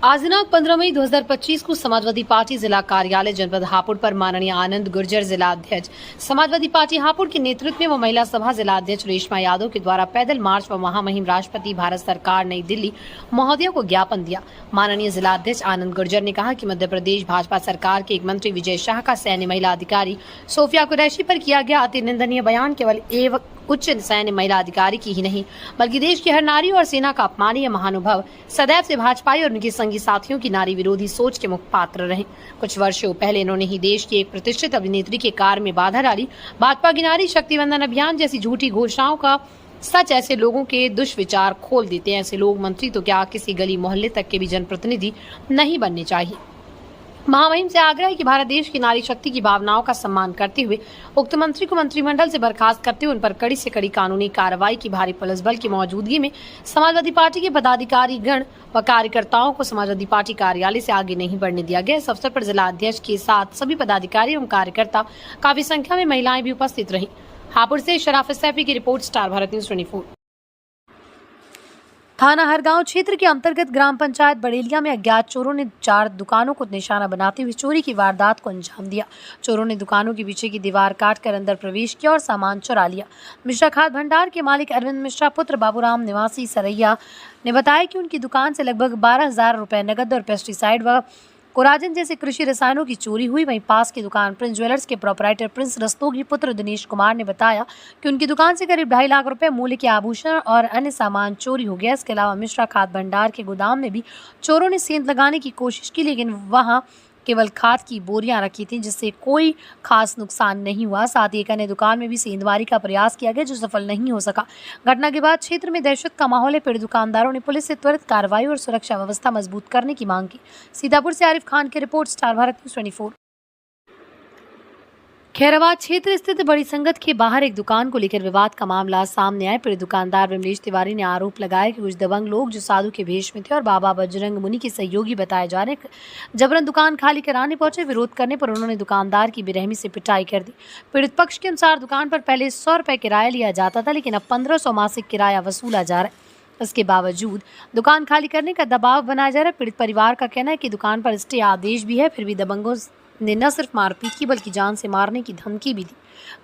आज दिनांक 15 मई 2025 को समाजवादी पार्टी जिला कार्यालय जनपद हापुड़ पर माननीय आनंद गुर्जर जिला अध्यक्ष समाजवादी पार्टी हापुड़ के नेतृत्व में व महिला सभा जिला अध्यक्ष रेशमा यादव के द्वारा पैदल मार्च व महामहिम राष्ट्रपति भारत सरकार नई दिल्ली महोदय को ज्ञापन दिया। माननीय जिला अध्यक्ष आनंद गुर्जर ने कहा कि मध्य प्रदेश भाजपा सरकार के एक मंत्री विजय शाह का सैन्य महिला अधिकारी सोफिया कुरैशी पर किया गया अति निंदनीय बयान केवल एक उच्च सैन्य महिला अधिकारी की ही नहीं बल्कि देश की हर नारी और सेना का अपमानीय महानुभव सदैव से भाजपाई और उनके संगी साथियों की नारी विरोधी सोच के मुख्य पात्र रहे। कुछ वर्षों पहले इन्होंने ही देश की एक प्रतिष्ठित अभिनेत्री के कार में बाधा डाली। भाजपा की नारी शक्ति वंदन अभियान जैसी झूठी घोषणाओं का सच ऐसे लोगों के दुष्विचार खोल देते हैं। ऐसे लोग मंत्री तो क्या किसी गली मोहल्ले तक के भी जनप्रतिनिधि नहीं बनने चाहिए। महामहिम से आग्रह है कि भारत देश की नारी शक्ति की भावनाओं का सम्मान करते हुए उक्त मंत्री को मंत्रिमंडल से बर्खास्त करते हुए उन पर कड़ी से कड़ी कानूनी कार्रवाई की भारी पुलिस बल की मौजूदगी में समाजवादी पार्टी के पदाधिकारी गण व कार्यकर्ताओं को समाजवादी पार्टी कार्यालय से आगे नहीं बढ़ने दिया गया। इस अवसर पर जिला अध्यक्ष के साथ सभी पदाधिकारी एवं कार्यकर्ता काफी संख्या में महिलाएं भी उपस्थित रही। हापुड़ से शराफत सैफी की रिपोर्ट, स्टार भारत न्यूज 24। थाना हरगांव क्षेत्र के अंतर्गत ग्राम पंचायत बड़ेलिया में अज्ञात चोरों ने 4 दुकानों को निशाना बनाते हुए चोरी की वारदात को अंजाम दिया। चोरों ने दुकानों के पीछे की दीवार काटकर अंदर प्रवेश किया और सामान चुरा लिया। मिश्रा खाद भंडार के मालिक अरविंद मिश्रा पुत्र बाबूराम निवासी सरैया ने बताया कि उनकी दुकान से लगभग 12,000 रुपए नकद और पेस्टिसाइड व कोराजन जैसे कृषि रसायनों की चोरी हुई। वहीं पास की दुकान प्रिंस ज्वेलर्स के प्रोपराइटर प्रिंस रस्तोगी पुत्र दिनेश कुमार ने बताया कि उनकी दुकान से करीब 2.5 लाख रुपए मूल्य के आभूषण और अन्य सामान चोरी हो गया। इसके अलावा मिश्रा खाद भंडार के गोदाम में भी चोरों ने सेंध लगाने की कोशिश की, लेकिन वहां केवल खाद की बोरियां रखी थी जिससे कोई खास नुकसान नहीं हुआ। साथ ही एक अन्य दुकान में भी सेंधमारी का प्रयास किया गया जो सफल नहीं हो सका। घटना के बाद क्षेत्र में दहशत का माहौल है। पीड़ित दुकानदारों ने पुलिस से त्वरित कार्रवाई और सुरक्षा व्यवस्था मजबूत करने की मांग की। सीतापुर से आरिफ खान की report, star Bharat news 24। Khairabad क्षेत्र स्थित बड़ी संगत के बाहर एक दुकान को लेकर विवाद का मामला सामने आया। पीड़ित दुकानदार विमलेश तिवारी ने आरोप लगाया कि कुछ दबंग लोग जो साधु के भेष में थे और बाबा बजरंग मुनि के सहयोगी बताए जा रहे जबरन दुकान खाली कराने पहुंचे। विरोध करने पर उन्होंने दुकानदार की बेरहमी से पिटाई कर दी। पीड़ित पक्ष के अनुसार दुकान पर पहले 100 रुपए किराया लिया जाता था, लेकिन अब 1500 मासिक किराया वसूला जा रहा है। इसके बावजूद दुकान खाली करने का दबाव बनाया जा रहा है। पीड़ित परिवार का कहना है कि दुकान पर स्टे आदेश भी है, फिर भी दबंगों ने न सिर्फ मारपीट की बल्कि जान से मारने की धमकी भी दी।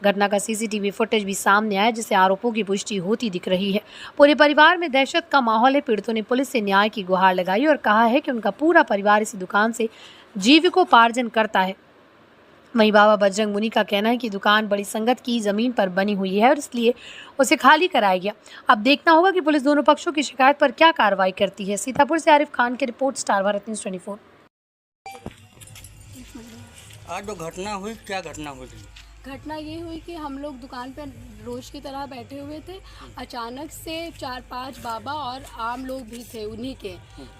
घटना का सीसीटीवी फुटेज भी सामने आया जिससे आरोपों की पुष्टि होती दिख रही है। पूरे परिवार में दहशत का माहौल है। पीड़ितों ने पुलिस से न्याय की गुहार लगाई और कहा है कि उनका पूरा परिवार इसी दुकान से जीविकोपार्जन करता है। वहीं बाबा बजरंग मुनि का कहना है कि दुकान बड़ी संगत की जमीन पर बनी हुई है और इसलिए उसे खाली कराया गया। अब देखना होगा कि पुलिस दोनों पक्षों की शिकायत पर क्या कार्रवाई करती है। सीतापुर से आरिफ खान की रिपोर्ट, स्टार भारत न्यूज 24। आज जो घटना हुई, क्या घटना हुई? घटना ये हुई कि हम लोग दुकान पर रोज की तरह बैठे हुए थे। अचानक से 4-5 बाबा और आम लोग भी थे उन्हीं के,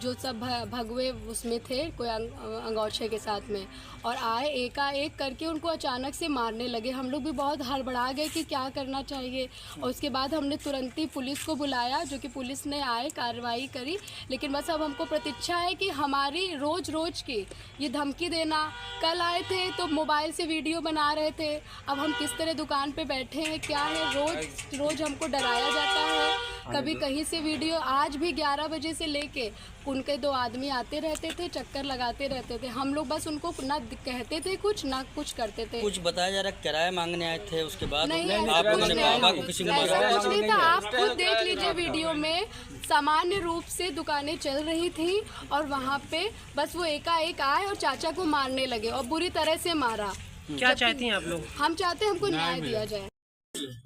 जो सब भगवे उसमें थे, कोई अंगोछे के साथ में, और आए एकाएक करके उनको अचानक से मारने लगे। हम लोग भी बहुत हड़बड़ा गए कि क्या करना चाहिए, और उसके बाद हमने तुरंत ही पुलिस को बुलाया, जो कि पुलिस ने आए, कार्रवाई करी। लेकिन बस अब हमको प्रतीक्षा है कि हमारी रोज की ये धमकी देना, कल आए थे तो मोबाइल से वीडियो बना रहे थे, अब हम किस तरह दुकान पे बैठे हैं, क्या है, रोज हमको डराया जाता है। कभी कहीं से वीडियो, आज भी 11 बजे से लेके उनके 2 आदमी आते रहते थे, चक्कर लगाते रहते थे। हम लोग बस उनको ना कहते थे कुछ, ना कुछ करते थे। कुछ बताया जा रहा है किराया मांगने आए थे, उसके बाद नहीं, आप लोगों ने बाबा को किसी को मारा? कुछ नहीं था, आप खुद देख लीजिए वीडियो में। सामान्य रूप से दुकानें चल रही थी और वहाँ पे बस वो एकाएक आए और चाचा को मारने लगे और बुरी तरह से मारा। क्या चाहती हैं आप लोग? हम चाहते हैं हमको न्याय दिया जाए।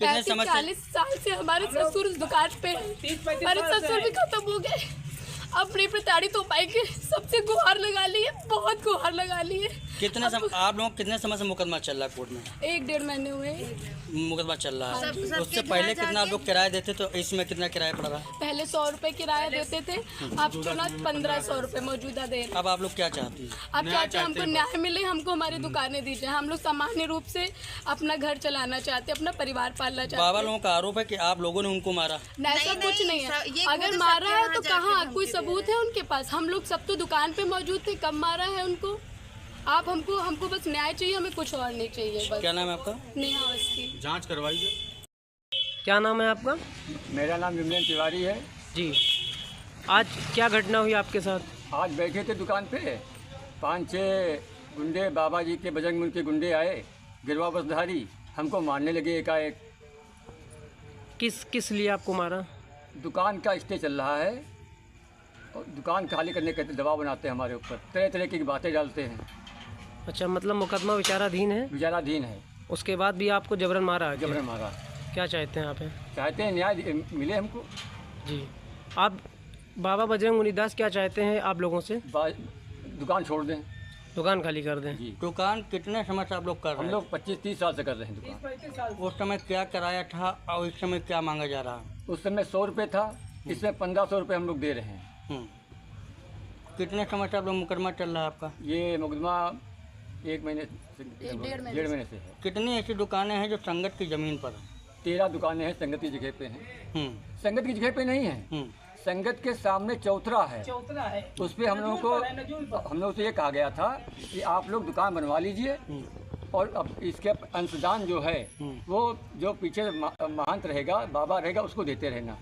40 साल से हमारे ससुर इस दुकान पे, हमारे ससुर भी खत्म हो गए। अपनी प्रताड़ित हो पाई के सबसे गुहार लगा ली है, बहुत गुहार लगा ली है। आप लोग कितने समय से मुकदमा चल रहा है कोर्ट में? 1-1.5 महीने हुए मुकदमा चल रहा है। उससे पहले कितना लोग किराया देते, तो इसमें कितना किराया पड़ रहा है? पहले 100 रुपए किराया देते थे, अब तो ना 1500 रुपए मौजूदा दे रहे। अब आप लोग क्या चाहती हैं? अब चाहते हैं हमको न्याय मिले, हमको हमारी दुकानें दी जाए। हम लोग सामान्य रूप से अपना घर चलाना चाहते, अपना परिवार पालना चाहते। बाबा लोगों का आरोप है कि आप लोगों ने उनको मारा। ऐसा कुछ नहीं है, अगर मारा है तो कहाँ, कोई सबूत है उनके पास? हम लोग सब तो दुकान पे मौजूद थे, कब मारा है उनको? आप हमको बस न्याय चाहिए, हमें कुछ और नहीं चाहिए। बस। क्या नाम है आपका? नेहा अवस्थी। जांच करवाइए। क्या नाम है आपका? मेरा नाम विमलेश तिवारी है जी। आज क्या घटना हुई आपके साथ? आज बैठे थे दुकान पे, 5-6 गुंडे, बाबा जी के बजरंग मुनि के गुंडे आए, गिरवा बसधारी, हमको मारने लगे एकाएक। किस लिए आपको मारा? दुकान का स्टे चल रहा है और दुकान खाली करने के दबाव बनाते हैं हमारे ऊपर, तरह तरह की बातें डालते हैं। अच्छा, मतलब मुकदमा विचाराधीन है? विचाराधीन है। उसके बाद भी आपको जबरन मारा? जबरन मारा। क्या चाहते हैं आप? चाहते हैं न्याय मिले हमको। जी, आप बाबा बजरंग मुनिदास क्या चाहते हैं आप लोगों से? दुकान छोड़ दें, दुकान खाली कर दें। जी। दुकान कितने समय से आप लोग कर रहे हैं? हम लोग 25-30 साल से कर रहे हैं दुकान। उस समय क्या किराया था और इस समय क्या मांगा जा रहा है? उस समय 100 रुपये था, इसमें 1500 रुपये हम लोग दे रहे हैं। कितने समय से आप लोग मुकदमा चल रहा है आपका? ये मुकदमा 1 महीने से, 1.5 महीने से है। कितनी ऐसी दुकानें हैं जो संगत की ज़मीन पर? 13 दुकानें हैं, संगत की जगह पे हैं। संगत की जगह पे नहीं है, संगत के सामने चौतरा है, उस पर हम लोगों से ये कहा गया था कि आप लोग दुकान बनवा लीजिए और अब इसके अंशदान जो है वो जो पीछे महंत रहेगा, बाबा रहेगा, उसको देते रहना।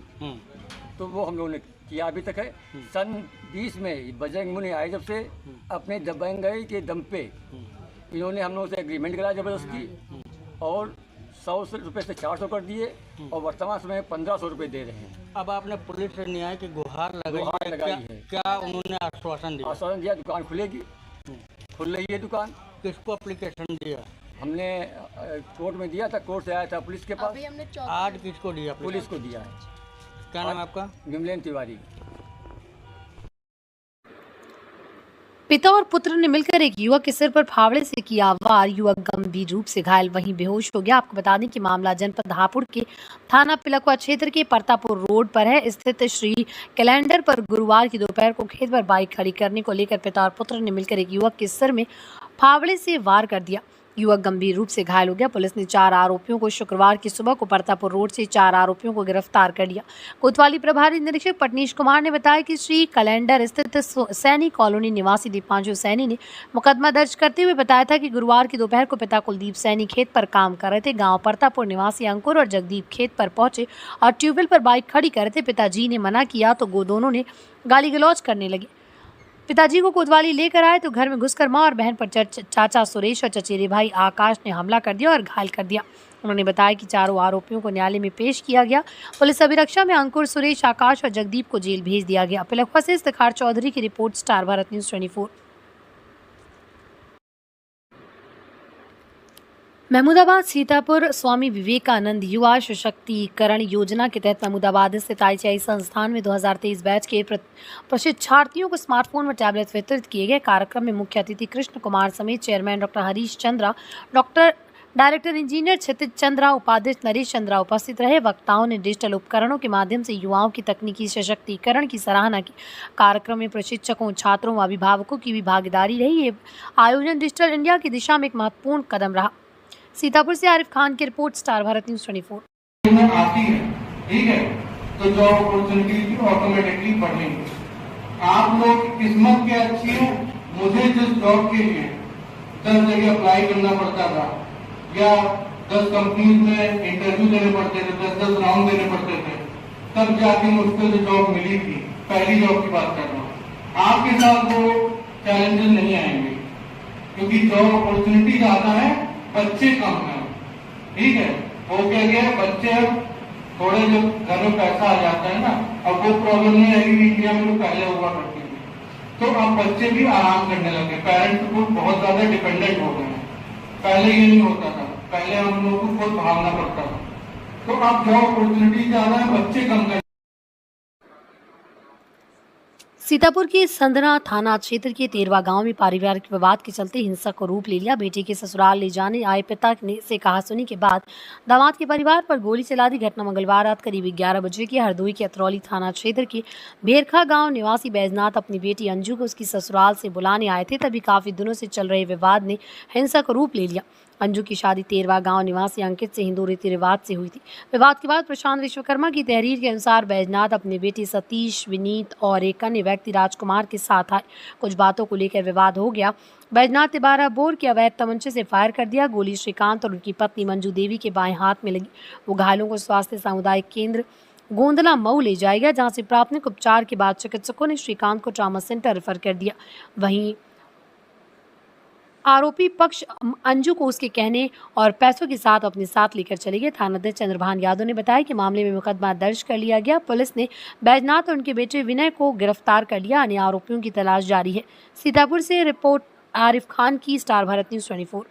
तो वो हम लोगों ने किया अभी तक है। सन 20 में बजरंग मुनि आए जब से, अपने दबंगई के दम पे इन्होंने हम लोगों से एग्रीमेंट कराया ज़बरदस्ती, और 100 रुपये से 400 कर दिए और वर्तमान समय 1500 रुपये दे रहे हैं। अब आपने पुलिस से न्याय की गुहार लगाई है, क्या उन्होंने आश्वासन दिया? आश्वासन दिया दुकान खुलेगी, खुल रही है दुकान। किसको एप्लीकेशन दिया? हमने कोर्ट में दिया था, कोर्ट से आया था पुलिस के पास। आज किसको दिया? पुलिस को दिया है। क्या नाम है आपका? विमलेन तिवारी। पिता और पुत्र ने मिलकर एक युवक के सिर पर फावड़े से किया वार, युवक गंभीर रूप से घायल वहीं बेहोश हो गया। आपको बता दें कि मामला जनपद हापुड़ के थाना पिलखुआ क्षेत्र के परतापुर रोड पर है स्थित श्री कैलेंडर पर गुरुवार की दोपहर को खेत पर बाइक खड़ी करने को लेकर पिता और पुत्र ने मिलकर एक युवक के सिर में फावड़े से वार कर दिया। युवक गंभीर रूप से घायल हो गया। पुलिस ने 4 आरोपियों को शुक्रवार की सुबह को परतापुर रोड से 4 आरोपियों को गिरफ्तार कर लिया। कोतवाली प्रभारी निरीक्षक पटनीश कुमार ने बताया कि श्री कैलेंडर स्थित सैनी कॉलोनी निवासी दीपांशु सैनी ने मुकदमा दर्ज करते हुए बताया था कि गुरुवार की दोपहर को पिता कुलदीप सैनी खेत पर काम कर रहे थे। गांव परतापुर निवासी अंकुर और जगदीप खेत पर पहुंचे और ट्यूबवेल पर बाइक खड़ी कर रहे थे। पिताजी ने मना किया तो दोनों ने गाली गलौज करने लगे। पिताजी को कोतवाली लेकर आए तो घर में घुसकर मां और बहन पर चाचा सुरेश और चचेरे भाई आकाश ने हमला कर दिया और घायल कर दिया। उन्होंने बताया कि चारों आरोपियों को न्यायालय में पेश किया गया। पुलिस अभिरक्षा में अंकुर, सुरेश, आकाश और जगदीप को जेल भेज दिया गया। पिलखुआ से इफ्तिखार चौधरी की report, star Bharat news 24। Mahmudabad Sitapur Swami Vivekananda युवा सशक्तिकरण योजना के तहत महमूदाबाद स्थित ITI संस्थान में 2023 बैच के प्रशिक्षार्थियों को स्मार्टफोन व टैबलेट वितरित किए गए। कार्यक्रम में मुख्य अतिथि कृष्ण कुमार समेत chairman doctor Harish Chandra, director engineer Kshitij Chandra, उपाध्यक्ष नरेश चंद्रा उपस्थित रहे। वक्ताओं ने डिजिटल उपकरणों के माध्यम से युवाओं की तकनीकी सशक्तिकरण की सराहना की। कार्यक्रम में प्रशिक्षकों, छात्रों व अभिभावकों की भी भागीदारी रही। ये आयोजन डिजिटल इंडिया की दिशा में एक महत्वपूर्ण कदम रहा। सीतापुर से आरिफ खान की रिपोर्ट, स्टार भारत न्यूज़ 24। आती है, ठीक है, तो जॉब अपॉर्चुनिटी ऑटोमेटिकली बढ़ेंगे। आप लोग किस्मत के अच्छी हो। मुझे जिस जॉब के लिए 10 जगह अप्लाई करना पड़ता था या 10 कंपनीज में इंटरव्यू देने पड़ते थे, 10 राउंड देने पड़ते थे, तब जाके मुझको जो जॉब मिली थी, पहली जॉब की बात कर रहा हूँ। आपके साथ वो चैलेंजेस नहीं आएंगे क्योंकि जॉब अपॉर्चुनिटी ज्यादा है, बच्चे कम है, ठीक है। हो क्या गया, बच्चे अब थोड़े जो घर में पैसा आ जाता है ना, अब वो प्रॉब्लम नहीं रहेगी इंडिया में जो पहले हुआ करती थी। तो अब बच्चे भी आराम करने लगे, पेरेंट्स को बहुत ज्यादा डिपेंडेंट हो गए हैं। पहले ये नहीं होता था, पहले हम लोगों को खुद भागना पड़ता था। तो अब जॉब अपॉर्चुनिटी ज्यादा है, बच्चे कम कर। सीतापुर के संधना थाना क्षेत्र के 13वां गांव में पारिवारिक विवाद के चलते हिंसा को रूप ले लिया। बेटे के ससुराल ले जाने आए पिता से कहासुनी के बाद दामाद के परिवार पर गोली चला दी। घटना मंगलवार रात करीब 11 बजे की हरदोई के अतरौली थाना क्षेत्र के भेरखा गांव निवासी बैजनाथ अपनी बेटी अंजू को उसकी ससुराल से बुलाने आए थे। तभी काफी दिनों से चल रहे विवाद ने हिंसा को रूप ले लिया। अंजू की शादी 13वां गांव निवासी अंकित से हिंदू रीति रिवाज से हुई थी। विवाद के बाद प्रशांत विश्वकर्मा की तहरीर के अनुसार बैजनाथ अपने बेटे सतीश, विनीत और एक अन्य व्यक्ति राजकुमार के साथ आए। कुछ बातों को लेकर विवाद हो गया। बैजनाथ ने 12 बोर के अवैध तमंचे से फायर कर दिया। गोली श्रीकांत और उनकी पत्नी मंजू देवी के बाएं हाथ में लगी। वो घायलों को स्वास्थ्य सामुदायिक केंद्र गोंदला मऊ ले जाया गया, जहां से प्राथमिक उपचार के बाद चिकित्सकों ने श्रीकांत को ट्रॉमा सेंटर रेफर कर दिया। वहीं आरोपी पक्ष अंजू को उसके कहने और पैसों के साथ अपने साथ लेकर चले गए। थानाध्यक्ष चंद्रभान यादव ने बताया कि मामले में मुकदमा दर्ज कर लिया गया। पुलिस ने बैजनाथ और उनके बेटे विनय को गिरफ्तार कर लिया। अन्य आरोपियों की तलाश जारी है। सीतापुर से रिपोर्ट आरिफ खान की, स्टार भारत न्यूज़ 24।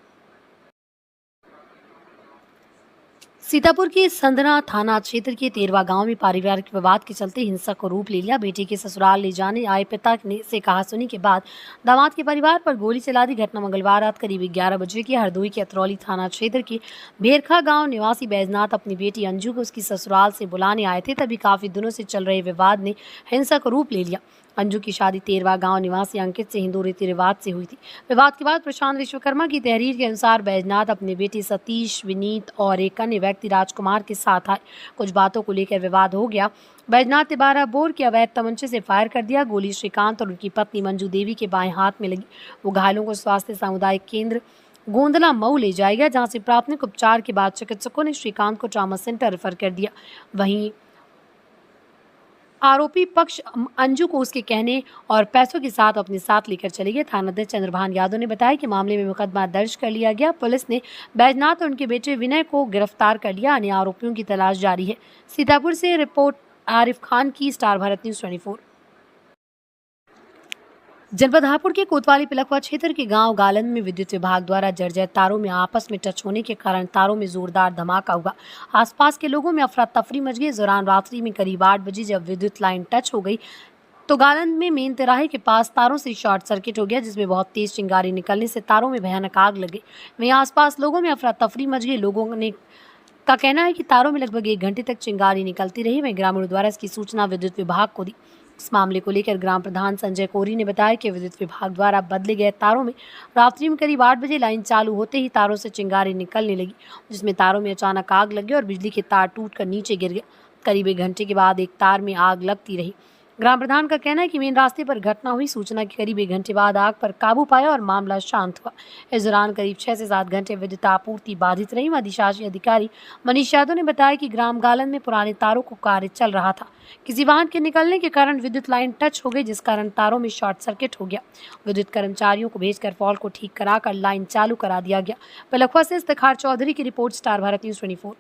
सीतापुर के संधना थाना क्षेत्र के तेरवा गांव में पारिवारिक विवाद के चलते हिंसक को रूप ले लिया। बेटे के ससुराल ले जाने आए पिता ने से कहासुनी के बाद दामाद के परिवार पर गोली चला दी। घटना मंगलवार रात करीब 11 बजे की हरदोई के अतरौली थाना क्षेत्र के भेरखा गांव निवासी बैजनाथ अपनी बेटी अंजू को उसकी ससुराल से बुलाने आए थे। तभी काफी दिनों से चल रहे विवाद ने हिंसक रूप ले लिया। अंजू की शादी तेरवा गांव निवासी अंकित से हिंदू रीति रिवाज से हुई थी। विवाद के बाद प्रशांत विश्वकर्मा की तहरीर के अनुसार बैजनाथ अपने बेटे सतीश, विनीत और एक अन्य व्यक्ति राजकुमार के साथ आए। कुछ बातों को लेकर विवाद हो गया। बैजनाथ ने 12 बोर के अवैध तमंचे से फायर कर दिया। गोली श्रीकांत और उनकी पत्नी मंजू देवी के बाएं हाथ में लगी। वो घायलों को स्वास्थ्य सामुदायिक केंद्र गोंदला मऊ ले जाया गया, जहाँ से प्राथमिक उपचार के बाद चिकित्सकों ने श्रीकांत को ट्रॉमा सेंटर रेफर कर दिया। वहीं आरोपी पक्ष अंजू को उसके कहने और पैसों के साथ अपने साथ लेकर चले गए। थानाध्यक्ष चंद्रभान यादव ने बताया कि मामले में मुकदमा दर्ज कर लिया गया। पुलिस ने बैजनाथ और उनके बेटे विनय को गिरफ्तार कर लिया। अन्य आरोपियों की तलाश जारी है। सीतापुर से रिपोर्ट आरिफ खान की, स्टार भारत न्यूज़ 24। जनपद हापुड़ के कोतवाली पिलखवा क्षेत्र के गांव गालंद में विद्युत विभाग द्वारा जर्जर तारों में आपस में टच होने के कारण तारों में जोरदार धमाका हुआ। आसपास के लोगों में अफरा तफरी मच गई। इस दौरान रात्रि में करीब 8 बजे जब विद्युत लाइन टच हो गई तो गालंद में मेन तिराहे के पास तारों से शॉर्ट सर्किट हो गया, जिसमें बहुत तेज चिंगारी निकलने से तारों में भयानक आग लगी। वहीं आसपास लोगों में अफरा तफरी मच गई। लोगों ने का कहना है कि तारों में लगभग 1 घंटे तक चिंगारी निकलती रही। वहीं ग्रामीणों द्वारा इसकी सूचना विद्युत विभाग को दी। इस मामले को लेकर ग्राम प्रधान संजय कोरी ने बताया कि विद्युत विभाग द्वारा बदले गए तारों में रात्रि में करीब 8 बजे लाइन चालू होते ही तारों से चिंगारी निकलने लगी, जिसमें तारों में अचानक आग लगी और बिजली के तार टूटकर नीचे गिर गए। करीब 1 घंटे के बाद एक तार में आग लगती रही। ग्राम प्रधान का कहना है कि मेन रास्ते पर घटना हुई। सूचना के करीब 1 घंटे बाद आग पर काबू पाया और मामला शांत हुआ। इस दौरान करीब 6 से 7 घंटे विद्युत आपूर्ति बाधित रही। अधिशासी अधिकारी मनीष यादव ने बताया कि ग्राम गालन में पुराने तारों को कार्य चल रहा था। किसी वाहन के निकलने के कारण विद्युत लाइन टच हो गई, जिस कारण तारों में शॉर्ट सर्किट हो गया। विद्युत कर्मचारियों को भेजकर फॉल्ट को ठीक कराकर लाइन चालू करा दिया गया। पिलखवा से इफ्तिखार चौधरी की रिपोर्ट, स्टार भारत न्यूज़ 24।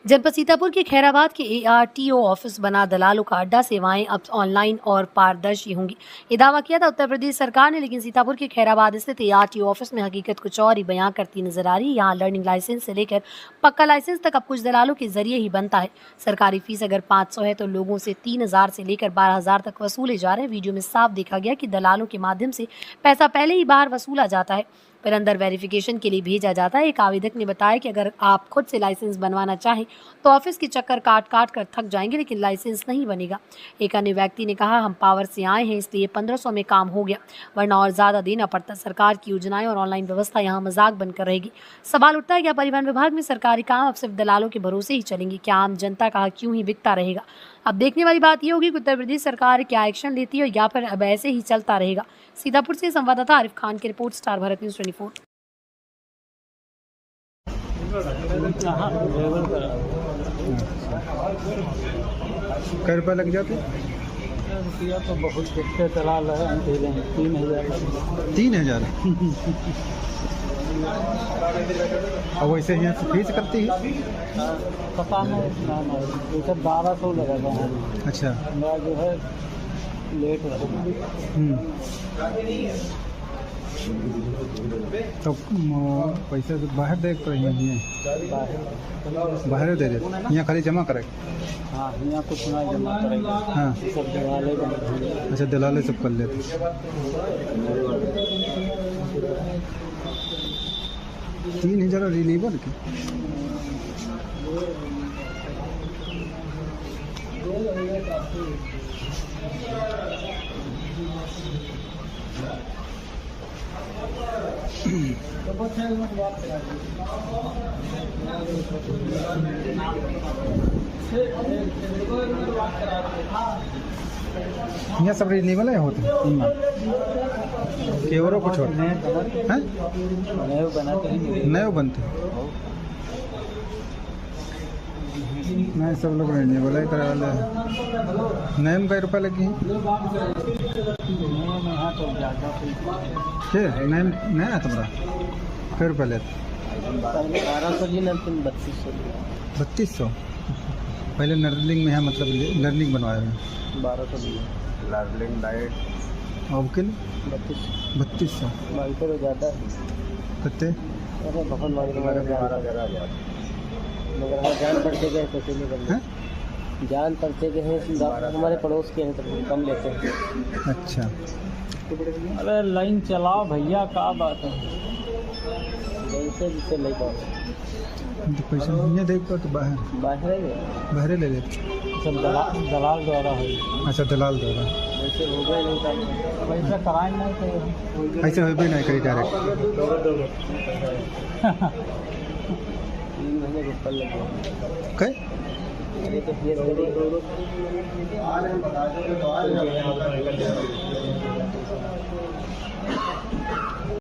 जनपद सीतापुर के खैराबाद के ARTO ऑफिस बना दलालों का अड्डा। सेवाएं अब ऑनलाइन और पारदर्शी होंगी, ये दावा किया था उत्तर प्रदेश सरकार ने, लेकिन सीतापुर के खैराबाद स्थित ARTO ऑफिस में हकीकत कुछ और ही बयां करती नजर आ रही है। यहाँ लर्निंग लाइसेंस से लेकर पक्का लाइसेंस तक अब कुछ दलालों के जरिए ही बनता है। सरकारी फीस अगर 500 है तो लोगों से 3000 से लेकर 12000 तक वसूले जा रहे हैं। वीडियो में साफ देखा गया कि दलालों के माध्यम से पैसा पहले ही बाहर वसूला जाता है, फिर अंदर वेरिफिकेशन के लिए भेजा जाता है। एक आवेदक ने बताया कि अगर आप खुद से लाइसेंस बनवाना चाहें तो ऑफिस के चक्कर काट कर थक जाएंगे, लेकिन लाइसेंस नहीं बनेगा। एक अन्य व्यक्ति ने कहा, हम पावर से आए हैं इसलिए 1500 में काम हो गया, वरना और ज़्यादा देना पड़ता। सरकार की योजनाएं और ऑनलाइन व्यवस्था यहाँ मजाक बनकर रहेगी। सवाल उठता है क्या परिवहन विभाग में सरकारी काम अब सिर्फ दलालों के भरोसे ही चलेंगे? क्या आम जनता का क्यों ही बिकता रहेगा? अब देखने वाली बात यह होगी कि उत्तर प्रदेश सरकार क्या एक्शन लेती है या फिर अब ऐसे ही चलता रहेगा। सीतापुर से संवाददाता आरिफ खान की रिपोर्ट, स्टार भारत न्यूज़ 24। कै रुपये लग जाते? रुपया तो बहुत कितने दलाल है, 3000। और वैसे यहाँ से फीस करती है? पता नहीं, जैसे 1200 लगेगा। अच्छा, मैं जो है लेट तो पैसे तो बाहर दे रही हैं? बाहर दे देते, यहाँ खाली जमा करे? हाँ, यहाँ कुछ ना जमा करेगा। हाँ, सब दलाले बने। अच्छा, दलाले सब कर लेते। 3000 रिलीवर की? यहाँ सब रिन्यूअल होते हैं, केवरों को छोड़ हैं, नए बनते हैं। नहीं सब लोग नहीं बोला ही करा वाले नैम का रुपये लगी के नैम नहीं आता बड़ा क्या रुपये लेते 1200 जी तुम 3200 पहले नर्लिंग में है मतलब लर्निंग बनवाए हुए 1200 जी लर्निंग डाइट और के 3200 मांगते तो ज़्यादा कितने अरे बहुत मांगते मगर जान पड़ते गए तो नहीं बन जान पड़ते गए हैं हमारे पड़ोस के हैं तो कम लेते हैं। अच्छा अरे लाइन चलाओ भैया क्या बात है जैसे जिससे नहीं पाओ तो पैसा नहीं देख पाओ तो बाहर ले लेते सब दलाल द्वारा है। अच्छा दलाल द्वारा वैसे हो गए नहीं था वैसा कराए नहीं तो ऐसे हो भी नहीं करी डायरेक्ट 3 महीने के ऊपर लग गया क्या ये तो